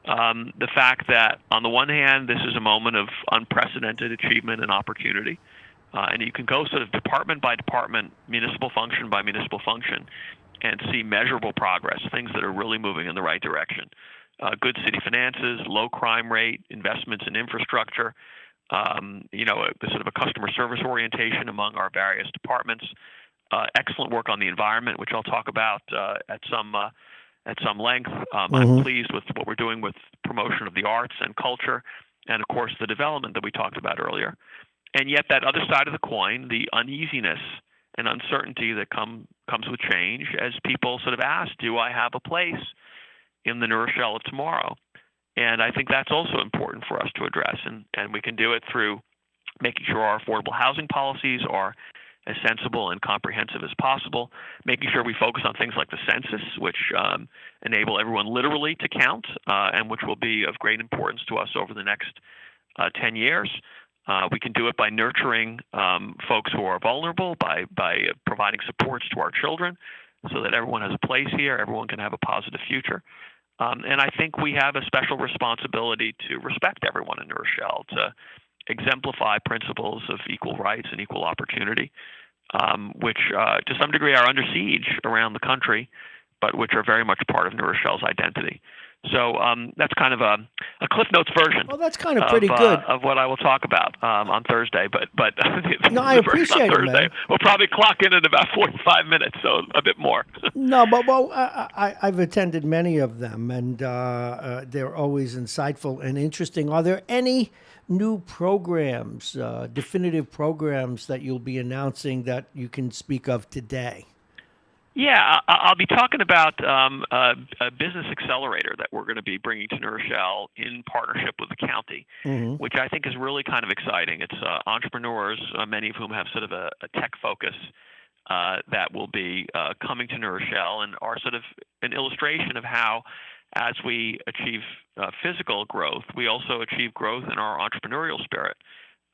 The fact that, on the one hand, this is a moment of unprecedented achievement and opportunity. And you can go sort of department by department, municipal function by municipal function, and see measurable progress, things that are really moving in the right direction. Good city finances, low crime rate, investments in infrastructure, sort of a customer service orientation among our various departments, excellent work on the environment, which I'll talk about at some length. I'm pleased with what we're doing with promotion of the arts and culture, and of course the development that we talked about earlier. And yet that other side of the coin, the uneasiness and uncertainty that comes with change, as people sort of ask, do I have a place in the New Rochelle of tomorrow? And I think that's also important for us to address, and we can do it through making sure our affordable housing policies are as sensible and comprehensive as possible, making sure we focus on things like the census, which enable everyone literally to count, and which will be of great importance to us over the next 10 years. We can do it by nurturing folks who are vulnerable, by providing supports to our children so that everyone has a place here, everyone can have a positive future. And I think we have a special responsibility to respect everyone in New Rochelle, to exemplify principles of equal rights and equal opportunity, which to some degree are under siege around the country, but which are very much part of New Rochelle's identity. So that's kind of a Cliff Notes version. Well, that's kind of pretty good of what I will talk about on Thursday. But no, I appreciate it, Thursday, man. We'll probably clock in about 45 minutes, so a bit more. No, but I've attended many of them, and they're always insightful and interesting. Are there any new programs, definitive programs that you'll be announcing that you can speak of today? Yeah, I'll be talking about a business accelerator that we're going to be bringing to New Rochelle in partnership with the county, which I think is really kind of exciting. It's entrepreneurs, many of whom have sort of a tech focus, that will be coming to New Rochelle and are sort of an illustration of how, as we achieve physical growth, we also achieve growth in our entrepreneurial spirit.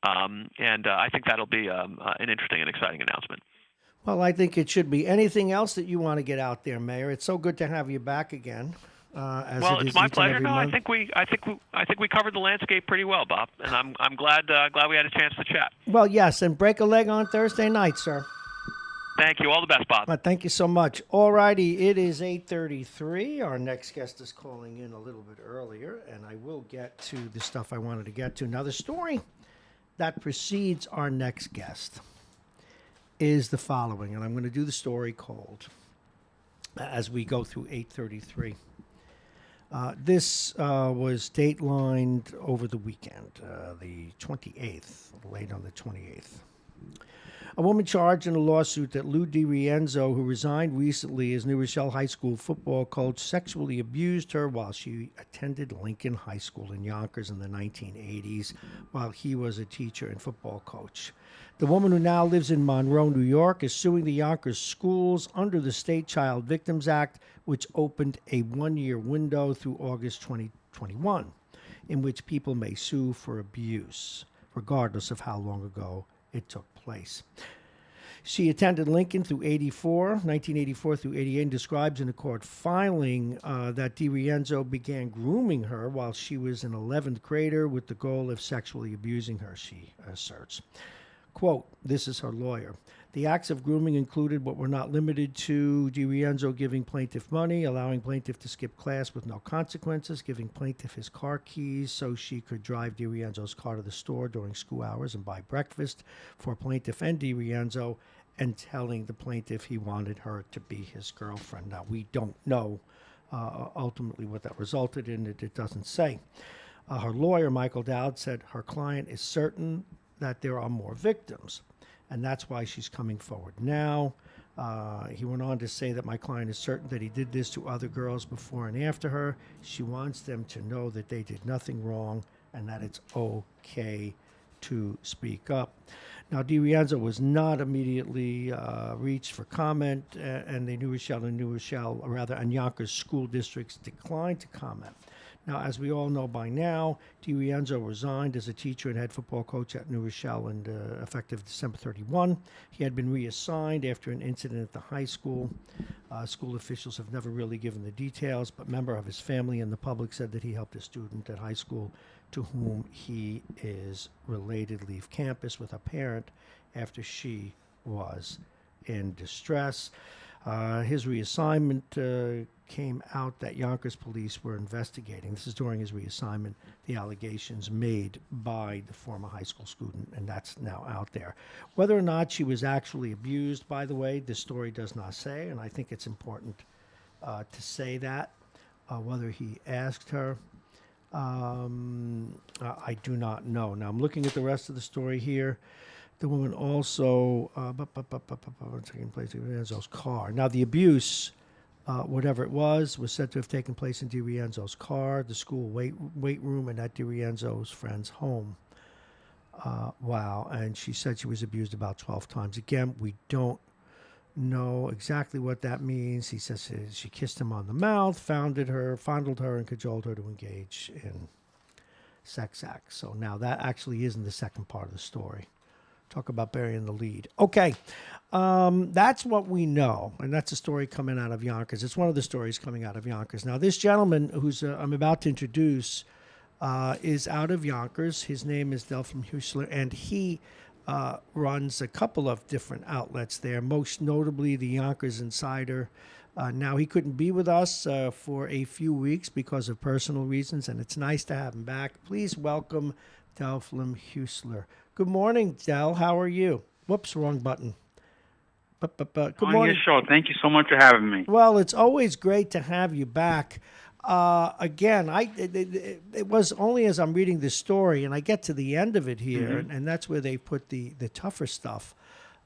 And I think that'll be an interesting and exciting announcement. Well, I think it should be. Anything else that you want to get out there, Mayor? It's so good to have you back again. Well, it's my pleasure. No, I think we covered the landscape pretty well, Bob, and I'm glad we had a chance to chat. Well, yes, and break a leg on Thursday night, sir. Thank you. All the best, Bob. Thank you so much. All righty, it is 8:33. Our next guest is calling in a little bit earlier, and I will get to the stuff I wanted to get to. Now, the story that precedes our next guest is the following, and I'm going to do the story cold as we go through 8:33. This was datelined over the weekend, the 28th, late on the 28th. A woman charged in a lawsuit that Lou DiRienzo, who resigned recently as New Rochelle High School football coach, sexually abused her while she attended Lincoln High School in Yonkers in the 1980s while he was a teacher and football coach. The woman, who now lives in Marrone, New York, is suing the Yonkers schools under the State Child Victims Act, which opened a one-year window through August 2021, in which people may sue for abuse, regardless of how long ago it took place. She attended Lincoln through 1984 through 88, and describes in a court filing that DiRienzo began grooming her while she was an 11th grader with the goal of sexually abusing her, she asserts. Quote, this is her lawyer. The acts of grooming included, but were not limited to, DiRienzo giving plaintiff money, allowing plaintiff to skip class with no consequences, giving plaintiff his car keys so she could drive DiRienzo's car to the store during school hours and buy breakfast for plaintiff and DiRienzo, and telling the plaintiff he wanted her to be his girlfriend. Now, we don't know ultimately what that resulted in. It doesn't say. Her lawyer, Michael Dowd, said her client is certain that there are more victims, and that's why she's coming forward now. He went on to say that my client is certain that he did this to other girls before and after her. She wants them to know that they did nothing wrong and that it's okay to speak up. Now, DiRienzo was not immediately reached for comment, and the and Yonkers school districts declined to comment. Now, as we all know by now, DiRienzo resigned as a teacher and head football coach at New Rochelle, and effective December 31. He had been reassigned after an incident at the high school. School officials have never really given the details, but a member of his family and the public said that he helped a student at high school to whom he is related leave campus with a parent after she was in distress. His reassignment came out that Yonkers police were investigating. This is during his reassignment, the allegations made by the former high school student, and that's now out there. Whether or not she was actually abused, by the way, this story does not say, and I think it's important to say that. Whether he asked her, I do not know. Now, I'm looking at the rest of the story here. The woman also taking place in DiRienzo's car. Now, the abuse, whatever it was said to have taken place in DiRienzo's car, the school weight room, and at DiRienzo's friend's home. Wow. And she said she was abused about 12 times. Again, we don't know exactly what that means. He says she kissed him on the mouth, fondled her, and cajoled her to engage in sex acts. So now that actually is in the second part of the story. Talk about burying the lead. Okay, that's what we know, and that's a story coming out of Yonkers. It's one of the stories coming out of Yonkers. Now, this gentleman who's I'm about to introduce is out of Yonkers. His name is Delphine Hussler, and he runs a couple of different outlets there, most notably the Yonkers Insider. Now, he couldn't be with us for a few weeks because of personal reasons, and it's nice to have him back. Please welcome Delphine Husler. Good morning, Del. How are you? Whoops, wrong button. Good on morning. your show. Thank you so much for having me. Well, it's always great to have you back. Again, it was only as I'm reading this story, and I get to the end of it here, and that's where they put the tougher stuff.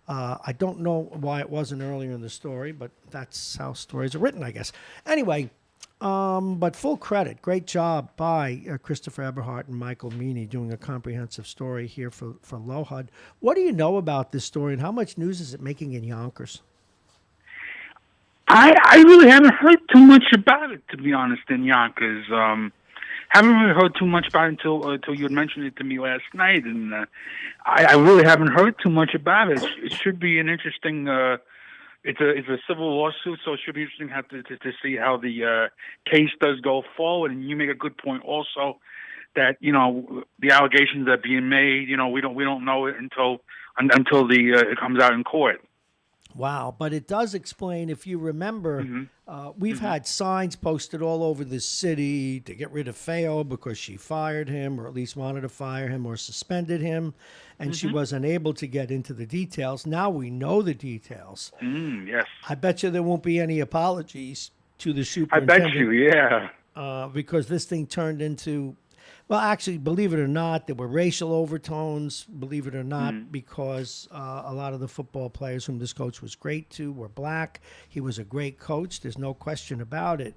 I don't know why it wasn't earlier in the story, but that's how stories are written, I guess. Anyway, but full credit. Great job by Christopher Eberhardt and Michael Meany doing a comprehensive story here for LOHUD. What do you know about this story, and how much news is it making in Yonkers? I really haven't heard too much about it, to be honest, in Yonkers. Haven't really heard too much about it until you had mentioned it to me last night, and I really haven't heard too much about it. It should be an interesting. It's a civil lawsuit, so it should be interesting to see how the case does go forward. And you make a good point also that the allegations that are being made, we don't know it until it comes out in court. Wow, but it does explain, if you remember, we've had signs posted all over the city to get rid of Feo because she fired him, or at least wanted to fire him, or suspended him, and she was unable to get into the details. Now we know the details. Yes. I bet you there won't be any apologies to the superintendent. I bet you, yeah. Because this thing turned into... Well, actually, believe it or not, there were racial overtones, believe it or not, because a lot of the football players whom this coach was great to were black. He was a great coach. There's no question about it.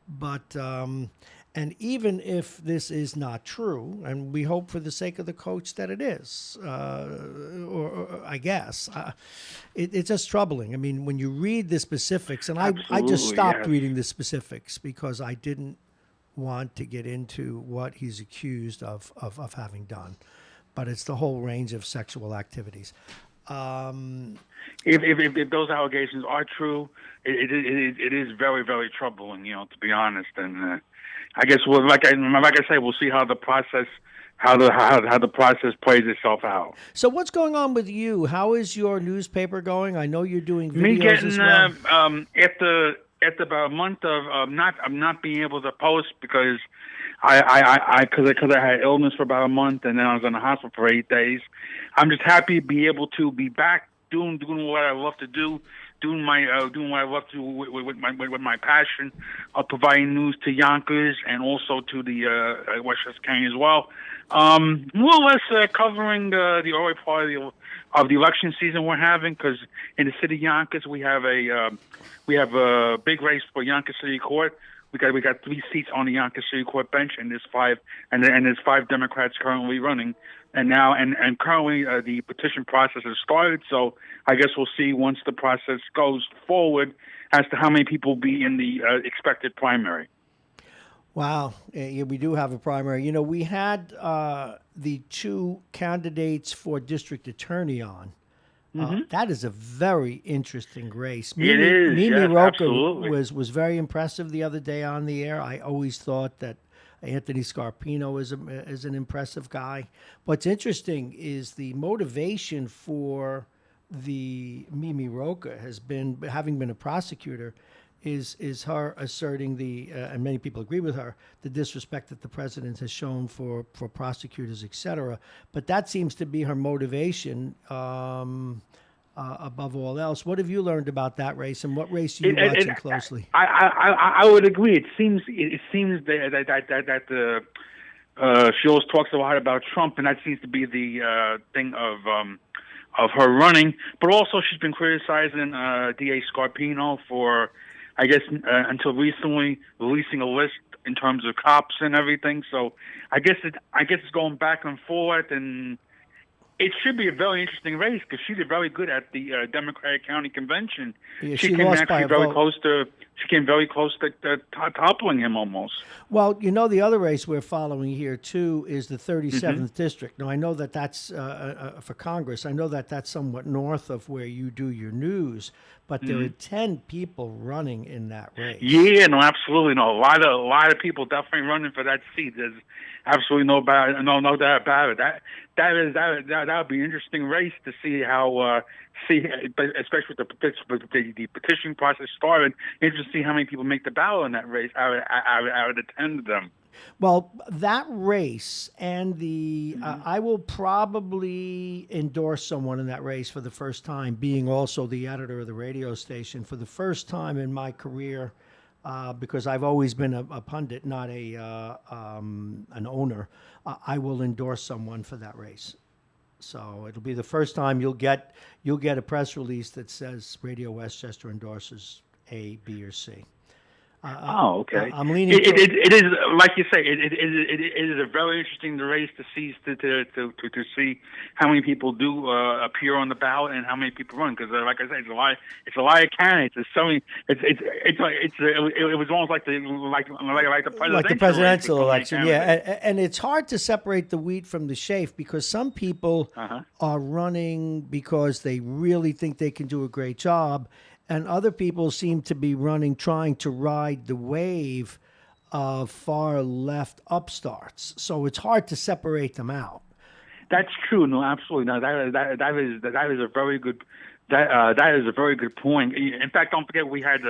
But, and even if this is not true, and we hope for the sake of the coach that it is, or I guess, it's just troubling. I mean, when you read the specifics, and I just stopped reading the specifics because I didn't want to get into what he's accused of having done, but it's the whole range of sexual activities. If those allegations are true, it is very, very troubling, to be honest. And I guess, well, like I say, we'll see how the process plays itself out. So what's going on with you? How is your newspaper going? I know you're doing videos Me getting, as well. After about a month of not being able to post because I had illness for about a month, and then I was in the hospital for 8 days. I'm just happy to be able to be back doing what I love to do, doing what I love to with my passion of providing news to Yonkers and also to the Westchester County as well. More or less covering the early part of the election season we're having, because in the city of Yonkers we have a big race for Yonkers City Court. We got 3 seats on the Yonkers City Court bench, and there's 5 Democrats currently running. And now and currently the petition process has started. So I guess we'll see once the process goes forward as to how many people will be in the expected primary. Wow, yeah, we do have a primary. We had the 2 candidates for district attorney on. That is a very interesting race. Mimi Rocha was very impressive the other day on the air. I always thought that Anthony Scarpino is an impressive guy. What's interesting is the motivation for the Mimi Rocha has been, having been a prosecutor, is her asserting and many people agree with her, the disrespect that the president has shown for prosecutors, etc. But that seems to be her motivation above all else. What have you learned about that race, and what race are you watching closely? I would agree. It seems that she always talks a lot about Trump, and that seems to be the thing of her running. But also, she's been criticizing D.A. Scarpino for, I guess, until recently, releasing a list in terms of cops and everything. So I guess it's going back and forth, and it should be a very interesting race because she did very good at the Democratic County Convention. Yeah, she came actually very close to. She came very close to toppling him almost. Well, the other race we're following here too is the 37th district. Now I know that that's for Congress. I know that that's somewhat north of where you do your news, but there are 10 people running in that race. Yeah, no, absolutely, no. A lot of people definitely running for that seat. There's absolutely no doubt about it. would be an interesting race to see how especially with the petition process started. Interesting to see how many people make the ballot in that race. I would attend them. Well, that race and I will probably endorse someone in that race for the first time, being also the editor of the radio station for the first time in my career, because I've always been a pundit, not an owner. I will endorse someone for that race. So it'll be the first time you'll get a press release that says Radio Westchester endorses A, B, or C. Okay. I'm leaning. It is like you say. It is a very interesting race to see to see how many people do appear on the ballot and how many people run. Because like I say, it's a lot of candidates. It's so many. It was almost like the presidential election. Yeah, and it's hard to separate the wheat from the chaff because some people are running because they really think they can do a great job. And other people seem to be running, trying to ride the wave of far left upstarts. So it's hard to separate them out. That's true. No, absolutely. No, that is a very good. That is a very good point. In fact, don't forget we had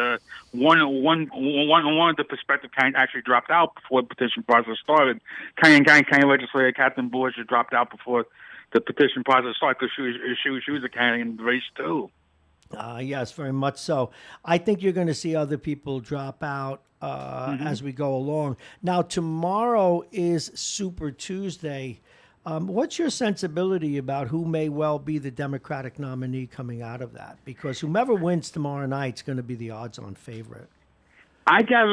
one of the prospective candidates actually dropped out before the petition process started. County legislator Captain Bush dropped out before the petition process started because she was a candidate in the race too. Yes, very much so. I think you're going to see other people drop out as we go along. Now, tomorrow is Super Tuesday. What's your sensibility about who may well be the Democratic nominee coming out of that? Because whomever wins tomorrow night is going to be the odds-on favorite. I got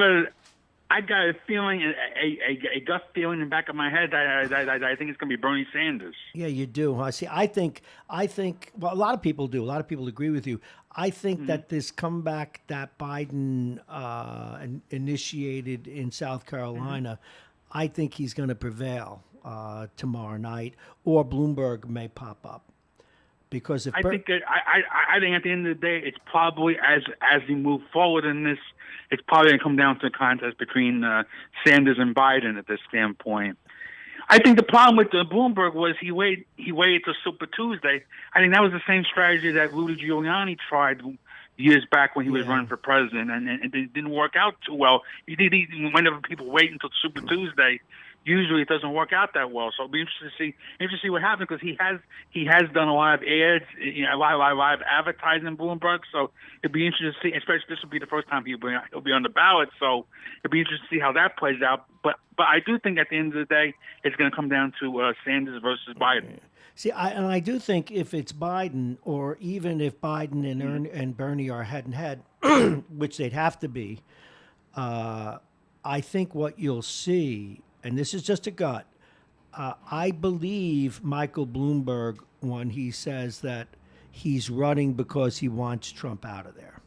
a feeling, a gut feeling in the back of my head that I think it's going to be Bernie Sanders. Yeah, you do. Huh? See, I think. Well, a lot of people do. A lot of people agree with you. I think that this comeback that Biden initiated in South Carolina, I think he's going to prevail tomorrow night, or Bloomberg may pop up. Because if I think at the end of the day, it's probably as we move forward in this, it's probably going to come down to a contest between Sanders and Biden at this standpoint. I think the problem with Bloomberg was he waited till Super Tuesday. I think that was the same strategy that Rudy Giuliani tried years back when he was running for president, and it didn't work out too well. Whenever people wait until Super Tuesday, usually it doesn't work out that well. So it'll be interesting to see what happens because he has done a lot of ads, a lot of advertising in Bloomberg. So it'll be interesting to see. Especially this will be the first time he'll be on the ballot. So it'll be interesting to see how that plays out. But I do think at the end of the day, it's going to come down to Sanders versus Biden. See, I do think if it's Biden, or even if Biden and Bernie are head and head, which they'd have to be, I think what you'll see. And this is just a gut. I believe Michael Bloomberg, when he says that he's running because he wants Trump out of there,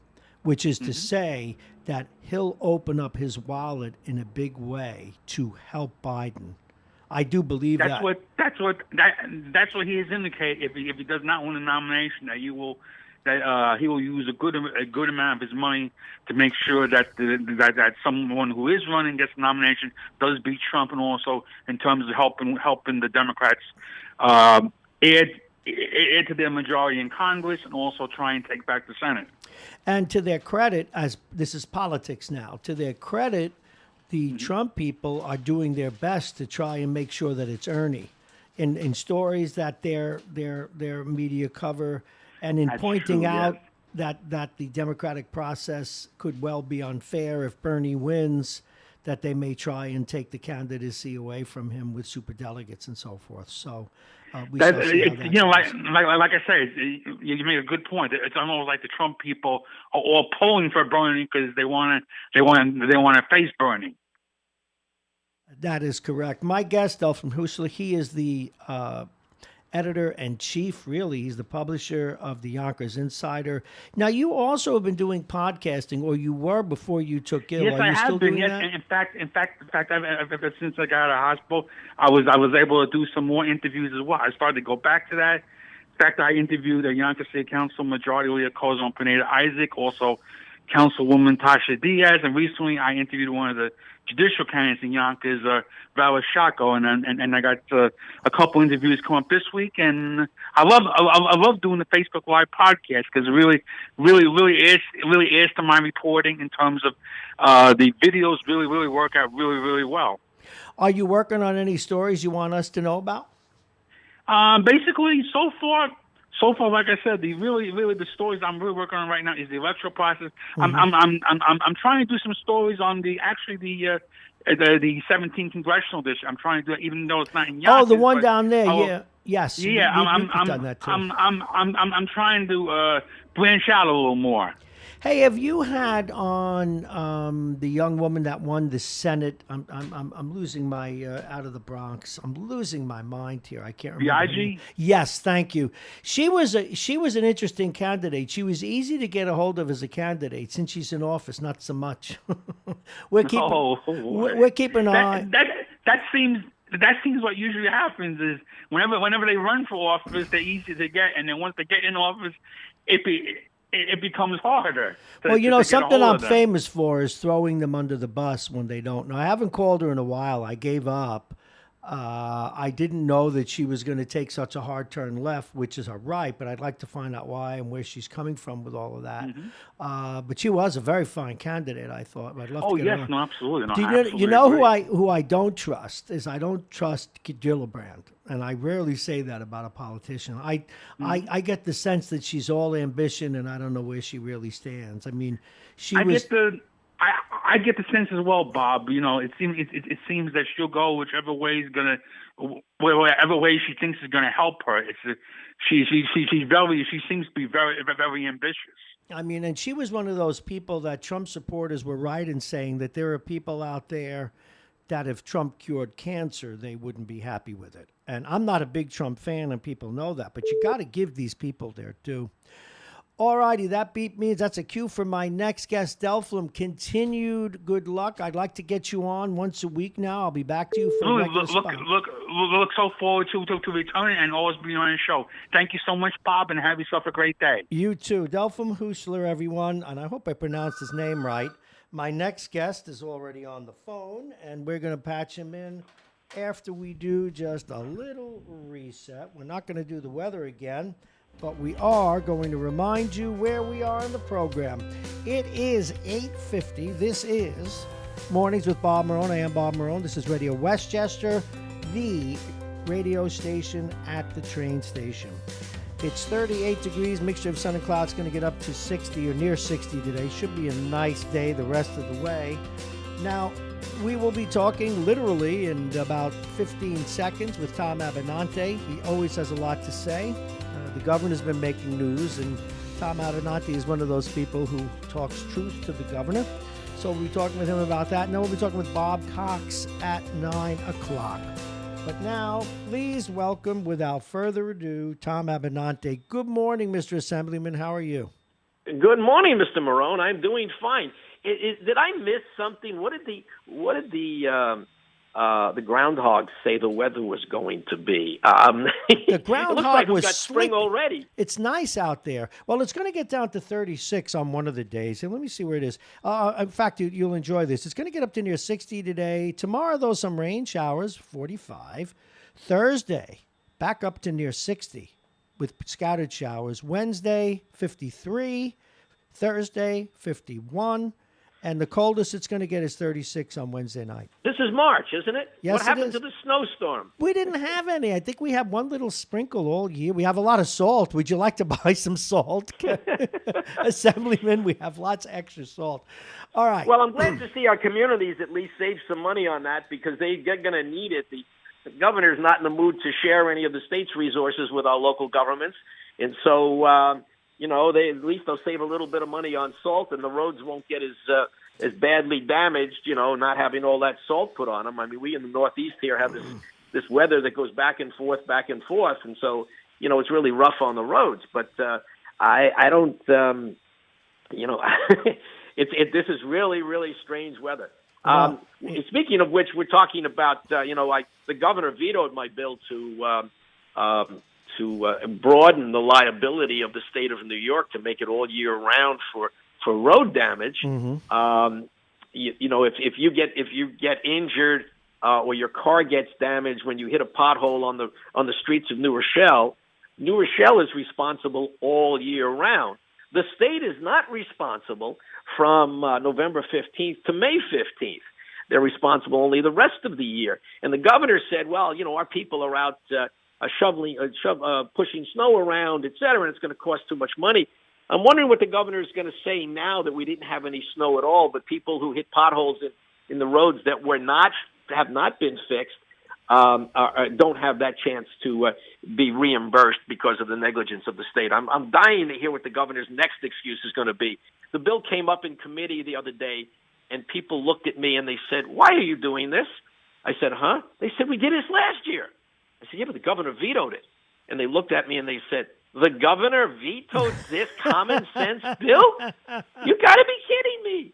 which is to say that he'll open up his wallet in a big way to help Biden. I do believe that's what he has indicated. If he does not win the nomination, that he will use a good amount of his money to make sure that someone who is running gets the nomination, does beat Trump, and also in terms of helping the Democrats add to their majority in Congress and also try and take back the Senate. And to their credit, as this is politics now, to their credit, the Trump people are doing their best to try and make sure that it's Ernie in stories that their media cover. And in pointing out that the Democratic process could well be unfair if Bernie wins, that they may try and take the candidacy away from him with superdelegates and so forth. So like I say, you make a good point. It's almost like the Trump people are all pulling for Bernie because they want to face Bernie. That is correct. My guest, Elfram Husler, he is the editor-in-chief, really. He's the publisher of the Yonkers Insider. Now, you also have been doing podcasting, or you were before you took ill. Yes, Are you I have still been. doing Yes, that? in fact, since I got out of hospital, I was able to do some more interviews as well. I started to go back to that. In fact, I interviewed a Yonkers City Council Majority Leader co-zone Pineda Isaac, also Councilwoman Tasha Diaz, and recently I interviewed one of the judicial candidates in Yonkers, Vala Shako, and I got a couple interviews come up this week, and I love doing the Facebook Live podcast because it really adds to my reporting in terms of the videos really work out really well. Are you working on any stories you want us to know about? Basically, so far, like I said, the stories I'm really working on right now is the electoral process. Mm-hmm. I'm trying to do some stories on the 17th congressional district. I'm trying to do it, even though it's not in Yonkers. Oh, the one down there, yeah, yes, yeah. I've done that too. I'm trying to branch out a little more. Hey, have you had on the young woman that won the Senate? I'm losing my out of the Bronx. I'm losing my mind here. I can't remember. The IG? Yes, thank you. She was an interesting candidate. She was easy to get a hold of as a candidate. Since she's in office, not so much. we're keeping an eye. That seems what usually happens is whenever they run for office, they're easy to get, and then once they get in office, it becomes harder. Something I'm famous for is throwing them under the bus when they don't know. I haven't called her in a while. I gave up. I didn't know that she was going to take such a hard turn left, which is her right, but I'd like to find out why and where she's coming from with all of that. Mm-hmm. But she was a very fine candidate, I thought. I'd love to get her. No, absolutely. No, you know who I don't trust is I don't trust Gillibrand. And I rarely say that about a politician. I get the sense that she's all ambition, and I don't know where she really stands. I mean, I get the sense as well, Bob. It seems that she'll go whatever way she thinks is gonna help her. She seems to be very very ambitious. I mean, and she was one of those people that Trump supporters were right in saying that there are people out there that if Trump cured cancer, they wouldn't be happy with it. And I'm not a big Trump fan, and people know that, but you got to give these people their due. All righty, that beat means that's a cue for my next guest, Delphlam. Continued good luck. I'd like to get you on once a week now. I'll be back to you for a regular spot. Look so forward to returning and always being on the show. Thank you so much, Bob, and have yourself a great day. You too. Delphlam Huesler, everyone, and I hope I pronounced his name right. My next guest is already on the phone, and we're going to patch him in after we do just a little reset. We're not going to do the weather again, but we are going to remind you where we are in the program. It is 8:50. This is Mornings with Bob Marrone. I am Bob Marrone. This is Radio Westchester, the radio station at the train station. It's 38 degrees, mixture of sun and clouds, going to get up to 60 or near 60 today. Should be a nice day the rest of the way. Now, we will be talking literally in about 15 seconds with Tom Abenante. He always has a lot to say. The governor's been making news, and Tom Abenante is one of those people who talks truth to the governor. So we'll be talking with him about that. And then we'll be talking with Bob Cox at 9 o'clock. But now, please welcome, without further ado, Tom Abenante. Good morning, Mr. Assemblyman. How are you? Good morning, Mr. Marrone. I'm doing fine. Did I miss something? What did the groundhog say the weather was going to be? The groundhog was got spring already. It's nice out there. Well, it's going to get down to 36 on one of the days. And let me see where it is. In fact, you'll enjoy this. It's going to get up to near 60 today. Tomorrow, though, some rain showers, 45. Thursday, back up to near 60 with scattered showers. Wednesday, 53. Thursday, 51. And the coldest it's going to get is 36 on Wednesday night. This is March, isn't it? Yes, what happened it is. to the snowstorm? We didn't have any. I think we had one little sprinkle all year. We have a lot of salt. Would you like to buy some salt? Assemblyman, we have lots of extra salt. All right. Well, I'm glad to see our communities at least save some money on that because they're going to need it. The governor's not in the mood to share any of the state's resources with our local governments. And so, they'll save a little bit of money on salt, and the roads won't get as badly damaged, not having all that salt put on them. I mean, we in the Northeast here have this weather that goes back and forth, and so, it's really rough on the roads. But I don't, this is really, really strange weather. Speaking of which, we're talking about, the governor vetoed my bill to broaden the liability of the state of New York to make it all year round for for road damage. Mm-hmm. If you get injured or your car gets damaged when you hit a pothole on the streets of New Rochelle is responsible all year round. The state is not responsible from November 15th to May 15th. They're responsible only the rest of the year. And the governor said, well, our people are out pushing snow around, et cetera, and it's going to cost too much money. I'm wondering what the governor is going to say now that we didn't have any snow at all, but people who hit potholes in the roads that have not been fixed don't have that chance to be reimbursed because of the negligence of the state. I'm dying to hear what the governor's next excuse is going to be. The bill came up in committee the other day, and people looked at me and they said, "Why are you doing this?" I said, "Huh?" They said, "We did this last year." I said, "Yeah, but the governor vetoed it." And they looked at me and they said, "The governor vetoed this common sense bill? You got to be kidding me."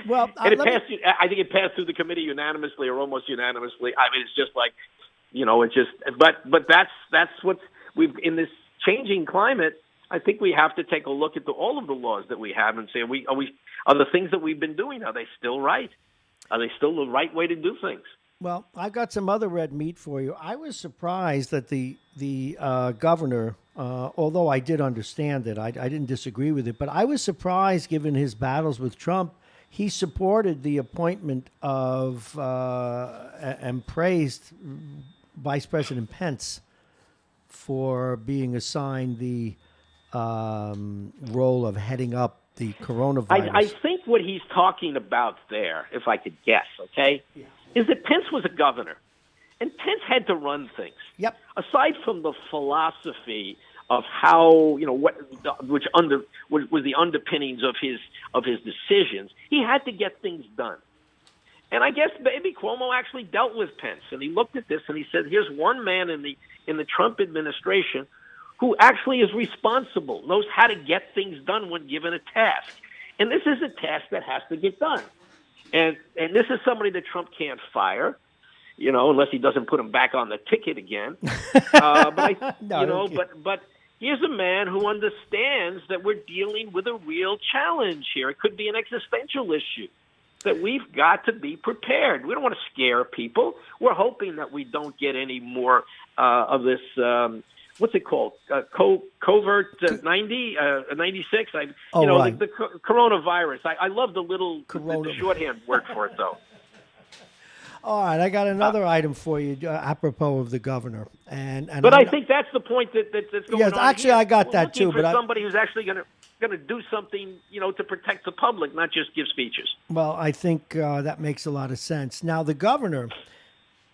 Well, and I think it passed through the committee unanimously or almost unanimously. I mean, it's just like, it's just, but that's what we've, in this changing climate, I think we have to take a look at all of the laws that we have and say, are the things that we've been doing, are they still right? Are they still the right way to do things? Well, I've got some other red meat for you. I was surprised that the governor, although I did understand it, I didn't disagree with it, but I was surprised given his battles with Trump. He supported the appointment of and praised Vice President Pence for being assigned the role of heading up the coronavirus. I think what he's talking about there, if I could guess, okay, is that Pence was a governor, and Pence had to run things. Yep. Aside from the philosophy of how, which was the underpinnings of his decisions, he had to get things done. And I guess maybe Cuomo actually dealt with Pence, and he looked at this and he said, "Here's one man in the Trump administration who actually is responsible, knows how to get things done when given a task, and this is a task that has to get done, and this is somebody that Trump can't fire." Unless he doesn't put him back on the ticket again. But here's a man who understands that we're dealing with a real challenge here. It could be an existential issue, that we've got to be prepared. We don't want to scare people. We're hoping that we don't get any more of this, what's it called? Covert 96? Right. The coronavirus. I love the shorthand word for it, though. All right, I got another item for you apropos of the governor, but I think that's the point that's going on. Yes, actually, here. I got that too. But somebody who's actually going to do something, to protect the public, not just give speeches. Well, I think that makes a lot of sense. Now, the governor.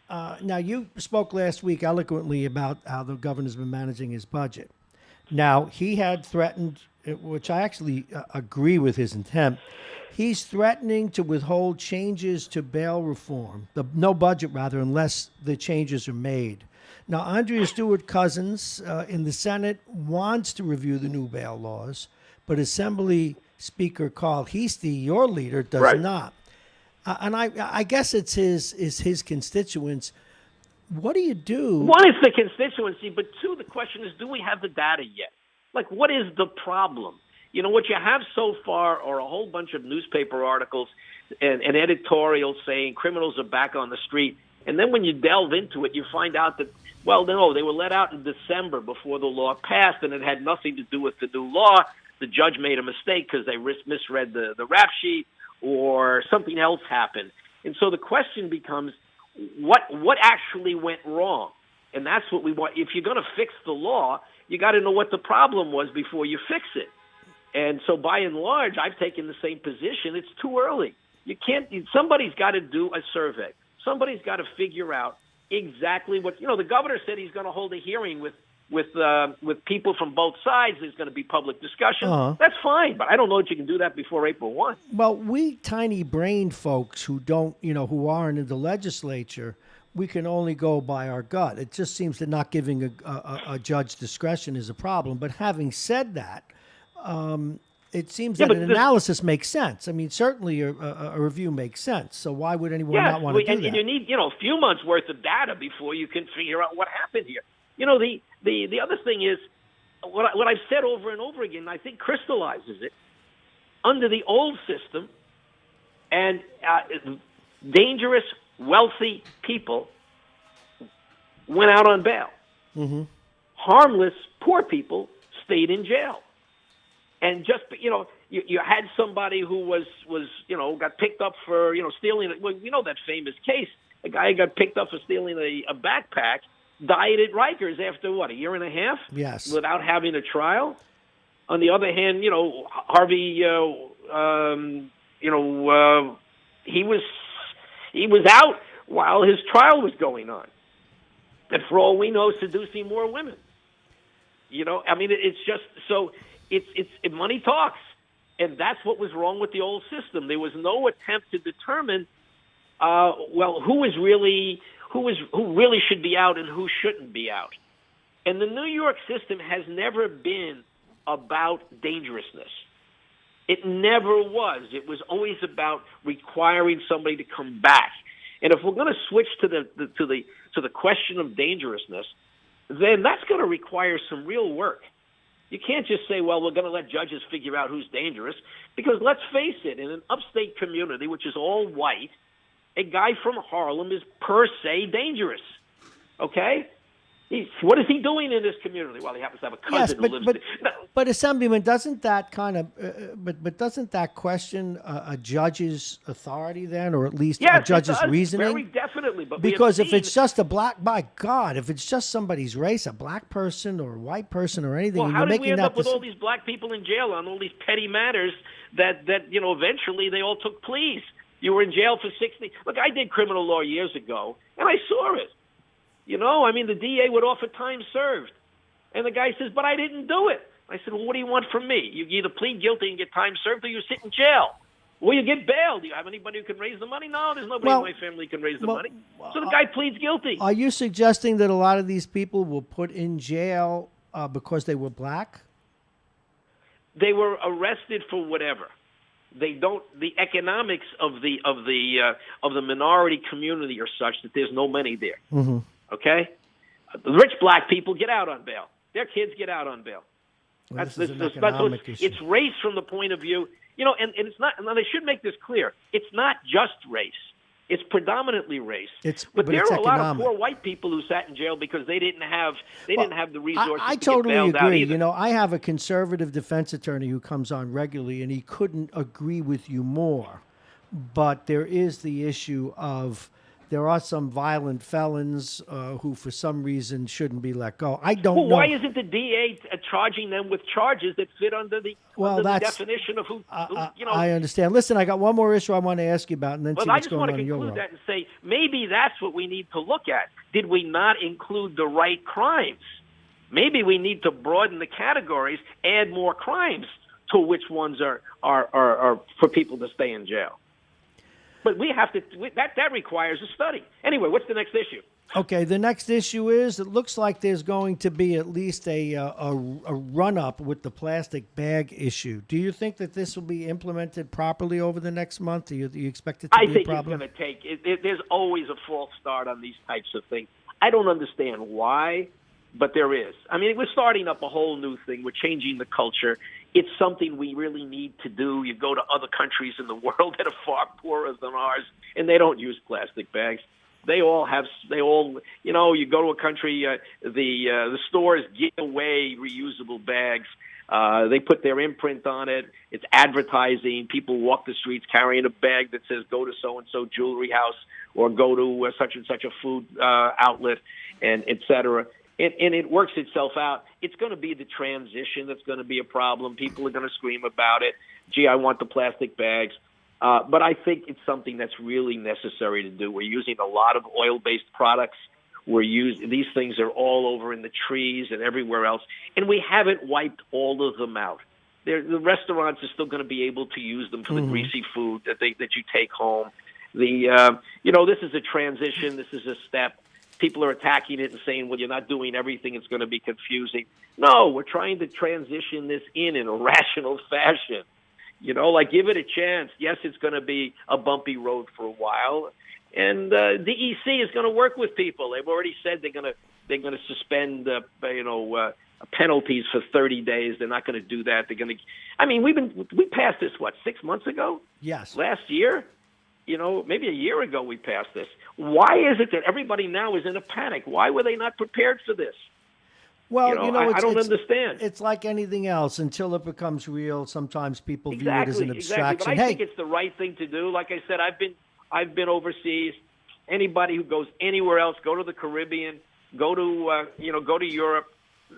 Now, you spoke last week eloquently about how the governor's been managing his budget. Now, he had threatened, which I actually agree with his intent. He's threatening to withhold changes to bail reform, no budget rather, unless the changes are made. Now, Andrea Stewart-Cousins in the Senate wants to review the new bail laws, but Assembly Speaker Carl Heastie, your leader, does not. And I guess it's his constituents. What do you do? One is the constituency, but two, the question is, do we have the data yet? Like, what is the problem? What you have so far are a whole bunch of newspaper articles and editorials saying criminals are back on the street. And then when you delve into it, you find out that, well, no, they were let out in December before the law passed, and it had nothing to do with the new law. The judge made a mistake because they misread the rap sheet, or something else happened. And so the question becomes, what actually went wrong? And that's what we want. If you're going to fix the law, you got to know what the problem was before you fix it. And so by and large, I've taken the same position. It's too early. Somebody's got to do a survey. Somebody's got to figure out exactly what, the governor said he's going to hold a hearing with people from both sides. There's going to be public discussion. That's fine, but I don't know that you can do that before April 1. Well, we tiny-brained folks who don't, who aren't in the legislature, we can only go by our gut. It just seems that not giving a judge discretion is a problem. But having said that, it seems that an analysis makes sense. I mean, certainly a review makes sense. So why would anyone not want to do that? And you need, a few months worth of data before you can figure out what happened here. The other thing is, what I've said over and over again, I think crystallizes it. Under the old system, and dangerous, wealthy people went out on bail. Mm-hmm. Harmless, poor people stayed in jail. And just, you had somebody who was got picked up for, stealing. Well, that famous case. A guy got picked up for stealing a backpack, died at Rikers after, a year and a half? Yes. Without having a trial? On the other hand, Harvey, he was out while his trial was going on, and for all we know, seducing more women. It's just so it's money talks, and that's what was wrong with the old system. There was no attempt to determine, who really should be out and who shouldn't be out, and the New York system has never been about dangerousness. It never was. It was always about requiring somebody to come back. And if we're going to switch to the question of dangerousness, then that's going to require some real work. You can't just say, well, we're going to let judges figure out who's dangerous, because let's face it, in an upstate community, which is all white, a guy from Harlem is per se dangerous. Okay? What is he doing in this community? Well, he happens to have a cousin who lives there. But Assemblyman, doesn't that kind of, doesn't that question a judge's authority then, or at least a judge's reasoning? Very definitely. But because if it's just if it's just somebody's race, a black person or a white person or anything, well, and how you're did making we end that up with all these black people in jail on all these petty matters that eventually they all took pleas? You were in jail for 60. Look, I did criminal law years ago, and I saw it. The DA would offer time served. And the guy says, but I didn't do it. I said, well, what do you want from me? You either plead guilty and get time served, or you sit in jail. Or you get bailed. Do you have anybody who can raise the money? No, there's nobody in my family who can raise the money. So the guy pleads guilty. Are you suggesting that a lot of these people were put in jail because they were black? They were arrested for whatever. The economics of the minority community are such that there's no money there. Mm-hmm. Okay? The rich black people get out on bail. Their kids get out on bail. Well, it's race from the point of view, and it's not. Now they should make this clear. It's not just race. It's predominantly race. But there are a lot of poor white people who sat in jail because they didn't have the resources. I totally agree. I have a conservative defense attorney who comes on regularly, and he couldn't agree with you more. But there is the issue of there are some violent felons who, for some reason, shouldn't be let go. I don't know. Why isn't the DA charging them with charges that fit under the definition of who? I understand. Listen, I got one more issue I want to ask you about, and then see what's going on in your world. I just want to conclude that and say maybe that's what we need to look at. Did we not include the right crimes? Maybe we need to broaden the categories, add more crimes to which ones are for people to stay in jail. But we have to. That requires a study. Anyway, what's the next issue? Okay, the next issue is it looks like there's going to be at least a run-up with the plastic bag issue. Do you think that this will be implemented properly over the next month? Do you expect it to be a problem? I think it's going to take. There's always a false start on these types of things. I don't understand why, but there is. We're starting up a whole new thing. We're changing the culture. It's something we really need to do. You go to other countries in the world that are far poorer than ours, and they don't use plastic bags. You go to a country, the stores give away reusable bags. They put their imprint on it. It's advertising. People walk the streets carrying a bag that says go to so-and-so jewelry house or go to such and such a food outlet, and et cetera. And it works itself out. It's going to be the transition that's going to be a problem. People are going to scream about it. Gee, I want the plastic bags. But I think it's something that's really necessary to do. We're using a lot of oil-based products. These things are all over in the trees and everywhere else, and we haven't wiped all of them out. The restaurants are still going to be able to use them for the greasy food that you take home. This is a transition. This is a step. People are attacking it and saying, well, you're not doing everything. It's going to be confusing. No, we're trying to transition this in a rational fashion. Give it a chance. Yes, it's going to be a bumpy road for a while. And DEC is going to work with people. They've already said they're going to suspend, penalties for 30 days. They're not going to do that. They're going to. I mean, we passed this 6 months ago? Yes. Last year, maybe a year ago we passed this. Why is it that everybody now is in a panic? Why were they not prepared for this? Well, I don't understand. It's like anything else. Until it becomes real, sometimes people view it as an abstraction. But I think it's the right thing to do. Like I said, I've been overseas. Anybody who goes anywhere else, go to the Caribbean, go to Europe,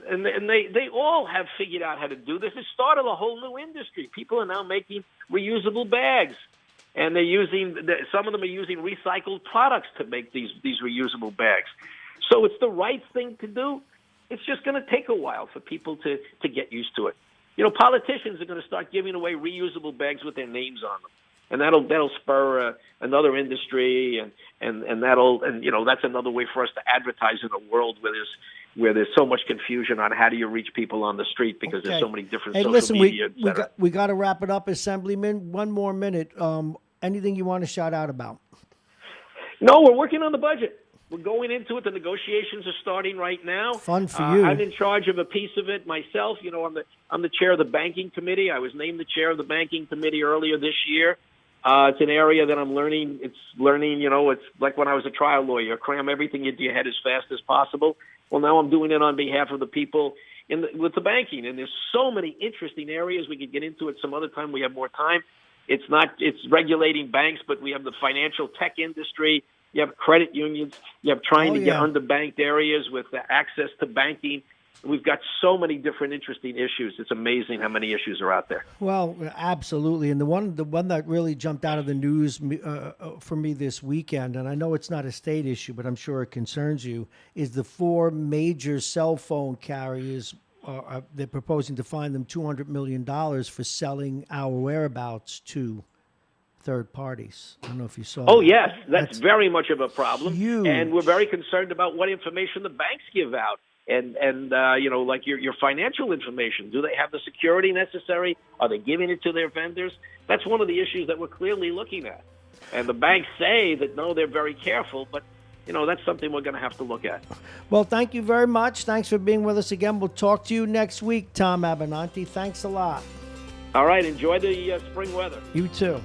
and they all have figured out how to do this. It started a whole new industry. People are now making reusable bags, and some of them are using recycled products to make these reusable bags. So it's the right thing to do. It's just going to take a while for people to get used to it. Politicians are going to start giving away reusable bags with their names on them, and that'll spur another industry, and that's another way for us to advertise in a world where there's so much confusion on how do you reach people on the street because there's so many different social media. We got to wrap it up, Assemblyman. One more minute. Anything you want to shout out about? No, we're working on the budget. We're going into it. The negotiations are starting right now. Fun for you. I'm in charge of a piece of it myself. I'm the chair of the banking committee. I was named the chair of the banking committee earlier this year. It's an area that I'm learning. It's like when I was a trial lawyer. Cram everything into your head as fast as possible. Well, now I'm doing it on behalf of the people with the banking. And there's so many interesting areas. We could get into it some other time. We have more time. It's regulating banks, but we have the financial tech industry. You have credit unions. You have trying to get underbanked areas with access to banking. We've got so many different interesting issues. It's amazing how many issues are out there. Well, absolutely. And the one that really jumped out of the news for me this weekend, and I know it's not a state issue, but I'm sure it concerns you, is the 4 major cell phone carriers. They're proposing to fine them $200 million for selling our whereabouts to third parties. I don't know if you saw Oh, that. yes. That's very much of a problem. Huge. And we're very concerned about what information the banks give out. And like your financial information. Do they have the security necessary? Are they giving it to their vendors? That's one of the issues that we're clearly looking at. And the banks say that, no, they're very careful, but, that's something we're going to have to look at. Well, thank you very much. Thanks for being with us again. We'll talk to you next week, Tom Abenanti. Thanks a lot. All right. Enjoy the spring weather. You too.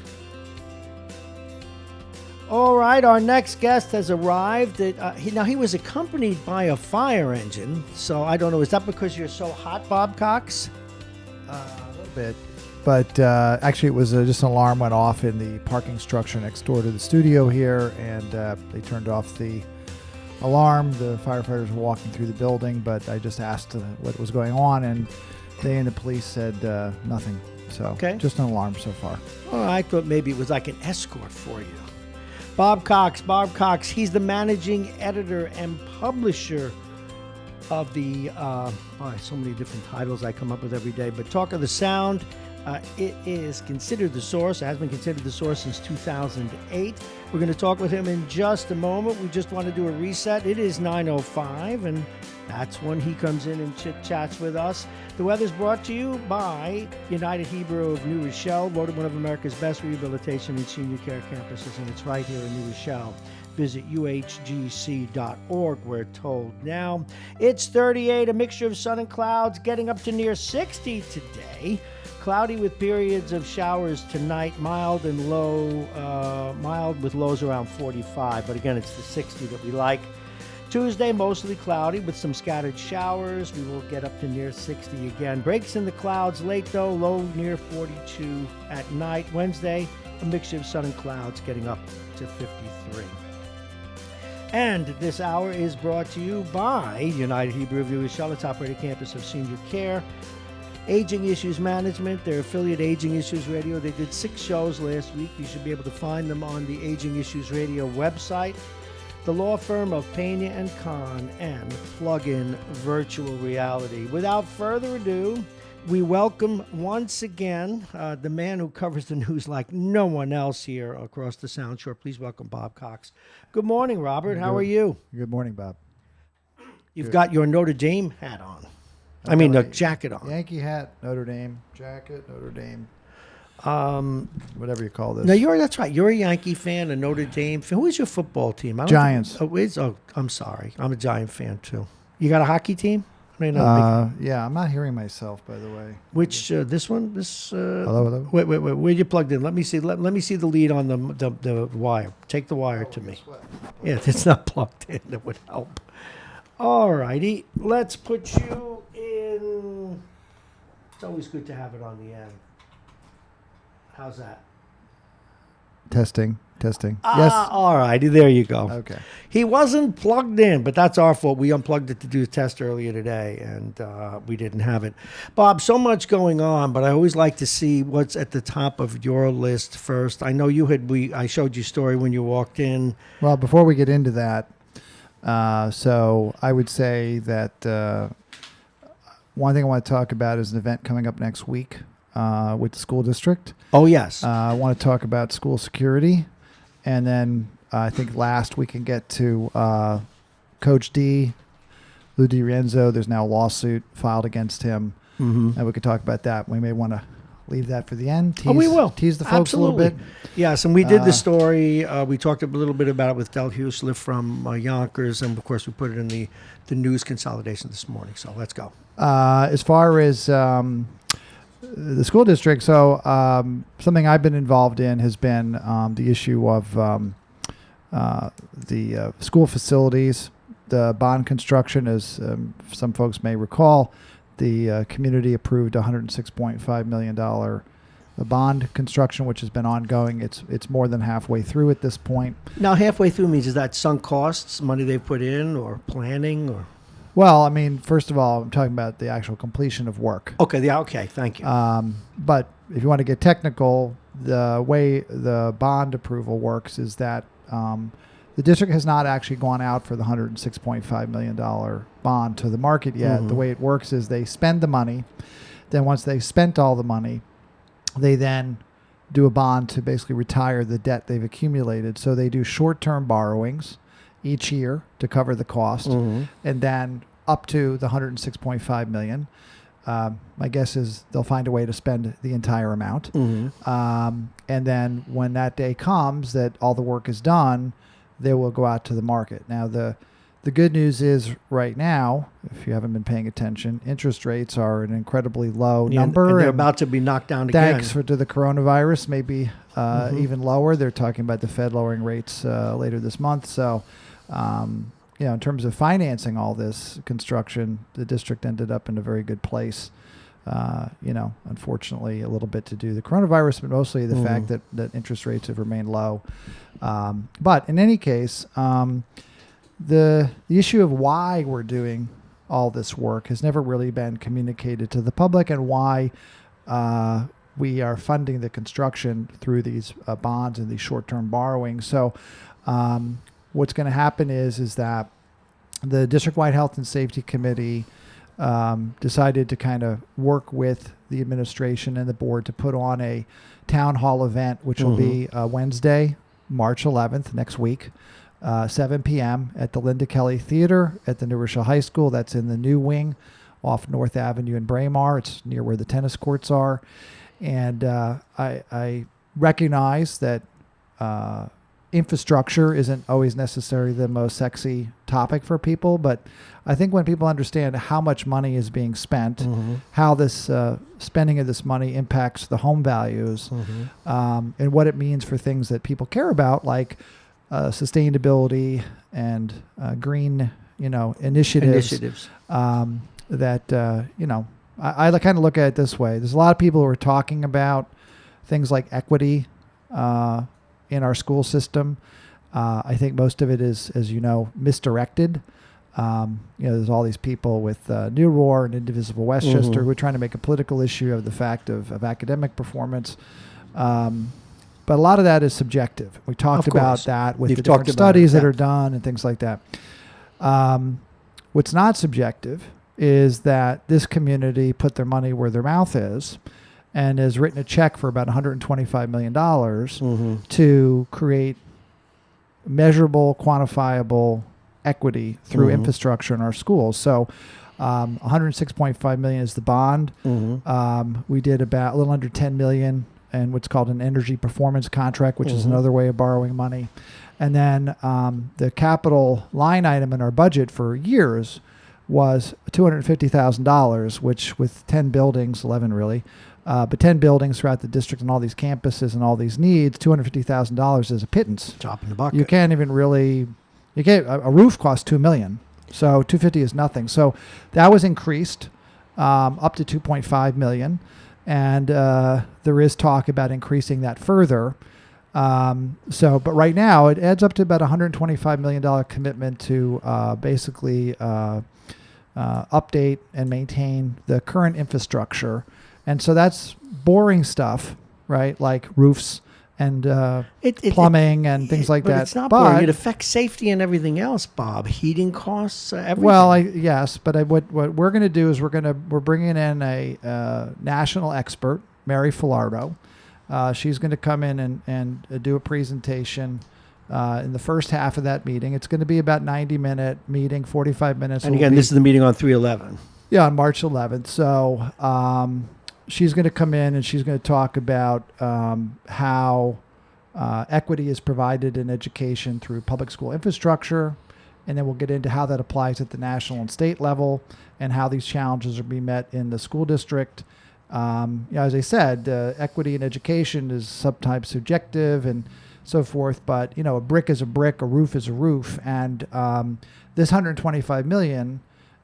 All right, our next guest has arrived. He was accompanied by a fire engine, so I don't know. Is that because you're so hot, Bob Cox? A little bit. But actually, it was just an alarm went off in the parking structure next door to the studio here, and they turned off the alarm. The firefighters were walking through the building, but I just asked what was going on, and they and the police said nothing. So just an alarm so far. Oh, I thought maybe it was like an escort for you. Bob Cox, he's the managing editor and publisher of the, so many different titles I come up with every day, but Talk of the Sound. It is considered the source, has been considered the source since 2008. We're going to talk with him in just a moment. We just want to do a reset. It is 9:05, and that's when he comes in and chit-chats with us. The weather's brought to you by United Hebrew of New Rochelle, voted one of America's best rehabilitation and senior care campuses, and it's right here in New Rochelle. Visit uhgc.org, we're told now. It's 38, a mixture of sun and clouds, getting up to near 60 today. Cloudy with periods of showers tonight, mild with lows around 45, but again, it's the 60 that we like. Tuesday, mostly cloudy with some scattered showers. We will get up to near 60 again. Breaks in the clouds late, though, low near 42 at night. Wednesday, a mixture of sun and clouds getting up to 53. And this hour is brought to you by United Hebrew of New Rochelle, its operating campus of senior care. Aging Issues Management, their affiliate Aging Issues Radio. They did 6 shows last week. You should be able to find them on the Aging Issues Radio website. The law firm of Pena and Kahn and Plug-in Virtual Reality. Without further ado, we welcome once again the man who covers the news like no one else here across the Sound Shore. Please welcome Bob Cox. Good morning, Robert. How are you? Good morning, Bob. You've got your Notre Dame hat on. I mean, a jacket on. Yankee hat, Notre Dame, jacket, Notre Dame. Whatever you call this. No, that's right. You're a Yankee fan, a Notre Dame fan. Who is your football team? Giants. I'm sorry. I'm a Giant fan, too. You got a hockey team? Yeah, I'm not hearing myself, by the way. Which this one? This. Hello. Wait. Where you plugged in? Let me see. Let me see the lead on the wire. Take the wire to me. Yeah, it's not plugged in. That would help. All righty. Let's put you in. It's always good to have it on the end. How's that? Testing. Ah, Yes. all righty. There you go. Okay. He wasn't plugged in, but that's our fault. We unplugged it to do a test earlier today, and we didn't have it. Bob, so much going on, but I always like to see what's at the top of your list first. I know I showed you a story when you walked in. Well, before we get into that, so I would say that one thing I want to talk about is an event coming up next week with the school district. Oh, yes. I want to talk about school security. And then I think last we can get to Coach D, Lou DiRienzo. There's now a lawsuit filed against him. Mm-hmm. And we could talk about that. We may want to leave that for the end. We will. Tease the folks Absolutely. a little bit. Yes, and we did the story. We talked a little bit about it with Del Husler from Yonkers. And, of course, we put it in the news consolidation this morning. So let's go. As far as the school district, so something I've been involved in has been the issue of the school facilities, the bond construction. As some folks may recall, the community approved $106.5 million bond construction, which has been ongoing. It's more than halfway through at this point. Now, halfway through means is that sunk costs, money they've put in, or planning, or? Well, I mean, first of all, I'm talking about the actual completion of work. Okay, thank you. But if you want to get technical, the way the bond approval works is that the district has not actually gone out for the $106.5 million bond to the market yet. Mm-hmm. The way it works is they spend the money. Then once they've spent all the money, they then do a bond to basically retire the debt they've accumulated. So they do short-term borrowings each year to cover the cost, mm-hmm. and then up to the $106.5 million. My guess is they'll find a way to spend the entire amount. Mm-hmm. And then when that day comes that all the work is done, they will go out to the market. Now, the good news is right now, if you haven't been paying attention, interest rates are an incredibly low number. And they're about to be knocked down again. Thanks to the coronavirus, maybe even lower. They're talking about the Fed lowering rates later this month. So, in terms of financing all this construction, the district ended up in a very good place. Unfortunately, a little bit to do the coronavirus, but mostly the fact that interest rates have remained low. But in any case, the issue of why we're doing all this work has never really been communicated to the public, and why we are funding the construction through these bonds and these short-term borrowings. So what's going to happen is that the district-wide health and safety committee decided to kind of work with the administration and the board to put on a town hall event, which will be Wednesday, March 11th, next week, 7 p.m. at the Linda Kelly Theater at the New Rochelle High School. That's in the new wing off North Avenue in Braemar. It's near where the tennis courts are. And I recognize that infrastructure isn't always necessarily the most sexy topic for people, but I think when people understand how much money is being spent, how this spending of this money impacts the home values, and what it means for things that people care about, like sustainability and green, initiatives. I kind of look at it this way. There's a lot of people who are talking about things like equity in our school system. I think most of it is, as you know, misdirected. There's all these people with New Roar and Indivisible Westchester who are trying to make a political issue of the fact of academic performance. But a lot of that is subjective. We talked about that with the different studies that are done and things like that. What's not subjective is that this community put their money where their mouth is and has written a check for about $125 million to create measurable, quantifiable equity through infrastructure in our schools. So $106.5 million is the bond. We did about a little under $10 million in what's called an energy performance contract, which is another way of borrowing money. And then the capital line item in our budget for years was $250,000, which with 10 buildings, 11 really, but 10 buildings throughout the district and all these campuses and all these needs, $250,000 is a pittance. Drop in the bucket. You can't even really, a roof costs $2 million. So $250 is nothing. So that was increased up to $2.5 million. And there is talk about increasing that further. But right now it adds up to about $125 million commitment to basically update and maintain the current infrastructure. And so that's boring stuff, right? Like roofs and plumbing and things like that. But it's not boring. It affects safety and everything else, Bob. Heating costs, everything. Well, yes, but what we're going to do is we're bringing in a national expert, Mary Filardo. She's going to come in and do a presentation in the first half of that meeting. It's going to be about 90-minute meeting, 45 minutes. And again, this is the meeting on 3/11. Yeah, on March 11th. So she's going to come in and she's going to talk about how equity is provided in education through public school infrastructure. And then we'll get into how that applies at the national and state level and how these challenges are being met in the school district. As I said, equity in education is sometimes subjective and so forth, but a brick is a brick, a roof is a roof, and this $125 million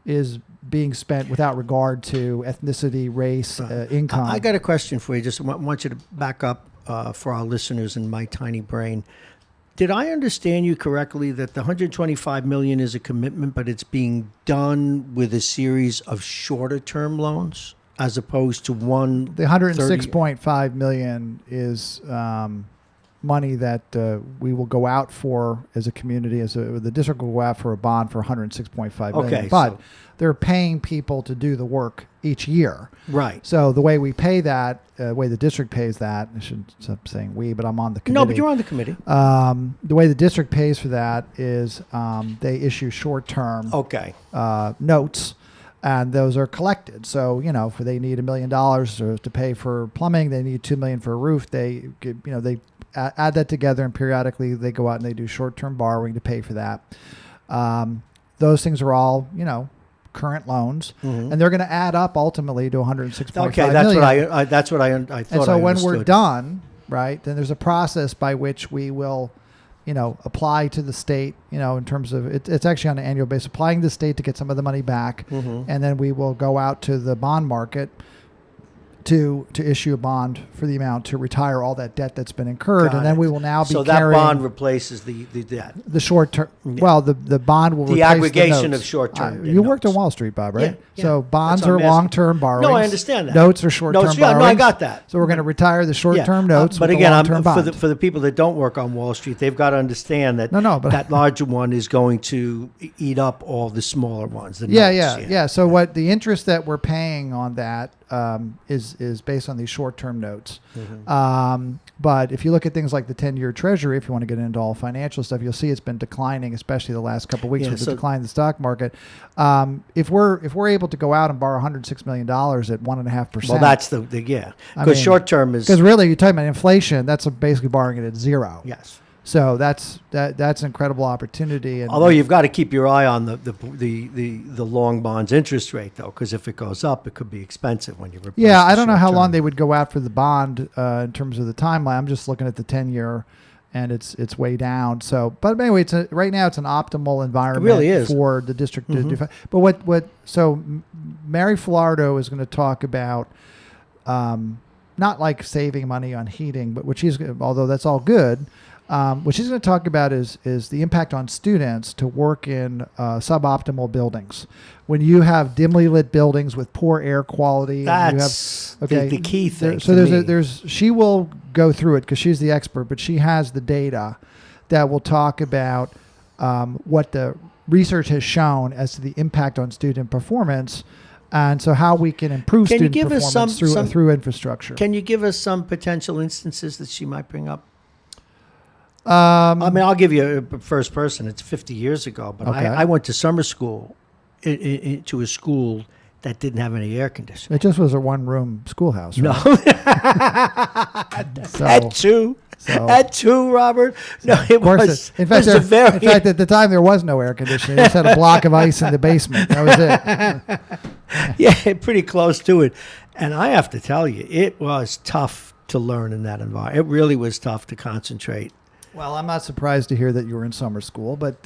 is being spent without regard to ethnicity, race, income. I got a question for you. Just want you to back up for our listeners in my tiny brain. Did I understand you correctly that the $125 million is a commitment, but it's being done with a series of shorter-term loans? As opposed to one, the $106.5 million is money that we will go out for as a community. The district will go out for a bond for $106.5 million. Okay, but they're paying people to do the work each year. Right. So the way we pay that, the way the district pays that, I shouldn't stop saying we, but I'm on the committee. No, but you're on the committee. The way the district pays for that is they issue short-term notes. And those are collected. So, if they need $1 million to pay for plumbing, they need $2 million for a roof. They add that together, and periodically they go out and they do short-term borrowing to pay for that. Those things are all, current loans, and they're going to add up ultimately to $106.5 million. Okay, that's what I thought. And so I when understood. we're done, right, then there's a process by which we will apply to the state, in terms of it's actually on an annual basis, applying to the state to get some of the money back. And then we will go out to the bond market to issue a bond for the amount to retire all that debt that's been incurred. And then we will now be so carrying. That bond replaces the debt. The short term. Yeah. Well, the bond will the replace aggregation the notes. of short term. You worked on Wall Street, Bob, right? Yeah. So bonds are long term borrowings. No, I understand that. Notes are short term borrowings. No, I got that. So we're going to retire the short term notes. But with again, the long-term bond. for the people that don't work on Wall Street, they've got to understand that that larger one is going to eat up all the smaller ones. The notes. So what the interest that we're paying on that is based on these short-term notes. But if you look at things like the 10-year Treasury, if you want to get into all financial stuff, you'll see it's been declining, especially the last couple of weeks with the decline in the stock market. If we're able to go out and borrow $106 million at 1.5%, well, that's because short-term is because really you're talking about inflation. That's basically borrowing it at zero. Yes. So that's an incredible opportunity. And although you've got to keep your eye on the long bonds interest rate, though, because if it goes up, it could be expensive when you replace. Yeah, I don't know how long they would go out for the bond in terms of the timeline. I'm just looking at the 10-year, and it's way down. So, but anyway, right now it's an optimal environment. It really is. For the district to do. But so Mary Filardo is going to talk about not like saving money on heating, but although that's all good. What she's going to talk about is the impact on students to work in suboptimal buildings. When you have dimly lit buildings with poor air quality, that's the key thing. So she will go through it because she's the expert, but she has the data that will talk about what the research has shown as to the impact on student performance. And so how we can improve student performance through infrastructure. Can you give us some potential instances that she might bring up? I mean, I'll give you a first person. It's 50 years ago, but I went to summer school to a school that didn't have any air conditioning. It just was a one-room schoolhouse, right? No. That too. So, at 2, Robert? No, it was. In fact, a very. In fact, at the time there was no air conditioning. They just had a block of ice in the basement. That was it. Yeah, pretty close to it. And I have to tell you, it was tough to learn in that environment. It really was tough to concentrate. Well, I'm not surprised to hear that you were in summer school, but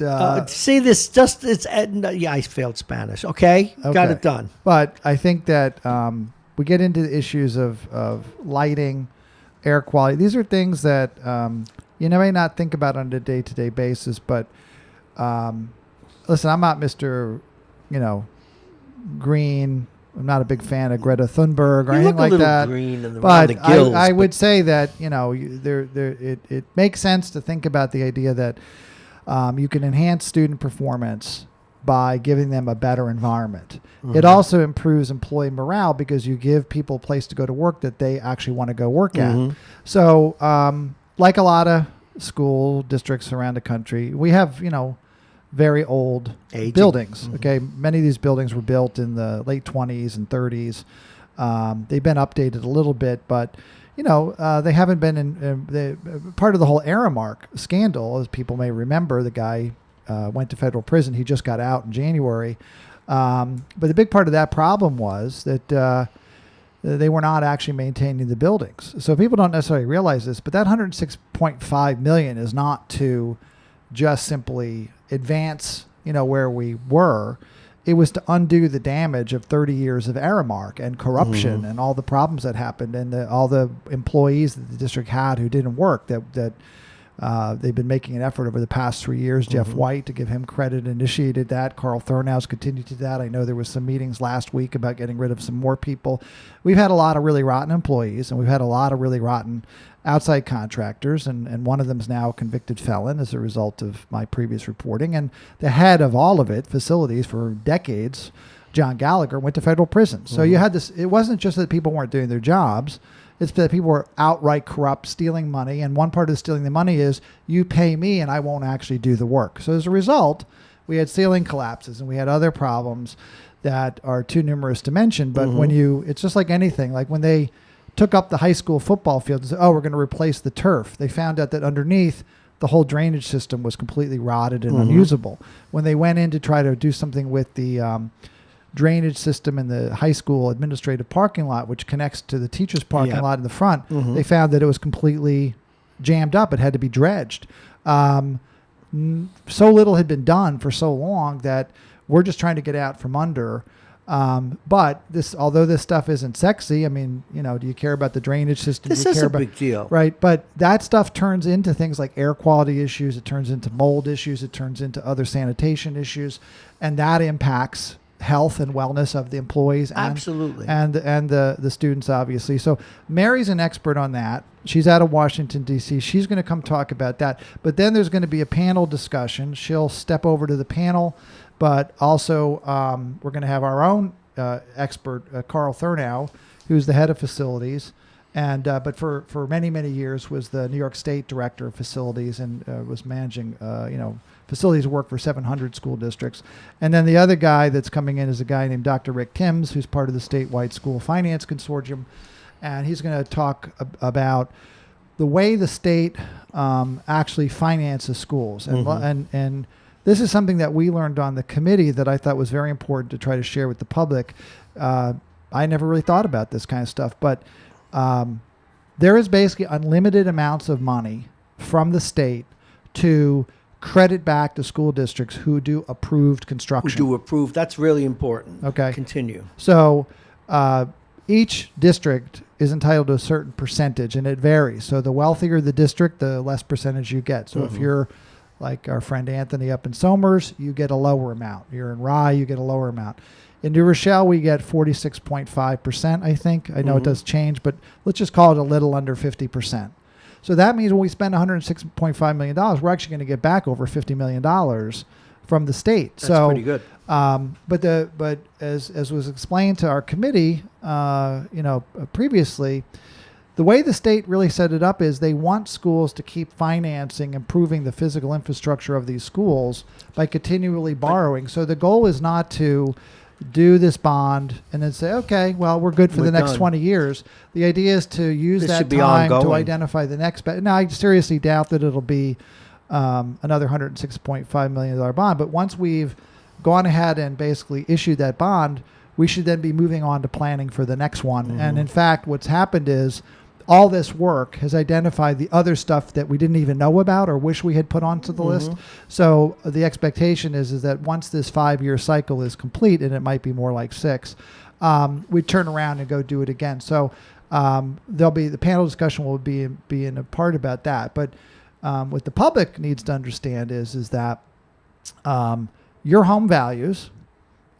see, I failed Spanish. Okay, got it done. But I think that we get into the issues of lighting, air quality. These are things that you may not think about on a day-to-day basis. But listen, I'm not Mr. Green. I'm not a big fan of Greta Thunberg or anything like that. Green in but the gills, I would say that it makes sense to think about the idea that you can enhance student performance by giving them a better environment. Mm-hmm. It also improves employee morale because you give people a place to go to work that they actually want to go work at. So, like a lot of school districts around the country, we have very old buildings. Okay, many of these buildings were built in the late 20s and 30s. They've been updated a little bit, but they haven't been in part of the whole Aramark scandal, as people may remember. The guy went to federal prison. He just got out in January. But the big part of that problem was that they were not actually maintaining the buildings. So people don't necessarily realize this, but that $106.5 million is not to just simply advance, where we were. It was to undo the damage of 30 years of Aramark and corruption and all the problems that happened and all the employees that the district had who didn't work that they've been making an effort over the past 3 years. Jeff White, to give him credit, initiated that. Carl Thurnau's continued to do that. I know there was some meetings last week about getting rid of some more people. We've had a lot of really rotten employees, and we've had a lot of really rotten outside contractors, and one of them is now a convicted felon as a result of my previous reporting. And the head of all of it, facilities for decades, John Gallagher, went to federal prison. So you had this. It wasn't just that people weren't doing their jobs. It's that people were outright corrupt, stealing money. And one part of stealing the money is you pay me and I won't actually do the work. So as a result, we had ceiling collapses and we had other problems that are too numerous to mention. But it's just like anything, like when they took up the high school football field and said, we're going to replace the turf. They found out that underneath the whole drainage system was completely rotted and unusable. When they went in to try to do something with the drainage system in the high school administrative parking lot, which connects to the teacher's parking lot in the front, they found that it was completely jammed up. It had to be dredged. So little had been done for so long that we're just trying to get out from under. But although this stuff isn't sexy, I mean, do you care about the drainage system? This is a big deal. Right. But that stuff turns into things like air quality issues. It turns into mold issues. It turns into other sanitation issues. And that impacts health and wellness of the employees and the students, obviously. So Mary's an expert on that. She's out of Washington, D.C. She's going to come talk about that. But then there's going to be a panel discussion. She'll step over to the panel. But also, we're going to have our own expert, Carl Thurnau, who's the head of facilities, and but for many, many years was the New York State director of facilities and was managing facilities work for 700 school districts. And then the other guy that's coming in is a guy named Dr. Rick Timms, who's part of the statewide school finance consortium, and he's going to talk about the way the state actually finances schools and this is something that we learned on the committee that I thought was very important to try to share with the public. I never really thought about this kind of stuff, but there is basically unlimited amounts of money from the state to credit back to school districts who do approved construction. That's really important. Okay. Continue. So each district is entitled to a certain percentage, and it varies. So the wealthier the district, the less percentage you get. So if you're like our friend Anthony up in Somers, you get a lower amount. You're in Rye, you get a lower amount. In New Rochelle, we get 46.5%, I think. I know it does change, but let's just call it a little under 50%. So that means when we spend $106.5 million, we're actually going to get back over $50 million from the state. That's pretty good. But as was explained to our committee, previously, the way the state really set it up is they want schools to keep financing, improving the physical infrastructure of these schools by continually borrowing. So the goal is not to, do this bond, and then say, okay, well, we're good for the next 20 years. The idea is to use that time to identify the next. Now, I seriously doubt that it'll be another $106.5 million bond. But once we've gone ahead and basically issued that bond, we should then be moving on to planning for the next one. Mm-hmm. And in fact, what's happened is all this work has identified the other stuff that we didn't even know about or wish we had put onto the list. So the expectation is that once this 5-year cycle is complete, and it might be more like 6, we turn around and go do it again. So there'll be the panel discussion will be in a part about that. But what the public needs to understand is that your home values,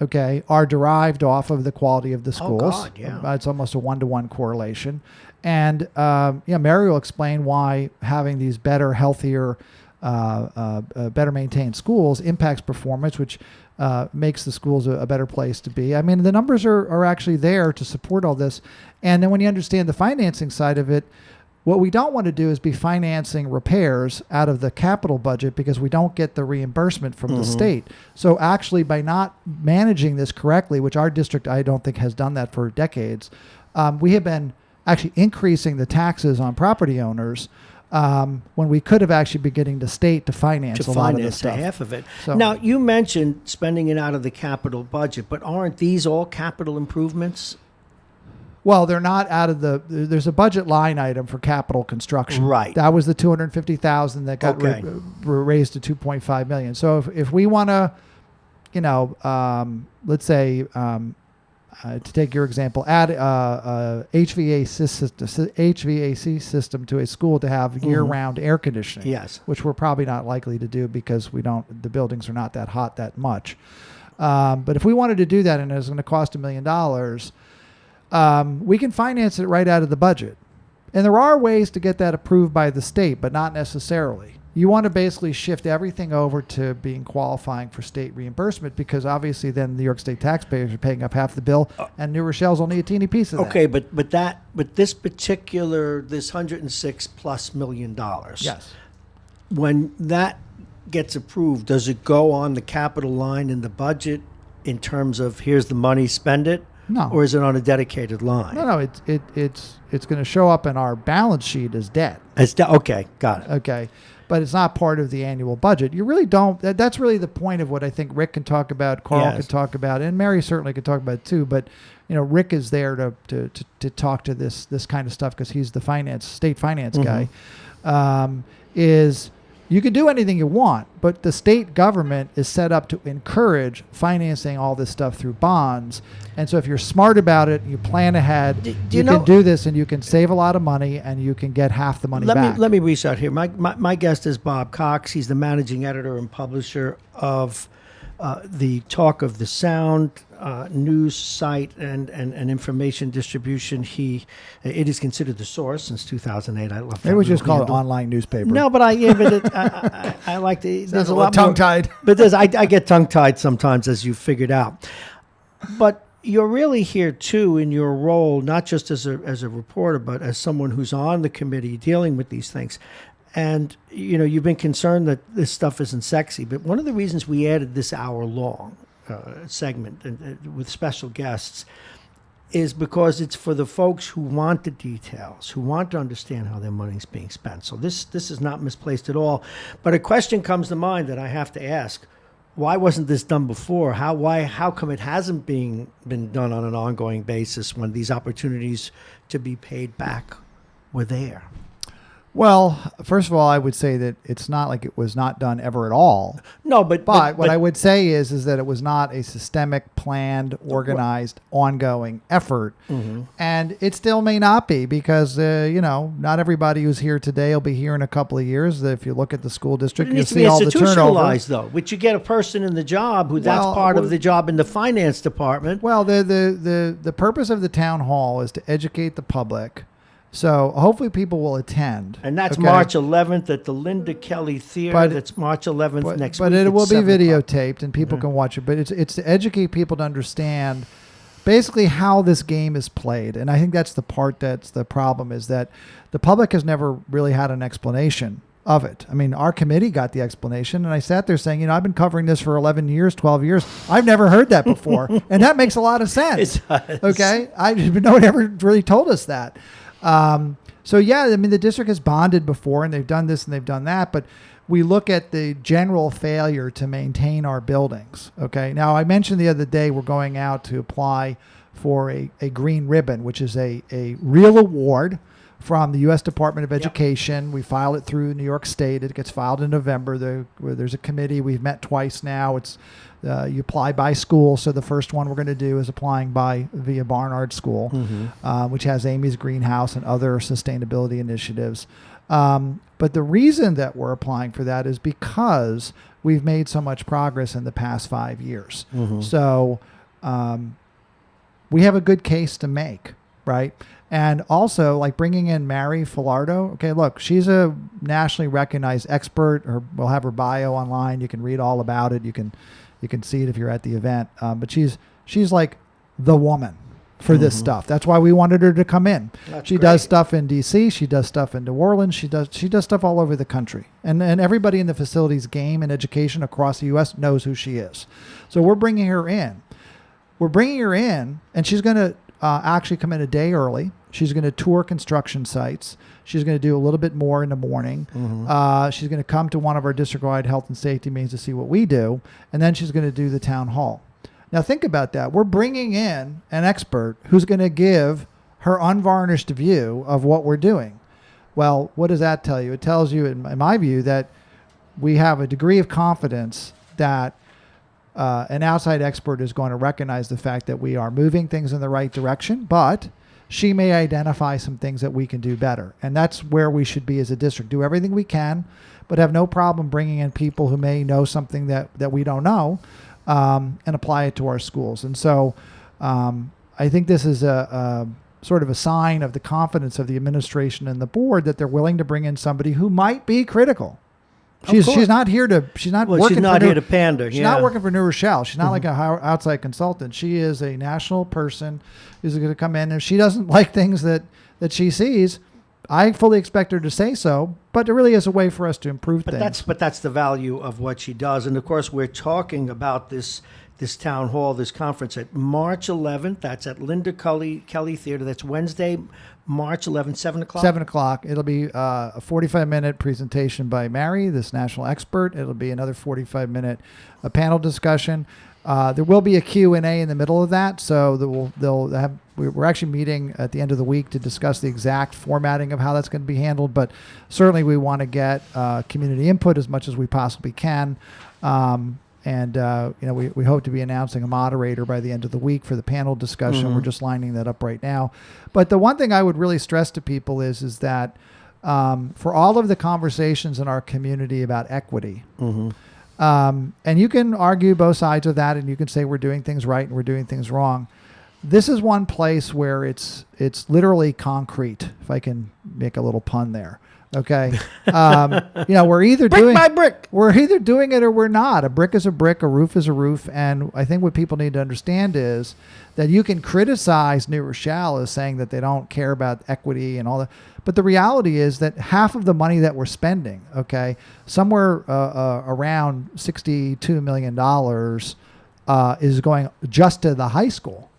okay, are derived off of the quality of the schools. Oh God, yeah. It's almost a 1-to-1 correlation. And Mary will explain why having these better, healthier, better maintained schools impacts performance, which makes the schools a better place to be. I mean, the numbers are actually there to support all this. And then when you understand the financing side of it, what we don't want to do is be financing repairs out of the capital budget because we don't get the reimbursement from the state. So actually, by not managing this correctly, which our district, I don't think, has done that for decades, we have been actually increasing the taxes on property owners when we could have actually been getting the state to finance a lot of this stuff. Half of it. So, now, you mentioned spending it out of the capital budget, but aren't these all capital improvements? Well, they're not out of there's a budget line item for capital construction. Right. That was the $250,000 that got raised to $2.5 million. So if we want to, let's say, to take your example, add HVAC system to a school to have year-round air conditioning. Yes. Which we're probably not likely to do because the buildings are not that hot that much. But if we wanted to do that and it was going to cost $1 million, we can finance it right out of the budget. And there are ways to get that approved by the state, but not necessarily. You want to basically shift everything over to being qualifying for state reimbursement because obviously then New York State taxpayers are paying up half the bill and New Rochelle's only a teeny piece of that. Okay, but this $106+ million. Yes. When that gets approved, does it go on the capital line in the budget in terms of here's the money, spend it? No. Or is it on a dedicated line? No, it's going to show up in our balance sheet as debt. Okay, got it. Okay, but it's not part of the annual budget. You really don't. That's really the point of what I think Rick can talk about, Carl can talk about, and Mary certainly could talk about it too. But Rick is there to talk to this kind of stuff because he's the state finance guy. Is you can do anything you want, but the state government is set up to encourage financing all this stuff through bonds. And so if you're smart about it, you plan ahead, you can do this and you can save a lot of money and you can get half the money back. Let me reset here. My guest is Bob Cox. He's the managing editor and publisher of the Talk of the Sound news site and information distribution. It is considered the source since 2008. I love that. Maybe we just call it online newspaper. No, but I like to. There's a lot tongue-tied. But I get tongue-tied sometimes, as you figured out. But you're really here too in your role, not just as a reporter, but as someone who's on the committee dealing with these things. And, you've been concerned that this stuff isn't sexy. But one of the reasons we added this hour-long segment with special guests is because it's for the folks who want the details, who want to understand how their money's being spent. So this is not misplaced at all. But a question comes to mind that I have to ask. Why wasn't this done before? How come it hasn't been done on an ongoing basis when these opportunities to be paid back were there? Well, first of all, I would say that it's not like it was not done ever at all. No, but what I would say is that it was not a systemic, planned, organized, ongoing effort. And it still may not be because, not everybody who's here today will be here in a couple of years. If you look at the school district, you'll see all the turnover. Though, which you get a person in the job that's part of the job in the finance department. Well, the purpose of the town hall is to educate the public. So hopefully people will attend. And that's March 11th at the Linda Kelly Theater. That's March 11th next week. But it will be videotaped and people can watch it. But it's to educate people to understand basically how this game is played. And I think that's the part that's the problem is that the public has never really had an explanation of it. I mean, our committee got the explanation, and I sat there saying, I've been covering this for 11 years, 12 years. I've never heard that before. And that makes a lot of sense. It does. Okay? No one ever really told us that. So, yeah, I mean, the district has bonded before, and they've done this and they've done that, but we look at the general failure to maintain our buildings. Okay? Now, I mentioned the other day we're going out to apply for a green ribbon, which is a real award from the U.S. Department of Education. We file it through New York State. It gets filed in November. There's a committee. We've met twice now. It's you apply by school. So the first one we're going to do is applying via Barnard School, which has Amy's Greenhouse and other sustainability initiatives. But the reason that we're applying for that is because we've made so much progress in the past 5 years. So we have a good case to make, right? And also, like bringing in Mary Filardo. Okay, look, she's a nationally recognized expert. We'll have her bio online. You can read all about it. You can see it if you're at the event. But she's like the woman for this stuff. That's why we wanted her to come in. She does stuff in D.C. She does stuff in New Orleans. She does stuff all over the country. And everybody in the facilities game and education across the U.S. knows who she is. So we're bringing her in. And she's going to actually come in a day early. She's going to tour construction sites. She's going to do a little bit more in the morning. She's going to come to one of our district-wide health and safety meetings to see what we do. And then she's going to do the town hall. Now, think about that. We're bringing in an expert who's going to give her unvarnished view of what we're doing. Well, what does that tell you? It tells you, in my view, that we have a degree of confidence that an outside expert is going to recognize the fact that we are moving things in the right direction, but she may identify some things that we can do better. And that's where we should be as a district. Do everything we can, but have no problem bringing in people who may know something that we don't know, and apply it to our schools. And so I think this is a sort of a sign of the confidence of the administration and the board that they're willing to bring in somebody who might be critical. She's not here to pander. She's not working for New Rochelle. She's not like an outside consultant. She is a national person who's going to come in. If she doesn't like things that she sees, I fully expect her to say so. But there really is a way for us to improve things. But that's the value of what she does. And of course, we're talking about this town hall, this conference at March 11th. That's at Linda Kelly Theater. That's Wednesday, March 11th, 7 o'clock? 7 o'clock. It'll be a 45-minute presentation by Mary, this national expert. It'll be another 45-minute panel discussion. There will be a Q&A in the middle of that, so we're actually meeting at the end of the week to discuss the exact formatting of how that's going to be handled, but certainly we want to get community input as much as we possibly can. We hope to be announcing a moderator by the end of the week for the panel discussion. We're just lining that up right now. But the one thing I would really stress to people is that for all of the conversations in our community about equity, and you can argue both sides of that, and you can say we're doing things right and we're doing things wrong. This is one place where it's literally concrete, if I can make a little pun there. Okay. We're either brick by brick. We're either doing it or we're not. A brick is a brick, a roof is a roof. And I think what people need to understand is that you can criticize New Rochelle as saying that they don't care about equity and all that. But the reality is that half of the money that we're spending, okay, somewhere around $62 million is going just to the high school.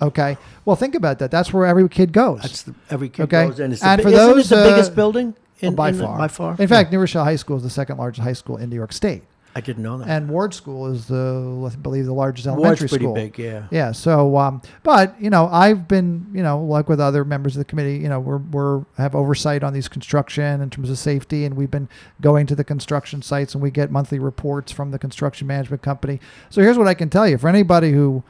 Okay. Well, think about that. That's where every kid goes. Every kid goes. And isn't it the biggest building? By far. In fact, New Rochelle High School is the second largest high school in New York State. I didn't know that. And Ward School is I believe the largest elementary school. Ward's pretty big, yeah. Yeah. So, but I've been, like with other members of the committee, we're have oversight on these construction in terms of safety, and we've been going to the construction sites, and we get monthly reports from the construction management company. So here's what I can tell you: for anybody who,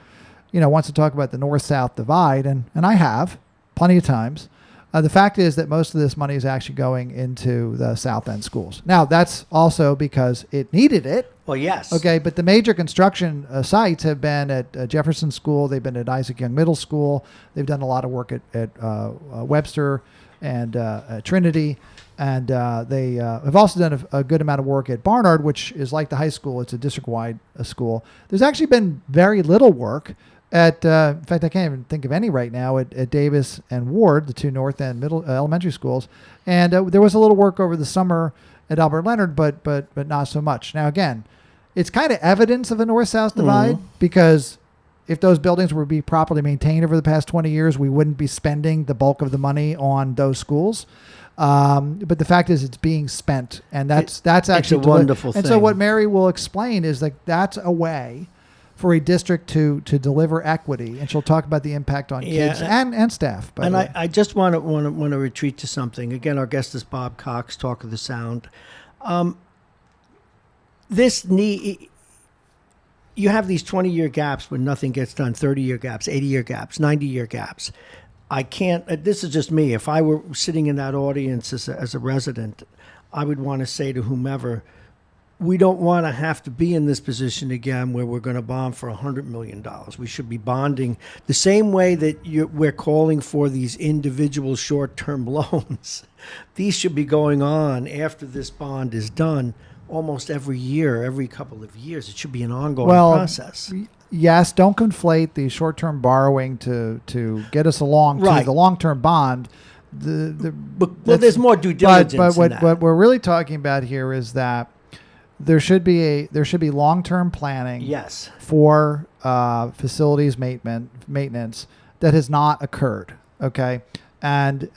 wants to talk about the north-south divide, and I have plenty of times. The fact is that most of this money is actually going into the South End schools. Now, that's also because it needed it. Well, yes. Okay, but the major construction sites have been at Jefferson School. They've been at Isaac Young Middle School. They've done a lot of work at Webster and Trinity. And they have also done a good amount of work at Barnard, which is like the high school. It's a district-wide school. There's actually been very little work in fact, I can't even think of any right now at Davis and Ward, the two North End middle elementary schools. And there was a little work over the summer at Albert Leonard, but not so much. Now, again, it's kind of evidence of a north-south divide because if those buildings were to be properly maintained over the past 20 years, we wouldn't be spending the bulk of the money on those schools. But the fact is it's being spent, and that's actually a wonderful thing. And so what Mary will explain is like that's a way for a district to deliver equity, and she'll talk about the impact on kids and staff. And I just want to retreat to something. Again, our guest is Bob Cox, Talk of the Sound. You have these 20-year gaps when nothing gets done, 30-year gaps, 80-year gaps, 90-year gaps. I can't, this is just me. If I were sitting in that audience as a resident, I would want to say to whomever, we don't want to have to be in this position again where we're going to bond for $100 million. We should be bonding the same way that we're calling for these individual short-term loans. These should be going on after this bond is done almost every year, every couple of years. It should be an ongoing process. Yes, don't conflate the short-term borrowing to get us along to the long-term bond. There's more due diligence. But what we're really talking about here is that there should be long-term planning. Yes. For facilities maintenance that has not occurred. Okay, and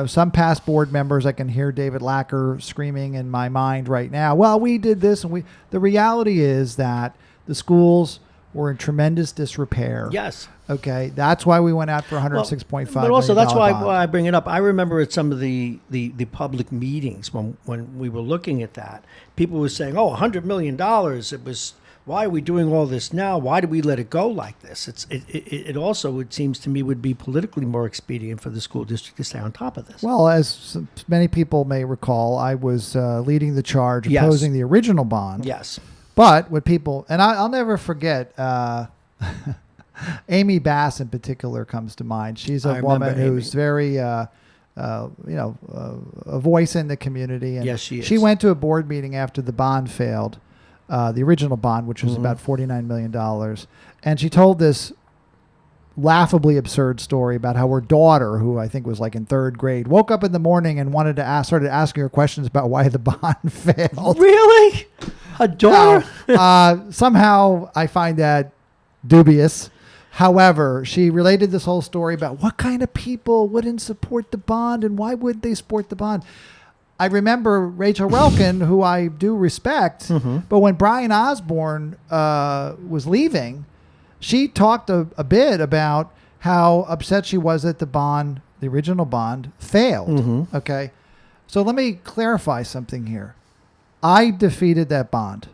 some past board members, I can hear David Lacker screaming in my mind right now. Well, we did this, and the reality is that the schools were in tremendous disrepair. Yes. Okay, that's why we went out for $106.5 million. But also, that's why I bring it up. I remember at some of the public meetings when we were looking at that, people were saying, "Oh, $100 million! It was. Why are we doing all this now? Why did we let it go like this?" It also, it seems to me, would be politically more expedient for the school district to stay on top of this. Well, as many people may recall, I was leading the charge opposing the original bond. Yes. But what people, and I'll never forget, Amy Bass in particular comes to mind. She's a woman who's very, a voice in the community. And yes, she is. She went to a board meeting after the bond failed, the original bond, which was about $49 million. And she told this laughably absurd story about how her daughter, who I think was like in third grade, woke up in the morning and started asking her questions about why the bond failed. Really? A daughter? Somehow I find that dubious. However, she related this whole story about what kind of people wouldn't support the bond and why would they support the bond. I remember Rachel Welkin, who I do respect, but when Brian Osborne was leaving, she talked a bit about how upset she was that the original bond, failed. Okay, so let me clarify something here. I defeated that bond.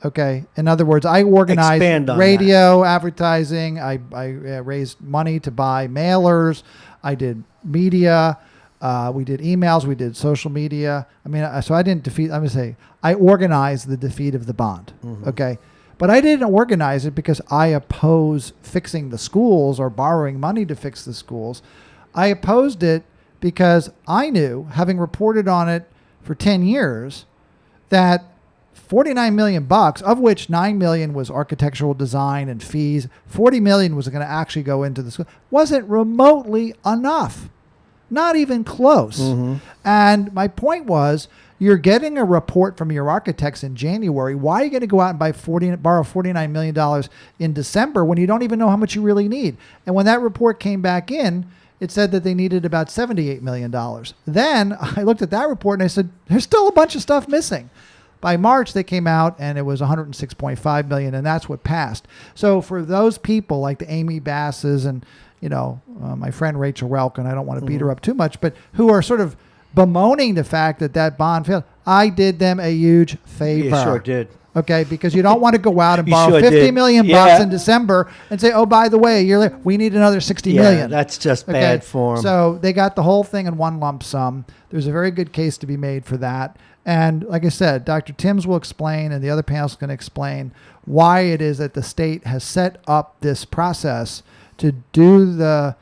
Okay. In other words, I organized radio advertising. I raised money to buy mailers. I did media. We did emails. We did social media. I mean, so I didn't defeat. I'm going to say I organized the defeat of the bond. Okay. But I didn't organize it because I oppose fixing the schools or borrowing money to fix the schools. I opposed it because I knew, having reported on it for 10 years, that $49 million, of which $9 million was architectural design and fees, $40 million was going to actually go into the school, wasn't remotely enough. Not even close. And my point was, you're getting a report from your architects in January. Why are you going to go out and borrow $49 million in December when you don't even know how much you really need? And when that report came back in, it said that they needed about $78 million. Then I looked at that report and I said, there's still a bunch of stuff missing. By March, they came out and it was $106.5 million, and that's what passed. So for those people like the Amy Basses and, my friend Rachel Welkin, I don't want to beat her up too much, but who are sort of bemoaning the fact that bond failed, I did them a huge favor. You sure did. Okay, because you don't want to go out and borrow $50 million bucks in December and say, oh, by the way, we need another $60 million. That's just bad form. So they got the whole thing in one lump sum. There's a very good case to be made for that. And like I said, Dr. Timms will explain, and the other panel's going to explain why it is that the state has set up this process to do the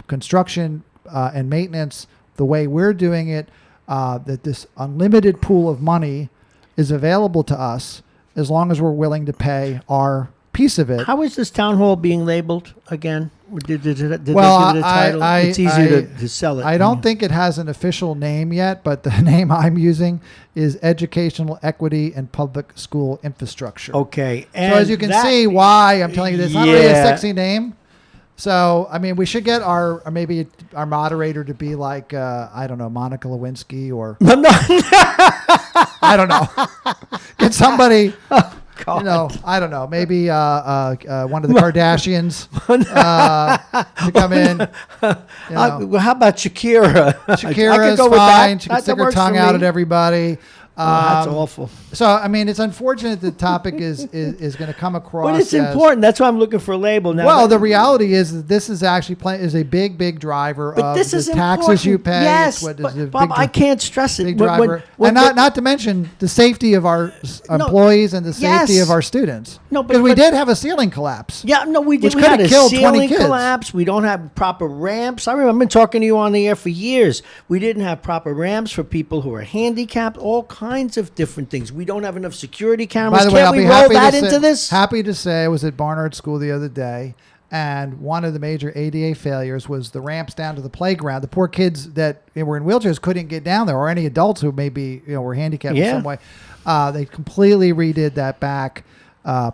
construction and maintenance the way we're doing it, that this unlimited pool of money is available to us as long as we're willing to pay our piece of it. How is this town hall being labeled again? Did they give it a title? It's easier to sell it. I don't think it has an official name yet, but the name I'm using is Educational Equity and Public School Infrastructure. Okay. And so as you can see why I'm telling you this, it's not really a sexy name. So, I mean, we should get maybe our moderator to be like, I don't know, Monica Lewinsky or... I don't know. Get somebody... God. You know, I don't know. Maybe one of the Kardashians to come in. You know. Well, how about Shakira? Shakira is fine. She can stick her tongue out at everybody. That's awful. So, I mean, it's unfortunate the topic is going to come across. But it's important. That's why I'm looking for a label now. Well, the reality is that this is actually is a big driver of the taxes you pay. Yes, Bob, I can't stress it. Big driver. And not to mention the safety of our employees and the safety of our students. No, because we did have a ceiling collapse. Yeah, no, we did. We had a ceiling collapse. We don't have proper ramps. I remember talking to you on the air for years. We didn't have proper ramps for people who are handicapped. All kinds of different things. We don't have enough security cameras. By the way, Can't I'll we be roll that into this? Happy to say I was at Barnard School the other day, and one of the major ADA failures was the ramps down to the playground. The poor kids that were in wheelchairs couldn't get down there, or any adults who maybe were handicapped in some way. They completely redid that back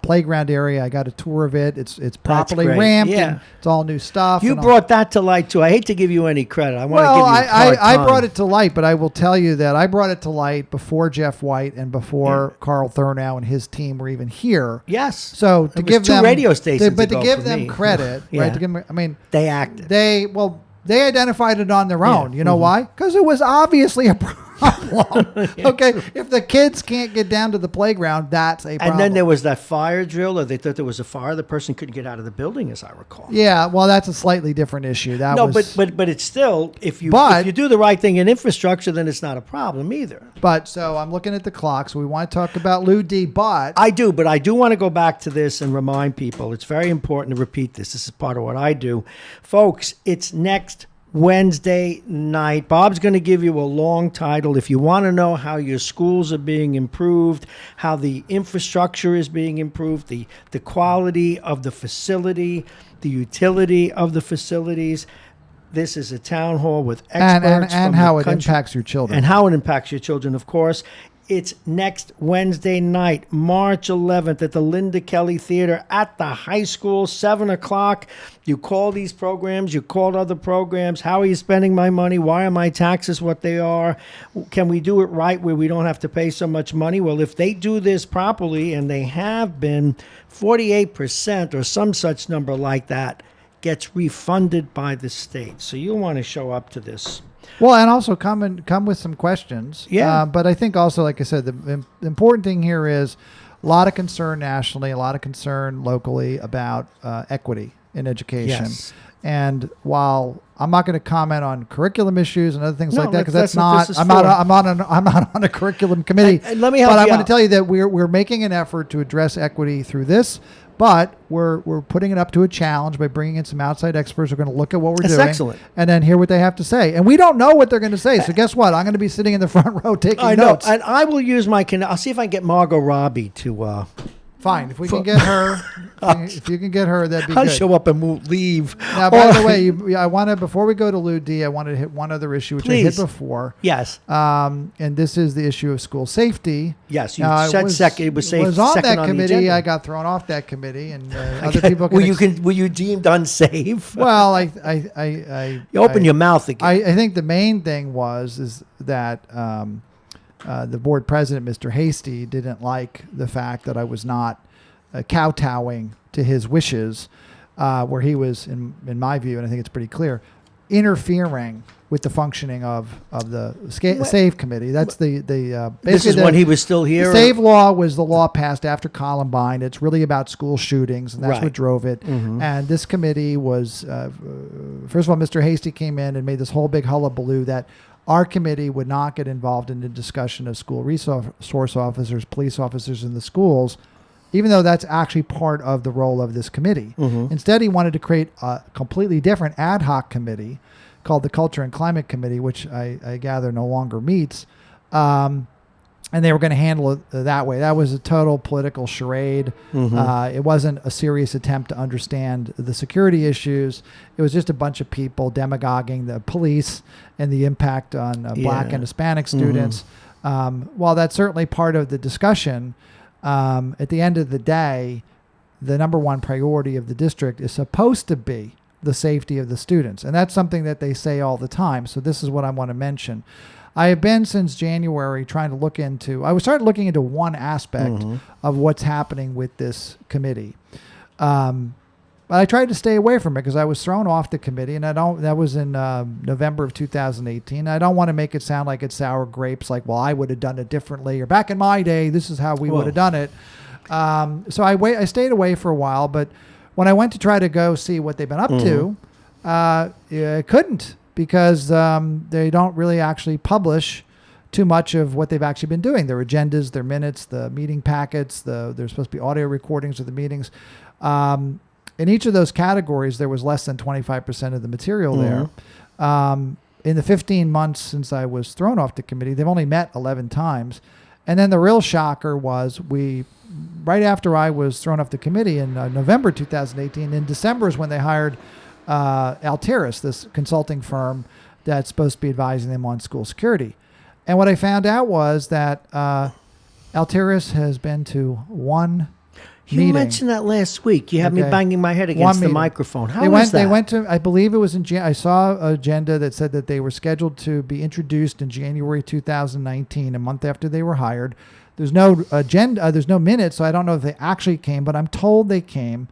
playground area. I got a tour of it. It's properly ramped. Yeah. And it's all new stuff. You brought that to light too. I hate to give you any credit. I want to give you I brought it to light, but I will tell you that I brought it to light before Jeff White and before Carl Thurnow and his team were even here. Yes. So to give them radio stations, but to give them credit, right? To give them, I mean, they acted. They identified it on their own. You know why? Because it was obviously a problem. Okay, if the kids can't get down to the playground, that's a problem. And then there was that fire drill, or they thought there was a fire. The person couldn't get out of the building, as I recall. Yeah, well, that's a slightly different issue. But it's still, if you do the right thing in infrastructure, then it's not a problem either. But so I'm looking at the clock, so we want to talk about Lou D. But I do want to go back to this and remind people. It's very important to repeat this. This is part of what I do, folks. It's next Wednesday night. Bob's going to give you a long title. If you want to know how your schools are being improved, how the infrastructure is being improved, the quality of the facility, the utility of the facilities, this is a town hall with experts and how it impacts your children. And how it impacts your children, of course. It's next Wednesday night, March 11th at the Linda Kelly Theater at the high school, 7 o'clock. You call these programs, you call other programs. How are you spending my money? Why are my taxes what they are? Can we do it right where we don't have to pay so much money? Well, if they do this properly, and they have been, 48% or some such number like that gets refunded by the state. So you'll want to show up to this. Well, and also come with some questions. Yeah. But I think also, like I said, the important thing here is a lot of concern nationally, a lot of concern locally about equity in education. Yes. And while I'm not going to comment on curriculum issues and other things like that, because that's not. I'm not on a curriculum committee. And let me help you. But I want to tell you that we're making an effort to address equity through this. But we're putting it up to a challenge by bringing in some outside experts who are going to look at what we're doing. Excellent. And then hear what they have to say. And we don't know what they're going to say. So guess what? I'm going to be sitting in the front row taking notes. And I will use I'll see if I can get Margot Robbie to... Fine. If we can get her, if you can get her, that'd be good. I'll show up and we'll leave. Now, by the way, before we go to Lou D, I wanted to hit one other issue, which I hit before. Yes. And this is the issue of school safety. Yes, you said second. It was safe. Was on that committee. I got thrown off that committee, and other people. Were you deemed unsafe? Well, you open your mouth again. I think the main thing is that. The board president, Mr. Hasty, didn't like the fact that I was not kowtowing to his wishes, where he was, in my view, and I think it's pretty clear, interfering with the functioning of the SAVE committee. That's this is when he was still here. The SAVE law was the law passed after Columbine. It's really about school shootings, and that's what drove it. Mm-hmm. And this committee was, first of all, Mr. Hasty came in and made this whole big hullabaloo that our committee would not get involved in the discussion of school resource officers, police officers in the schools, even though that's actually part of the role of this committee. Mm-hmm. Instead, he wanted to create a completely different ad hoc committee called the Culture and Climate Committee, which I gather no longer meets. and they were going to handle it that way. That was a total political charade. It wasn't a serious attempt to understand the security issues. It was just a bunch of people demagoguing the police and the impact on black and Hispanic students. While that's certainly part of the discussion, at the end of the day, the number one priority of the district is supposed to be the safety of the students. And that's something that they say all the time. So this is what I want to mention. I have been since January trying to look into, I started looking into one aspect of what's happening with this committee. But I tried to stay away from it because I was thrown off the committee, and that was in November of 2018. I don't want to make it sound like it's sour grapes, like, well, I would have done it differently, or back in my day, this is how we would have done it. So I stayed away for a while, but when I went to try to go see what they've been up to, I couldn't, because they don't really actually publish too much of what they've actually been doing. Their agendas, their minutes, the meeting packets, there's supposed to be audio recordings of the meetings. In each of those categories, there was less than 25% of the material there. In the 15 months since I was thrown off the committee, they've only met 11 times. And then the real shocker was right after I was thrown off the committee in November 2018, in December is when they hired Altiris, this consulting firm that's supposed to be advising them on school security. And what I found out was that Altiris has been to one meeting. You mentioned that last week. You had me banging my head against the microphone. How was that? They went to, I believe it was I saw an agenda that said that they were scheduled to be introduced in January 2019, a month after they were hired. There's no agenda, there's no minutes, so I don't know if they actually came, but I'm told they came.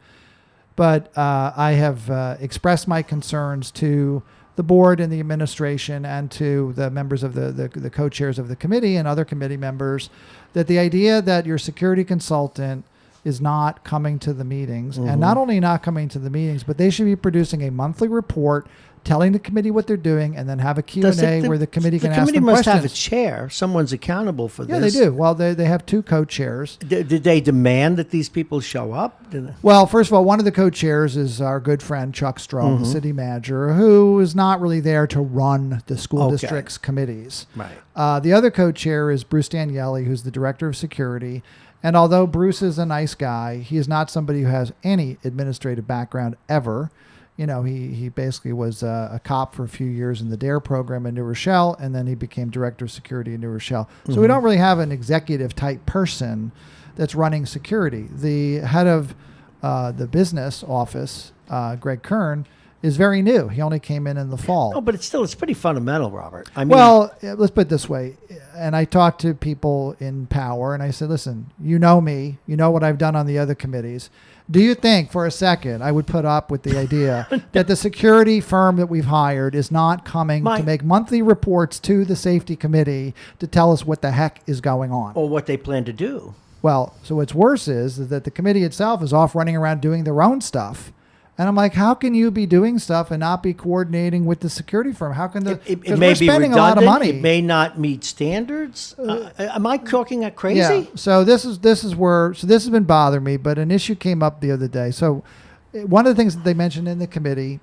But I have expressed my concerns to the board and the administration and to the members of the co-chairs of the committee and other committee members that the idea that your security consultant is not coming to the meetings, and not only not coming to the meetings, but they should be producing a monthly report telling the committee what they're doing, and then have a Q&A where the committee can ask them questions. The committee must have a chair. Someone's accountable for this. Yeah, they do. Well, they have two co-chairs. Did they demand that these people show up? Well, first of all, one of the co-chairs is our good friend Chuck Strom, the city manager, who is not really there to run the school district's committees. Right. The other co-chair is Bruce Daniele, who's the director of security. And although Bruce is a nice guy, he is not somebody who has any administrative background ever. You know, he basically was a cop for a few years in the DARE program in New Rochelle, and then he became director of security in New Rochelle. So we don't really have an executive type person that's running security. The head of the business office, Greg Kern, is very new. He only came in the fall. Oh, but it's pretty fundamental, Robert. I mean, well, let's put it this way. And I talked to people in power, and I said, listen, you know me. You know what I've done on the other committees. Do you think for a second I would put up with the idea that the security firm that we've hired is not coming to make monthly reports to the safety committee to tell us what the heck is going on? Or what they plan to do. Well, so what's worse is that the committee itself is off running around doing their own stuff. And I'm like, how can you be doing stuff and not be coordinating with the security firm? How can it may be redundant, a lot of money. It may not meet standards. Am I talking that crazy? Yeah. So this is where this has been bothering me. But an issue came up the other day. So one of the things that they mentioned in the committee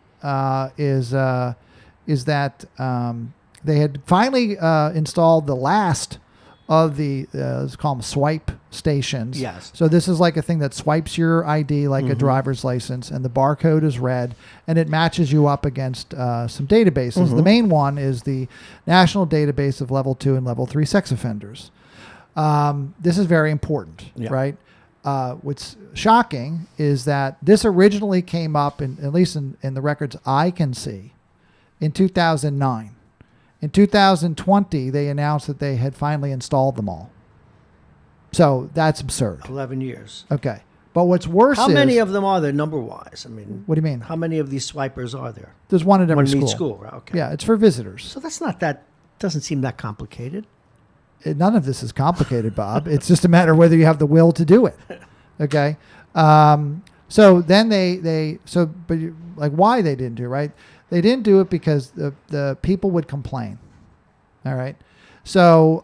is that they had finally installed the last of the let's call them swipe stations. Yes. So this is like a thing that swipes your ID like a driver's license, and the barcode is read, and it matches you up against some databases. The main one is the National Database of Level 2 and Level 3 sex offenders. This is very important, right? What's shocking is that this originally came up, at least in the records I can see, in 2009. In 2020, they announced that they had finally installed them all. So that's absurd. 11 years. Okay. But what's worse is... How many of them are there number-wise? I mean... What do you mean? How many of these swipers are there? There's one at every school. One in each school, okay. Yeah, it's for visitors. So that's not that... Doesn't seem that complicated. None of this is complicated, Bob. It's just a matter of whether you have the will to do it. Okay? So then but why they didn't do it, right? They didn't do it because the people would complain. All right. So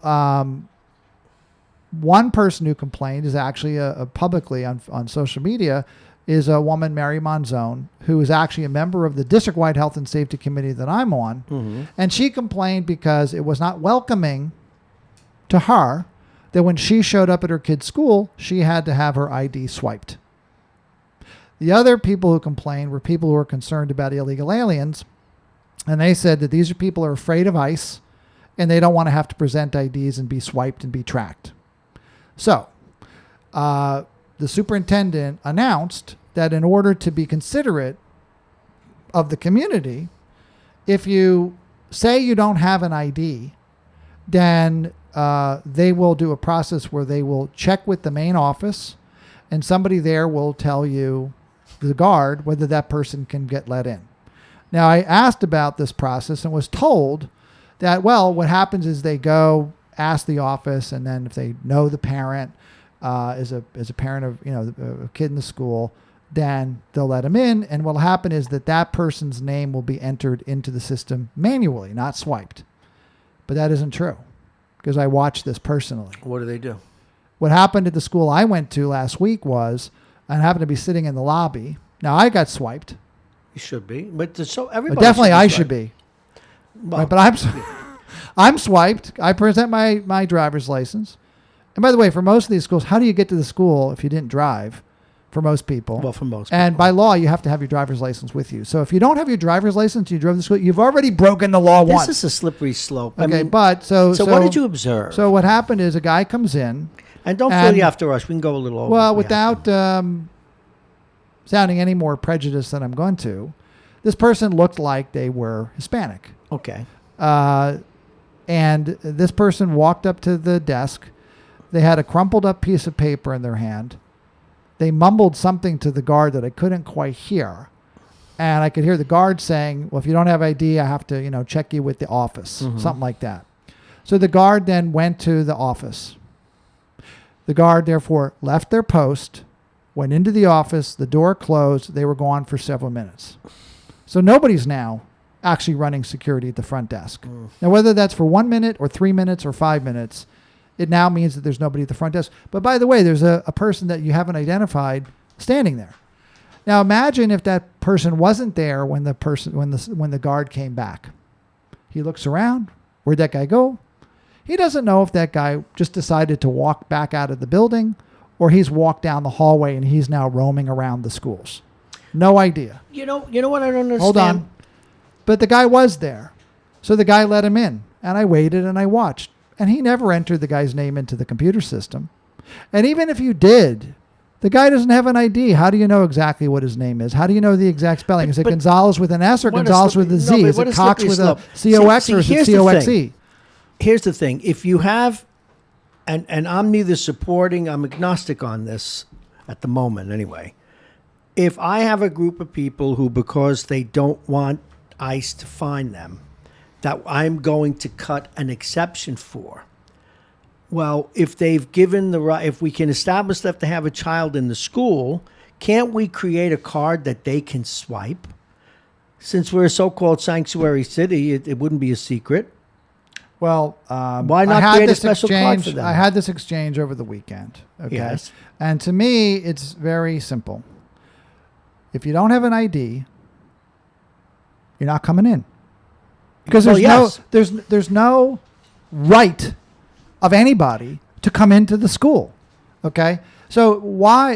one person who complained is actually publicly on social media is a woman, Mary Monzone, who is actually a member of the district-wide health and safety committee that I'm on. And she complained because it was not welcoming to her that when she showed up at her kid's school, she had to have her ID swiped. The other people who complained were people who were concerned about illegal aliens, and they said that these are people who are afraid of ICE, and they don't want to have to present IDs and be swiped and be tracked. So, the superintendent announced that in order to be considerate of the community, if you say you don't have an ID, then they will do a process where they will check with the main office, and somebody there will tell you, the guard, whether that person can get let in. Now, I asked about this process and was told that, well, what happens is they go ask the office, and then if they know the parent is a parent of a kid in the school, then they'll let them in. And what will happen is that person's name will be entered into the system manually, not swiped. But that isn't true, because I watched this personally. What do they do? What happened at the school I went to last week was I happened to be sitting in the lobby. Now, I got swiped. You should be, but so everybody. But definitely, I should be. Well, right, but I'm swiped. I present my driver's license. And by the way, for most of these schools, how do you get to the school if you didn't drive? For most people. Well, for most people. And by law, you have to have your driver's license with you. So if you don't have your driver's license, you drove to school, you've already broken the law once. This is a slippery slope. Okay, I mean, but so what did you observe? So what happened is a guy comes in. And don't feel you have to rush. We can go a little over. Well, without sounding any more prejudiced than I'm going to, this person looked like they were Hispanic. Okay. And this person walked up to the desk. They had a crumpled up piece of paper in their hand. They mumbled something to the guard that I couldn't quite hear. And I could hear the guard saying, well, if you don't have ID, I have to, check you with the office, something like that. So the guard then went to the office. The guard, therefore, left their post, went into the office, the door closed, they were gone for several minutes. So nobody's now actually running security at the front desk. Now, whether that's for 1 minute or 3 minutes or 5 minutes, it now means that there's nobody at the front desk. But by the way, there's a person that you haven't identified standing there. Now, imagine if that person wasn't there when the guard came back. He looks around. Where'd that guy go? He doesn't know if that guy just decided to walk back out of the building or he's walked down the hallway and he's now roaming around the schools. No idea. You know what I don't understand? Hold on. But the guy was there. So the guy let him in. And I waited and I watched. And he never entered the guy's name into the computer system. And even if you did, the guy doesn't have an ID. How do you know exactly what his name is? How do you know the exact spelling? Is it Gonzalez with an S or Gonzalez with a Z? Is it Cox with a COX or is it COXE? Here's the thing. If you have, and I'm neither supporting, I'm agnostic on this at the moment anyway. If I have a group of people who, because they don't want ICE to find them, that I'm going to cut an exception for. Well, if they've given the right, if we can establish that they have a child in the school, can't we create a card that they can swipe? Since we're a so-called sanctuary city, it wouldn't be a secret. Well, why not create a special card for them? I had this exchange over the weekend. Okay. Yes. And to me, it's very simple. If you don't have an ID, you're not coming in. Because there's no right of anybody to come into the school. Okay? So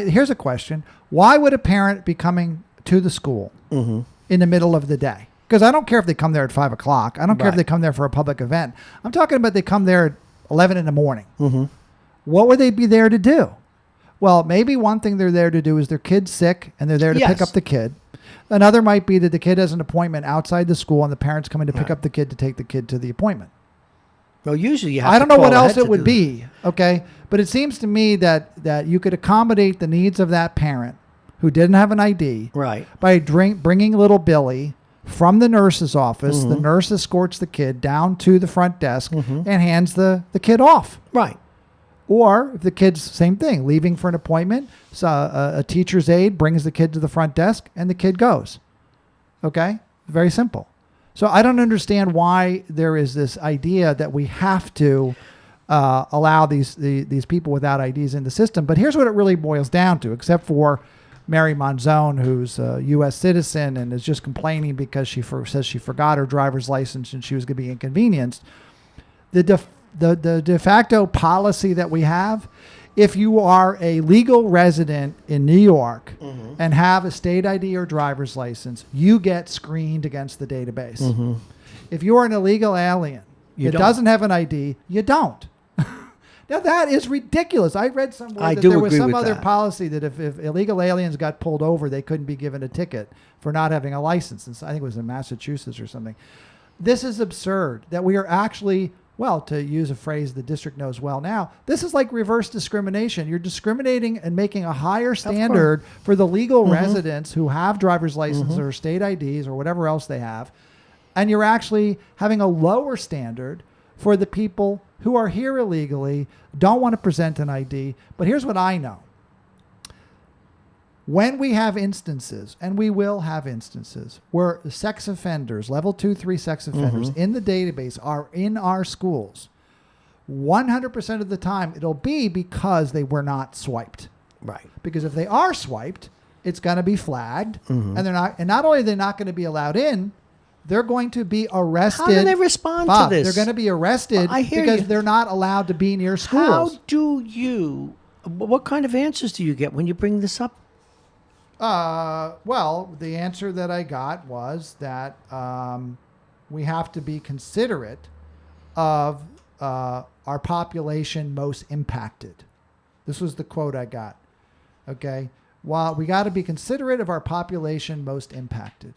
here's a question. Why would a parent be coming to the school in the middle of the day? Because I don't care if they come there at 5 o'clock. I don't care if they come there for a public event. I'm talking about they come there at 11 in the morning. What would they be there to do? Well, maybe one thing they're there to do is their kid's sick and they're there to pick up the kid. Another might be that the kid has an appointment outside the school and the parents coming to pick up the kid to take the kid to the appointment. Well, usually you have I don't know what else it would be, okay? But it seems to me that you could accommodate the needs of that parent who didn't have an ID by bringing little Billy from the nurse's office. The nurse escorts the kid down to the front desk and hands the kid off. Right. Or if the kid's same thing, leaving for an appointment, so a teacher's aide brings the kid to the front desk and the kid goes. Okay? Very simple. So I don't understand why there is this idea that we have to allow these people without IDs in the system. But here's what it really boils down to, except for Mary Monzone, who's a U.S. citizen and is just complaining because she says she forgot her driver's license and she was going to be inconvenienced. The the de facto policy that we have, if you are a legal resident in New York and have a state ID or driver's license, you get screened against the database. If you are an illegal alien that doesn't have an ID, you don't. Now, that is ridiculous. I read somewhere that there was some other policy that if illegal aliens got pulled over, they couldn't be given a ticket for not having a license. And I think it was in Massachusetts or something. This is absurd that we are actually... Well, to use a phrase the district knows well now, this is like reverse discrimination. You're discriminating and making a higher standard for the legal residents who have driver's licenses or state IDs or whatever else they have. And you're actually having a lower standard for the people who are here illegally, don't want to present an ID. But here's what I know. When we have instances, and we will have instances, where sex offenders, level 2, 3 sex offenders in the database are in our schools, 100% of the time it'll be because they were not swiped. Right. Because if they are swiped, it's going to be flagged, and they're not. And not only are they not going to be allowed in, they're going to be arrested. How do they respond to this? They're going to be arrested because they're not allowed to be near schools. How do you? What kind of answers do you get when you bring this up? Well, the answer that I got was that we have to be considerate of our population most impacted. This was the quote I got. Okay. While we got to be considerate of our population most impacted.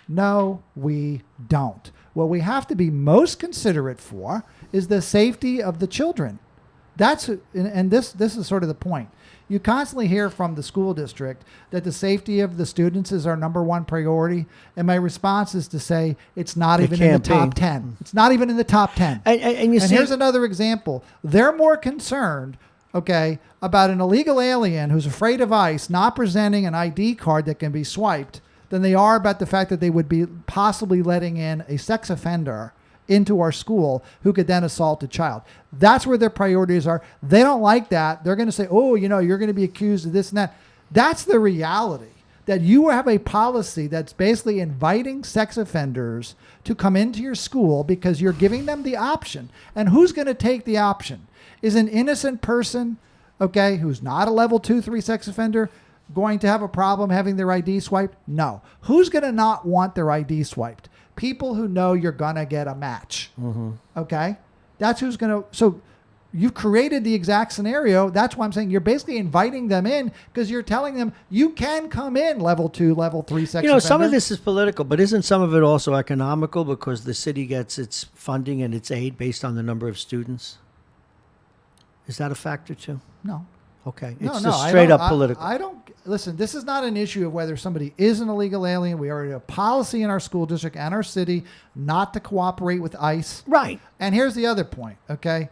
No, we don't. What we have to be most considerate for is the safety of the children. This is sort of the point. You constantly hear from the school district that the safety of the students is our number one priority. And my response is to say it's not even in the top 10. It's not even in the top 10. And here's another example. They're more concerned, okay, about an illegal alien who's afraid of ICE not presenting an ID card that can be swiped than they are about the fact that they would be possibly letting in a sex offender into our school who could then assault a child. That's where their priorities are. They don't like that. They're going to say, oh, you're going to be accused of this and that. That's the reality, that you have a policy that's basically inviting sex offenders to come into your school because you're giving them the option. And who's going to take the option? Is an innocent person, okay, who's not a level 2, 3 sex offender, going to have a problem having their ID swiped? No. Who's going to not want their ID swiped? People who know you're going to get a match. Okay? That's who's going to... So you've created the exact scenario. That's why I'm saying you're basically inviting them in because you're telling them you can come in level 2, level 3 sex offender. Some of this is political, but isn't some of it also economical because the city gets its funding and its aid based on the number of students? Is that a factor too? No. Okay. It's just straight up political. I don't... Listen, this is not an issue of whether somebody is an illegal alien. We already have a policy in our school district and our city not to cooperate with ICE. Right. And here's the other point, okay?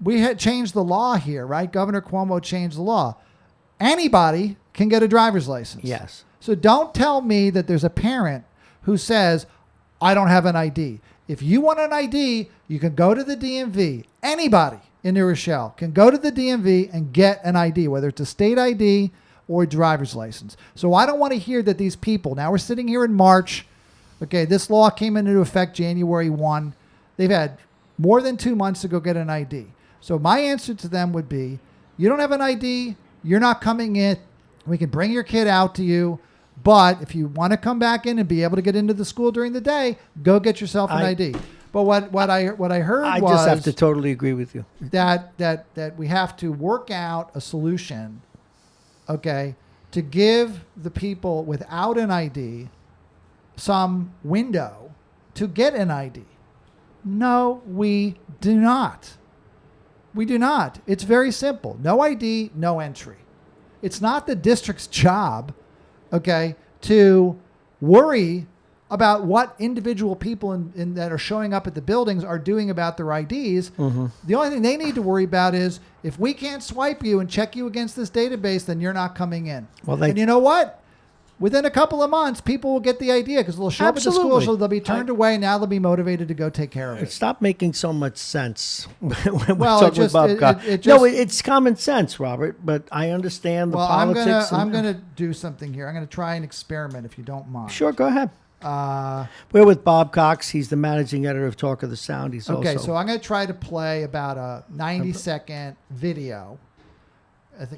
We had changed the law here, right? Governor Cuomo changed the law. Anybody can get a driver's license. Yes. So don't tell me that there's a parent who says, I don't have an ID. If you want an ID, you can go to the DMV. Anybody in New Rochelle can go to the DMV and get an ID, whether it's a state ID or a driver's license. So I don't want to hear that these people, now we're sitting here in March, okay, this law came into effect January 1. They've had more than 2 months to go get an ID. So my answer to them would be, you don't have an ID, you're not coming in, we can bring your kid out to you, but if you want to come back in and be able to get into the school during the day, go get yourself an ID. But what I heard I was... just have to totally agree with you. That we have to work out a solution, okay, to give the people without an ID some window to get an ID. No, we do not. We do not. It's very simple. No ID, no entry. It's not the district's job, okay, to worry about what individual people that are showing up at the buildings are doing about their IDs. The only thing they need to worry about is if we can't swipe you and check you against this database, then you're not coming in. And you know what? Within a couple of months, people will get the idea because they'll show up at the school, so they'll be turned away. Now they'll be motivated to go take care of it. Stop making so much sense when we're talking about God. It's common sense, Robert, but I understand the politics. I'm going to do something here. I'm going to try an experiment, if you don't mind. Sure, go ahead. We're with Bob Cox. He's the managing editor of Talk of the Sound. He's Okay, also... so I'm going to try to play about a 90-second video.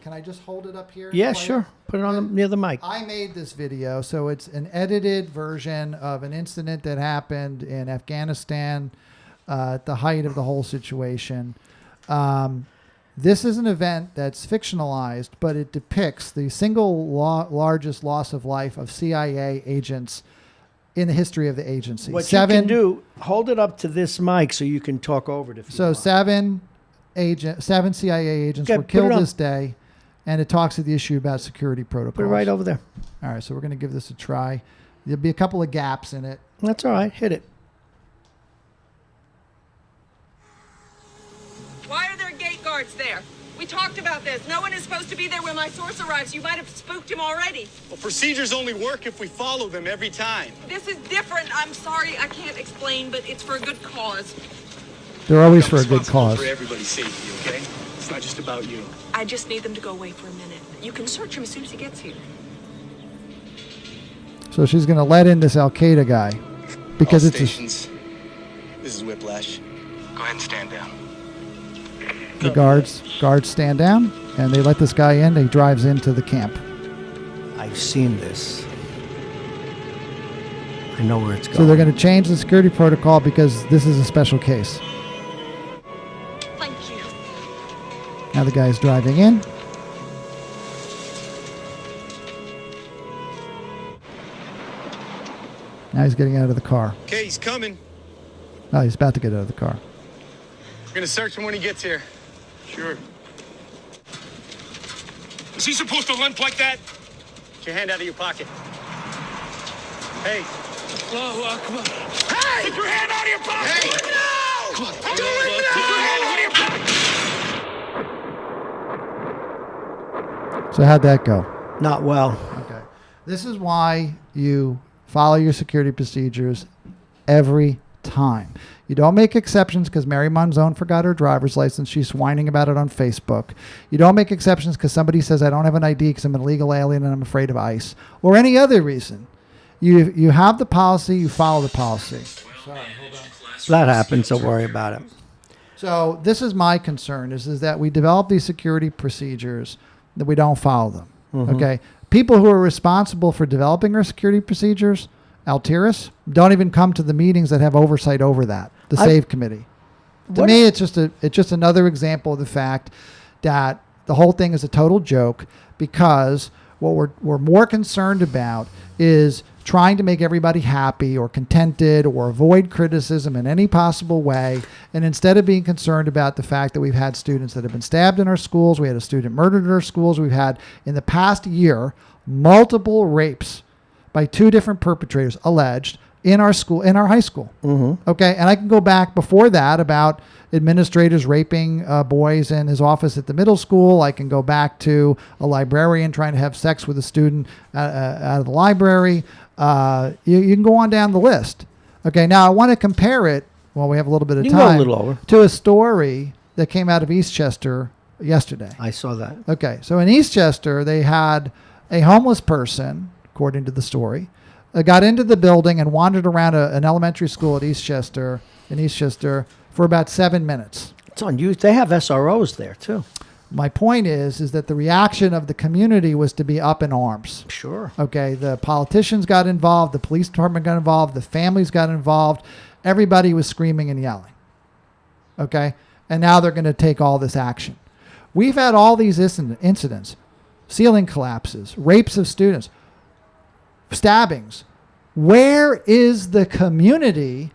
Can I just hold it up here? Yeah, sure. Put it on near the mic. I made this video, so it's an edited version of an incident that happened in Afghanistan at the height of the whole situation. This is an event that's fictionalized, but it depicts the single largest loss of life of CIA agents in the history of the agency. What you can do, hold it up to this mic so you can talk over it. So 7 CIA agents were killed this day, and it talks to the issue about security protocols. Put it right over there. All right, so we're going to give this a try. There'll be a couple of gaps in it. That's all right. Hit it. Why are there gate guards there? We talked about this. No one is supposed to be there when my source arrives. You might have spooked him already. Well, procedures only work if we follow them every time. This is different. I'm sorry, I can't explain, but it's for a good cause. They're always for a good cause. For everybody's safety, okay? It's not just about you. I just need them to go away for a minute. You can search him as soon as he gets here. So she's going to let in this Al Qaeda guy because All it's stations. This is Whiplash. Go ahead and stand down. The guards stand down, and they let this guy in. He drives into the camp. I've seen this. I know where it's going. So they're going to change the security protocol because this is a special case. Thank you. Now the guy's driving in. Now he's getting out of the car. Okay, he's coming. Oh, he's about to get out of the car. We're gonna search him when he gets here. Sure. Is he supposed to limp like that? Get your hand out of your pocket. Hey. Allahu Akbar. Hey! Get your hand out of your pocket! Hey! No! Come on. Do it now! Get your hand out of your pocket! So how'd that go? Not well. Okay. This is why you follow your security procedures every time. You don't make exceptions because Mary Monzone forgot her driver's license. She's whining about it on Facebook. You don't make exceptions because somebody says, I don't have an ID because I'm an illegal alien and I'm afraid of ICE. Or any other reason. You have the policy, you follow the policy. Sorry, hold on. That happens, don't worry about it. So this is my concern, is that we develop these security procedures, that we don't follow them. Mm-hmm. Okay? People who are responsible for developing our security procedures, Altiris, don't even come to the meetings that have oversight over that, the SAVE committee. To me, it's just another example of the fact that the whole thing is a total joke, because what we're more concerned about is trying to make everybody happy or contented or avoid criticism in any possible way. And instead of being concerned about the fact that we've had students that have been stabbed in our schools, we had a student murdered in our schools, we've had in the past year multiple rapes by 2 different perpetrators alleged in our school, in our high school. Mm-hmm. Okay. And I can go back before that about administrators raping boys in his office at the middle school. I can go back to a librarian trying to have sex with a student out of the library. You can go on down the list. Okay. Now I want to compare it, while we have a little bit of time, go a little over, to a story that came out of Eastchester yesterday. I saw that. Okay. So in Eastchester, they had a homeless person, according to the story, got into the building and wandered around an elementary school at Eastchester for about 7 minutes. It's on you. They have SROs there too. My point is that the reaction of the community was to be up in arms. Sure. Okay. The politicians got involved. The police department got involved. The families got involved. Everybody was screaming and yelling. Okay. And now they're going to take all this action. We've had all these incidents, ceiling collapses, rapes of students, stabbings. Where is the community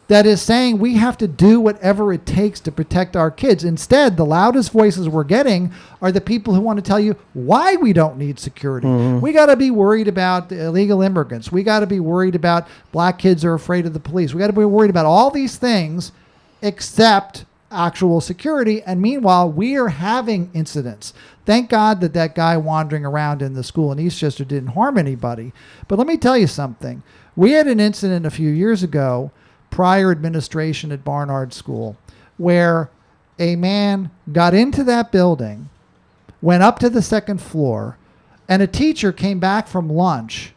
that is saying we have to do whatever it takes to protect our kids? Instead, the loudest voices we're getting are the people who want to tell you why we don't need security. Mm-hmm. We got to be worried about illegal immigrants. We got to be worried about black kids are afraid of the police. We got to be worried about all these things except actual security. And meanwhile, we are having incidents. Thank God that guy wandering around in the school in Eastchester didn't harm anybody. But let me tell you something. We had an incident a few years ago, prior administration at Barnard School, where a man got into that building, went up to the second floor, and a teacher came back from lunch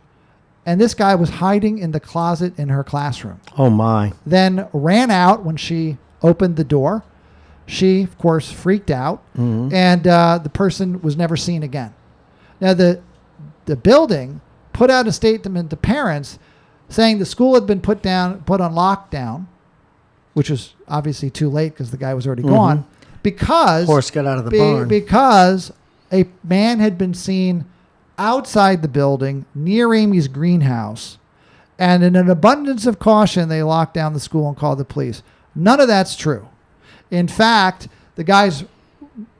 and this guy was hiding in the closet in her classroom. Oh, my. Then ran out when she opened the door. She, of course, freaked out, and the person was never seen again. Now, the building put out a statement to parents saying the school had been put on lockdown, which was obviously too late because the guy was already gone, because horse got out of the barn. Because a man had been seen outside the building near Amy's greenhouse, and in an abundance of caution, they locked down the school and called the police. None of that's true. In fact, the guy's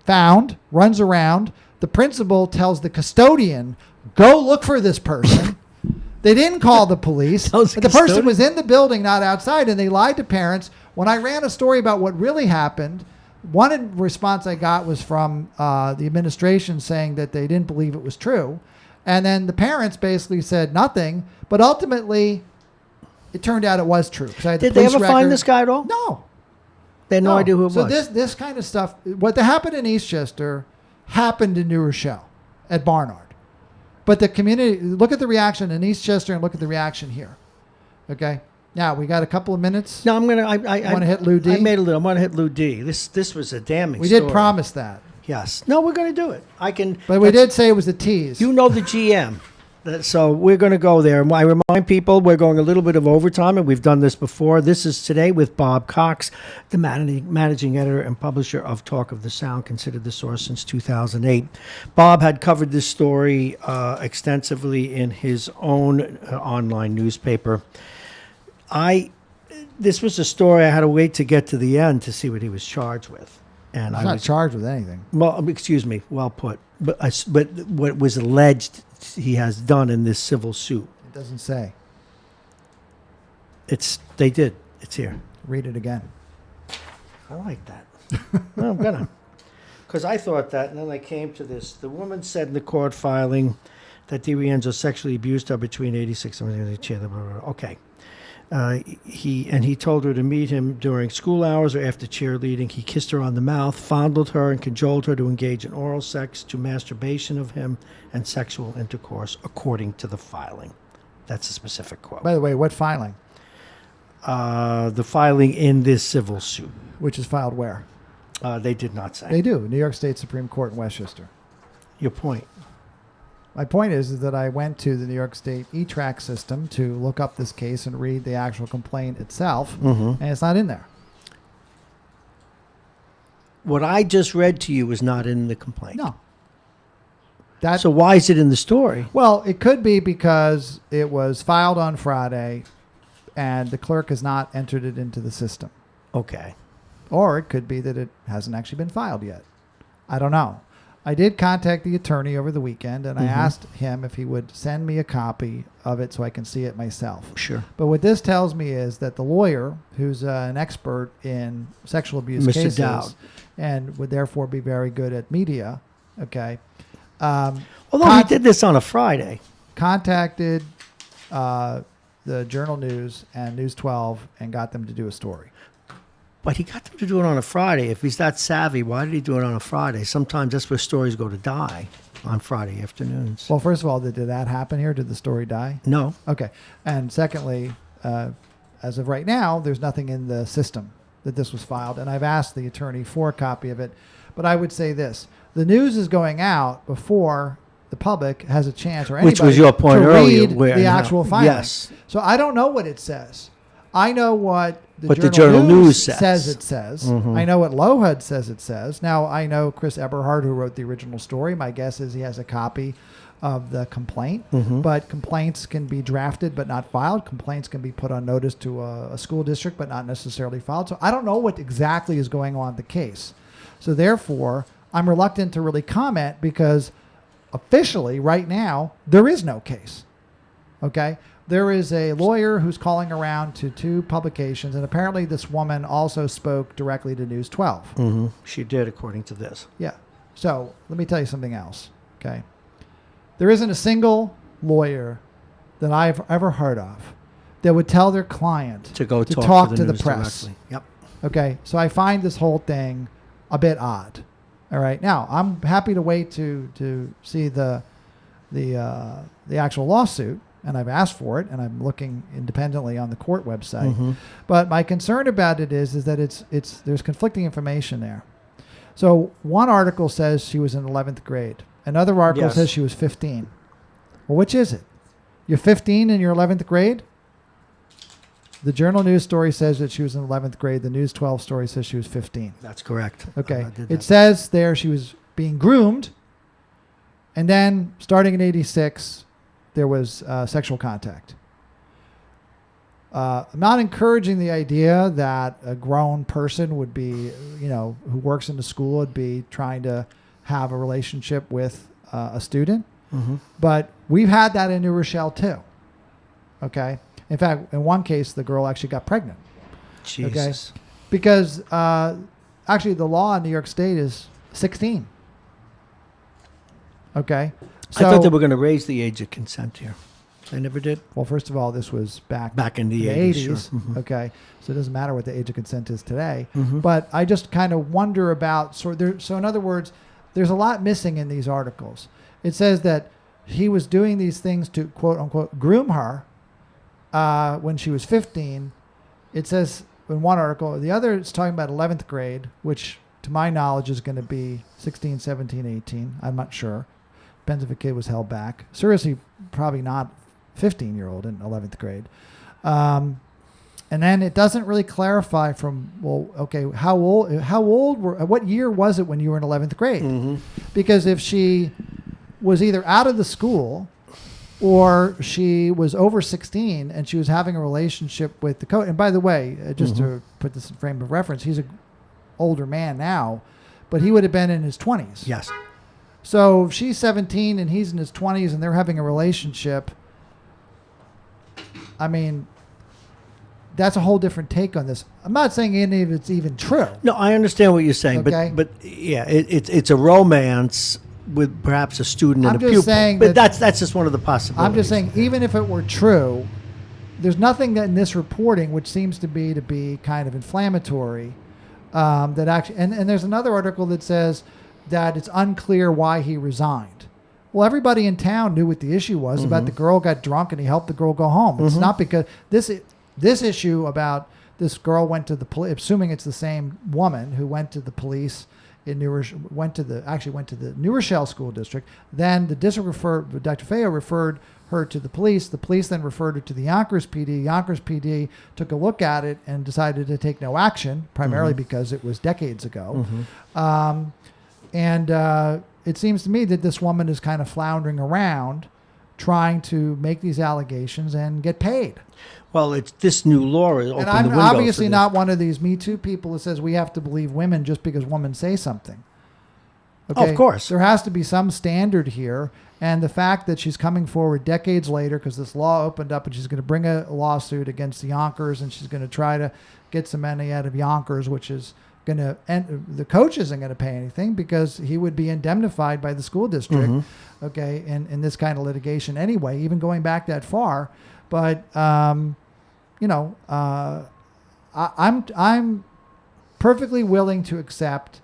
found, runs around. The principal tells the custodian, go look for this person. They didn't call the police. The person was in the building, not outside, and they lied to parents. When I ran a story about what really happened, one response I got was from the administration saying that they didn't believe it was true. And then the parents basically said nothing, but ultimately it turned out it was true. Did they ever find this guy at all? No. They had no idea who it was. So this kind of stuff, what happened in Eastchester happened in New Rochelle at Barnard. But the community, look at the reaction in Eastchester and look at the reaction here. Okay? Now, we got a couple of minutes. No, I'm going to... I want to hit Lou D? I made a little. I want to hit Lou D. This was a damning We story. did promise that. Yes. No, we're going to do it. I can... But we did say it was a tease. You know the GM. So we're going to go there. I remind people we're going a little bit of overtime, and we've done this before. This is today with Bob Cox, the managing editor and publisher of Talk of the Sound, considered the source since 2008. Bob had covered this story extensively in his own online newspaper. This was a story I had to wait to get to the end to see what he was charged with. And He's not charged with anything. Well, excuse me, well put. But what was alleged he has done in this civil suit. It doesn't say. They did. It's here. Read it again. I like that. No, I'm gonna. Because I thought that, and then I came to this. The woman said in the court filing that DiRienzo sexually abused her between 86 and okay. He told her to meet him during school hours or after cheerleading. He kissed her on the mouth, fondled her, and cajoled her to engage in oral sex, to masturbation of him, and sexual intercourse, according to the filing. That's a specific quote. By the way, what filing? The filing in this civil suit. Which is filed where? They did not say. They do. New York State Supreme Court in Westchester. Your point. My point is that I went to the New York State e-track system to look up this case and read the actual complaint itself, and it's not in there. What I just read to you is not in the complaint. No. So why is it in the story? Well, it could be because it was filed on Friday, and the clerk has not entered it into the system. Okay. Or it could be that it hasn't actually been filed yet. I don't know. I did contact the attorney over the weekend, and I asked him if he would send me a copy of it so I can see it myself. Sure. But what this tells me is that the lawyer, who's an expert in sexual abuse Mr. cases, Dowd, and would therefore be very good at media, okay. Although he did this on a Friday. Contacted the Journal News and News 12 and got them to do a story. But he got them to do it on a Friday. If he's that savvy, why did he do it on a Friday? Sometimes that's where stories go to die, on Friday afternoons. Well, first of all, did that happen here? Did the story die? No. Okay. And secondly, as of right now, there's nothing in the system that this was filed. And I've asked the attorney for a copy of it. But I would say this. The news is going out before the public has a chance or anybody Which was your point to earlier, read the actual filing. Yes. So I don't know what it says. I know what the Journal News says it says. I know what Lohud says it says. Now, I know Chris Eberhard, who wrote the original story. My guess is he has a copy of the complaint. But complaints can be drafted but not filed. Complaints can be put on notice to a school district but not necessarily filed. So I don't know what exactly is going on in the case. So therefore, I'm reluctant to really comment because officially, right now, there is no case. Okay? There is a lawyer who's calling around to 2 publications, and apparently this woman also spoke directly to News 12. She did, according to this. Yeah. So let me tell you something else, okay? There isn't a single lawyer that I've ever heard of that would tell their client to go talk to the news press. Directly. Yep. Okay, so I find this whole thing a bit odd. All right, now I'm happy to wait to see the actual lawsuit. and I've asked for it, and I'm looking independently on the court website. But my concern about it is that there's conflicting information there. So one article says she was in 11th grade. Another article says she was 15. Well, which is it? You're 15 and you're 11th grade? The Journal News story says that she was in 11th grade. The News 12 story says she was 15. That's correct. Okay. It says there she was being groomed, and then starting in 86, there was sexual contact. I'm not encouraging the idea that a grown person would be, who works in the school would be trying to have a relationship with a student. But we've had that in New Rochelle too. Okay. In fact, in one case, the girl actually got pregnant. Jesus. Okay? Because actually the law in New York State is 16. Okay. So, I thought they were going to raise the age of consent here. They never did. Well, first of all, this was back in the 80s. Sure. Okay. So it doesn't matter what the age of consent is today. But I just kind of wonder about, so in other words, there's a lot missing in these articles. It says that he was doing these things to, quote unquote, groom her when she was 15. It says in one article. The other is talking about 11th grade, which to my knowledge is going to be 16, 17, 18. I'm not sure. Depends if a kid was held back. Seriously, probably not 15-year-old in 11th grade. And then it doesn't really clarify from, well, okay, what year was it when you were in 11th grade? Because if she was either out of the school or she was over 16 and she was having a relationship with the coach. And by the way, just to put this in frame of reference, he's an older man now, but he would have been in his 20s. Yes. So if she's 17 and he's in his 20s and they're having a relationship, I mean, that's a whole different take on this. I'm not saying any of it's even true. No, I understand what you're saying, Okay. but yeah, it's a romance with perhaps a student and I'm a just pupil. saying But that- that's just one of the possibilities. I'm just saying, even if it were true, there's nothing that in this reporting, which seems to be kind of inflammatory, that actually, and there's another article that says that it's unclear why he resigned. Well, everybody in town knew what the issue was about the girl got drunk and he helped the girl go home. It's not because this issue about this girl went to the police, assuming it's the same woman who went to the police in went to the New Rochelle School District. Then the district Dr. Feo referred her to the police. The police then referred her to the Yonkers PD. Yonkers PD took a look at it and decided to take no action, primarily because it was decades ago. It seems to me that this woman is kind of floundering around trying to make these allegations and get paid. Well, it's this new law is open And I'm the window obviously for this. not one of these Me Too people that says we have to believe women just because women say something. Oh, of course. There has to be some standard here. And the fact that she's coming forward decades later because this law opened up and she's going to bring a lawsuit against the Yonkers and she's going to try to get some money out of Yonkers, which is going to, and the coach isn't going to pay anything because he would be indemnified by the school district, okay, in this kind of litigation anyway, even going back that far. But, I'm perfectly willing to accept,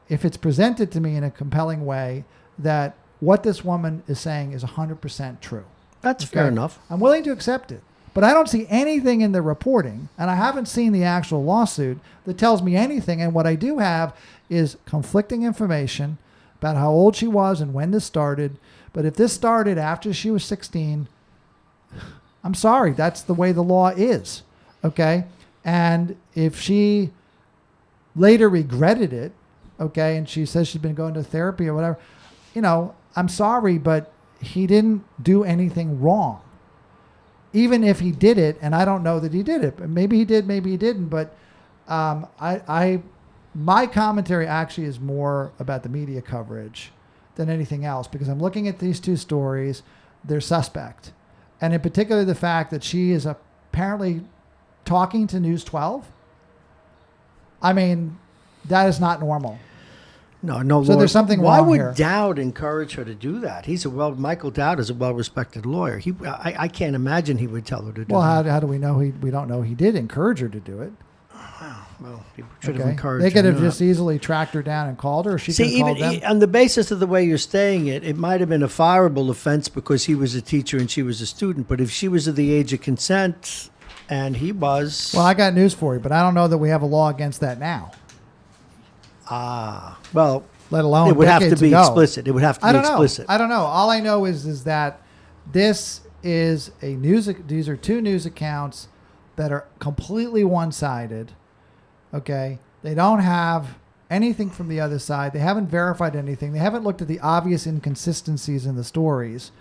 if it's presented to me in a compelling way, that what this woman is saying is 100% true. That's fair enough. I'm willing to accept it. But I don't see anything in the reporting, and I haven't seen the actual lawsuit that tells me anything. And what I do have is conflicting information about how old she was and when this started. But if this started after she was 16, I'm sorry, that's the way the law is. Okay? And if she later regretted it, okay, and she says she's been going to therapy or whatever, I'm sorry, but he didn't do anything wrong. Even if he did it, and I don't know that he did it, but maybe he did, maybe he didn't. But my commentary actually is more about the media coverage than anything else, because I'm looking at these two stories. They're suspect, and in particular the fact that she is apparently talking to News 12. I mean, that is not normal. No. So there's something why wrong would here. Dowd encourage her to do that? Michael Dowd is a well-respected lawyer. I can't imagine he would tell her to do Well, that. how do we know we don't know he did encourage her to do it? Well, people should have encouraged They could her have not. just easily tracked her down and called her. Or she could have called them. On the basis of the way you're saying it, it might have been a fireable offense because he was a teacher and she was a student. But if she was of the age of consent and he was... Well, I got news for you, but I don't know that we have a law against that now. Well, let alone it would have to decades be ago. explicit. It would have to be explicit. I don't know. All I know is that this is a these are two news accounts that are completely one-sided. Okay? They don't have anything from the other side. They haven't verified anything. They haven't looked at the obvious inconsistencies in the stories.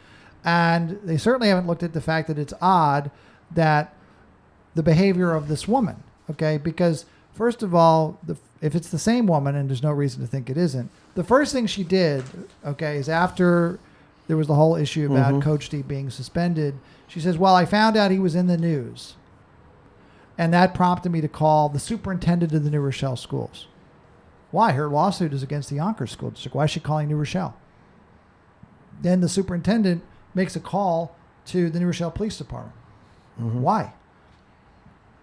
And they certainly haven't looked at the fact that it's odd that the behavior of this woman, okay? Because first of all, if it's the same woman, and there's no reason to think it isn't, the first thing she did, okay, is after there was the whole issue about Coach D being suspended, she says, well, I found out he was in the news. And that prompted me to call the superintendent of the New Rochelle schools. Why? Her lawsuit is against the Yonkers School District. Why is she calling New Rochelle? Then the superintendent makes a call to the New Rochelle Police Department. Why?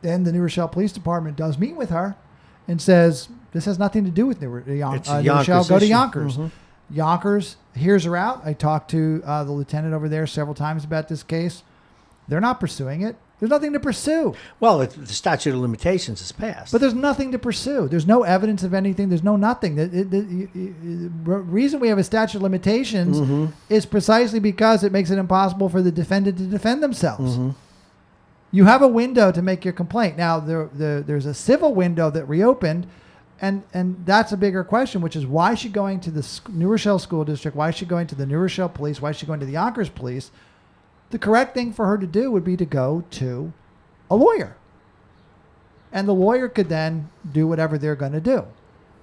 Then the New Rochelle Police Department does meet with her and says, this has nothing to do with New Rochelle. Go to Yonkers. Yonkers hears her out. I talked to the lieutenant over there several times about this case. They're not pursuing it. There's nothing to pursue. Well, the statute of limitations is passed. But there's nothing to pursue. There's no evidence of anything. There's no nothing. The reason we have a statute of limitations is precisely because it makes it impossible for the defendant to defend themselves. You have a window to make your complaint. Now, there's a civil window that reopened, and that's a bigger question, which is why is she going to the New Rochelle School District? Why is she going to the New Rochelle Police? Why is she going to the Yonkers Police? The correct thing for her to do would be to go to a lawyer. And the lawyer could then do whatever they're going to do.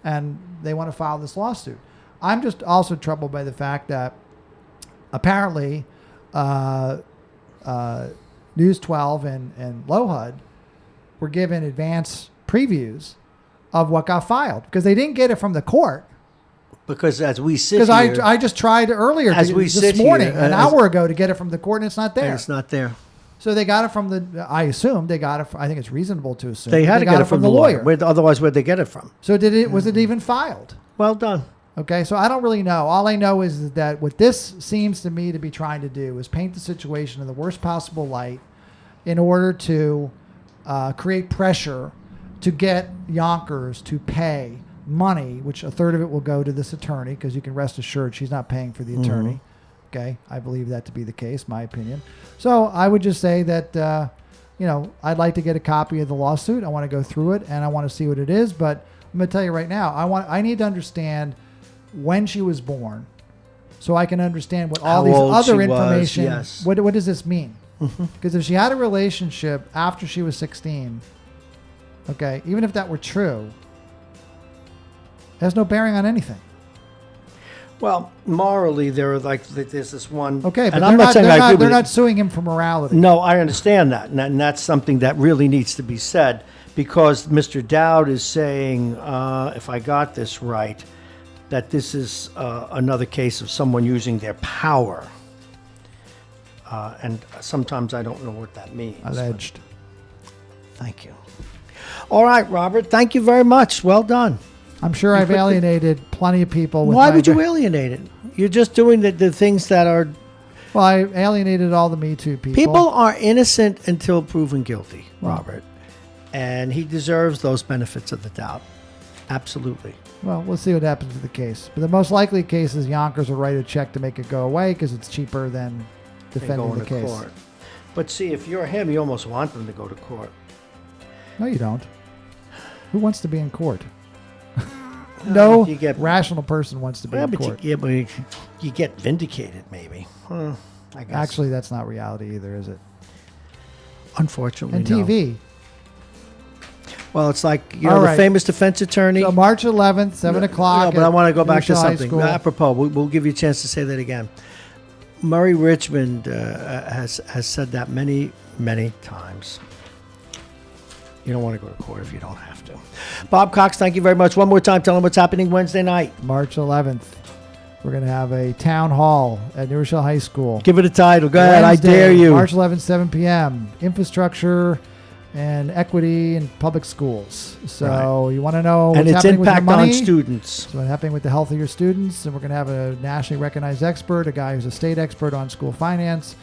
And they want to file this lawsuit. I'm just also troubled by the fact that apparently News 12 and LoHUD were given advance previews of what got filed because they didn't get it from the court. Because as we sit here... Because I just tried earlier this morning, an hour ago, to get it from the court, and it's not there. And it's not there. So they got it from the... I assume they got it from... I think it's reasonable to assume. They had to get it from the lawyer. Otherwise, where'd they get it from? So was it even filed? Well done. Okay, so I don't really know. All I know is that what this seems to me to be trying to do is paint the situation in the worst possible light in order to create pressure to get Yonkers to pay money, which a third of it will go to this attorney, because you can rest assured she's not paying for the attorney. Okay, I believe that to be the case, my opinion. So I would just say that, I'd like to get a copy of the lawsuit. I want to go through it, and I want to see what it is. But I'm going to tell you right now, I need to understand when she was born, so I can understand what all these other information. Yes. What does this mean? Because if she had a relationship after she was 16, okay, even if that were true, it has no bearing on anything. Well, morally, there's this one. Okay, but and they're not suing him for morality. No, I understand that, and that's something that really needs to be said, because Mr. Dowd is saying, if I got this right, that this is another case of someone using their power. And sometimes I don't know what that means. Alleged. Thank you. All right, Robert. Thank you very much. Well done. I'm sure I've alienated plenty of people. Why would you alienate it? You're just doing the things that are... Well, I alienated all the Me Too people. People are innocent until proven guilty, Robert. And he deserves those benefits of the doubt. Absolutely. Well, we'll see what happens with the case. But the most likely case is Yonkers will write a check to make it go away because it's cheaper than defending the case. Court. But see, if you're him, you almost want them to go to court. No, you don't. Who wants to be in court? No rational person wants to be in court. But you get vindicated, maybe. I guess. Actually, that's not reality either, is it? Unfortunately, and TV. Well, it's like, the famous defense attorney. So March 11th, 7 o'clock. No, but I want to go back to something. Apropos, we'll give you a chance to say that again. Murray Richmond has said that many, many times. You don't want to go to court if you don't have to. Bob Cox, thank you very much. One more time, tell them what's happening Wednesday night. March 11th. We're going to have a town hall at New Rochelle High School. Give it a title. Go ahead. I dare you. March 11th, 7 p.m. Infrastructure and equity in public schools. So you want to know what's and its happening impact with your money, on students. so what's happening with the health of your students, and we're going to have a nationally recognized expert, a guy who's a state expert on school finance,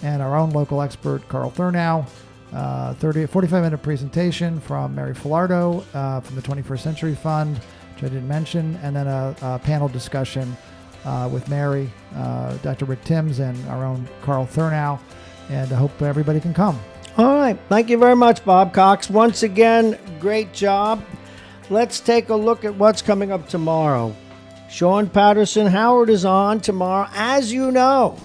and our own local expert, Carl Thurnow. 45-minute presentation from Mary Filardo from the 21st Century Fund, which I didn't mention, and then a panel discussion with Mary, Dr. Rick Timms, and our own Carl Thurnow, and I hope everybody can come. All right. Thank you very much, Bob Cox. Once again, great job. Let's take a look at what's coming up tomorrow. Sean Patterson Howard is on tomorrow. As you know,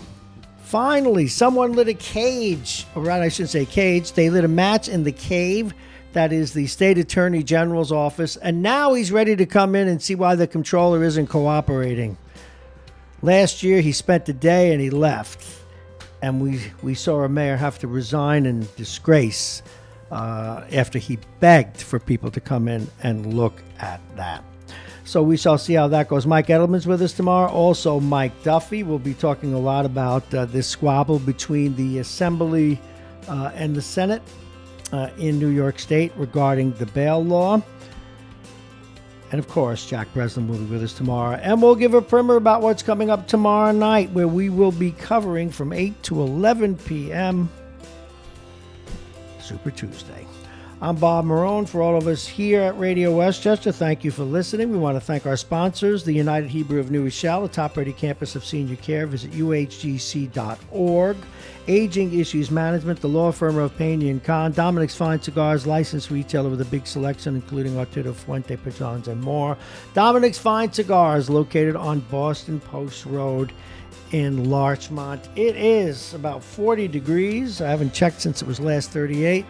finally, someone lit a cage. Or rather, I shouldn't say cage. They lit a match in the cave. That is the State Attorney General's office. And now he's ready to come in and see why the comptroller isn't cooperating. Last year, he spent the day and he left. And we saw a mayor have to resign in disgrace after he begged for people to come in and look at that. So we shall see how that goes. Mike Edelman's with us tomorrow. Also, Mike Duffy will be talking a lot about this squabble between the Assembly and the Senate in New York State regarding the bail law. And, of course, Jack Breslin will be with us tomorrow. And we'll give a primer about what's coming up tomorrow night, where we will be covering from 8 to 11 p.m. Super Tuesday. I'm Bob Marrone. For all of us here at Radio Westchester, thank you for listening. We want to thank our sponsors, the United Hebrew of New Rochelle, the top-rated campus of senior care. Visit uhgc.org. Aging Issues Management, the law firm of Payne & Kahn, Dominic's Fine Cigars, licensed retailer with a big selection, including Arturo Fuente, Patrons, and more. Dominic's Fine Cigars, located on Boston Post Road in Larchmont. It is about 40 degrees. I haven't checked since it was last 38.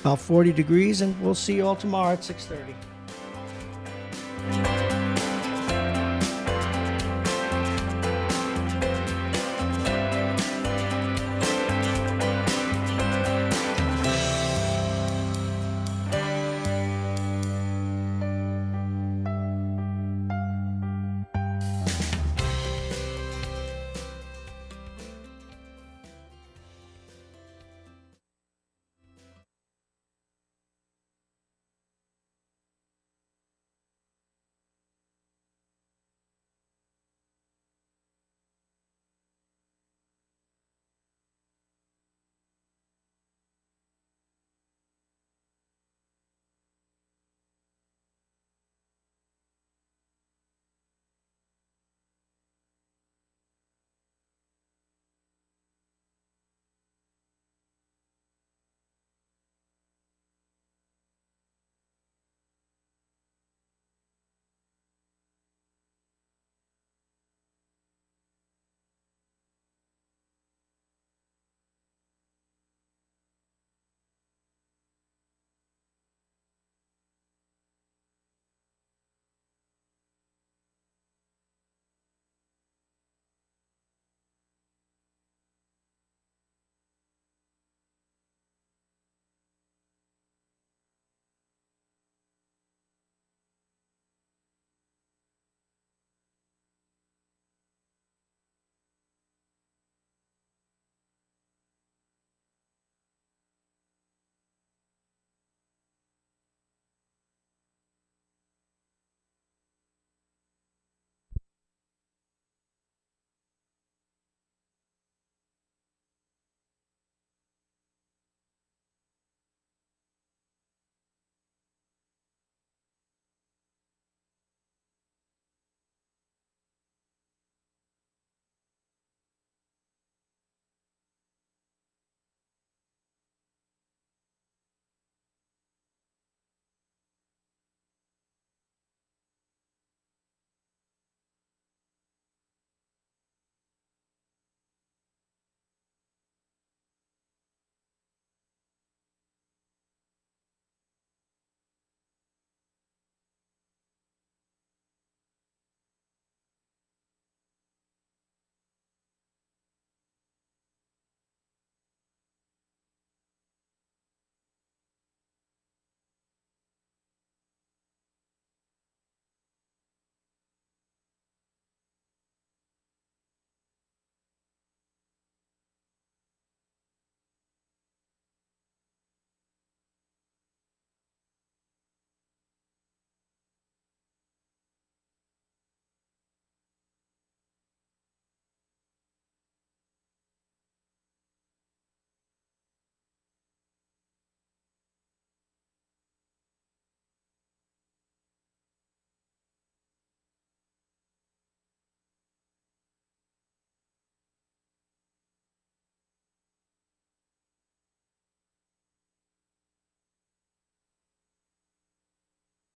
About 40 degrees, and we'll see you all tomorrow at 6:30.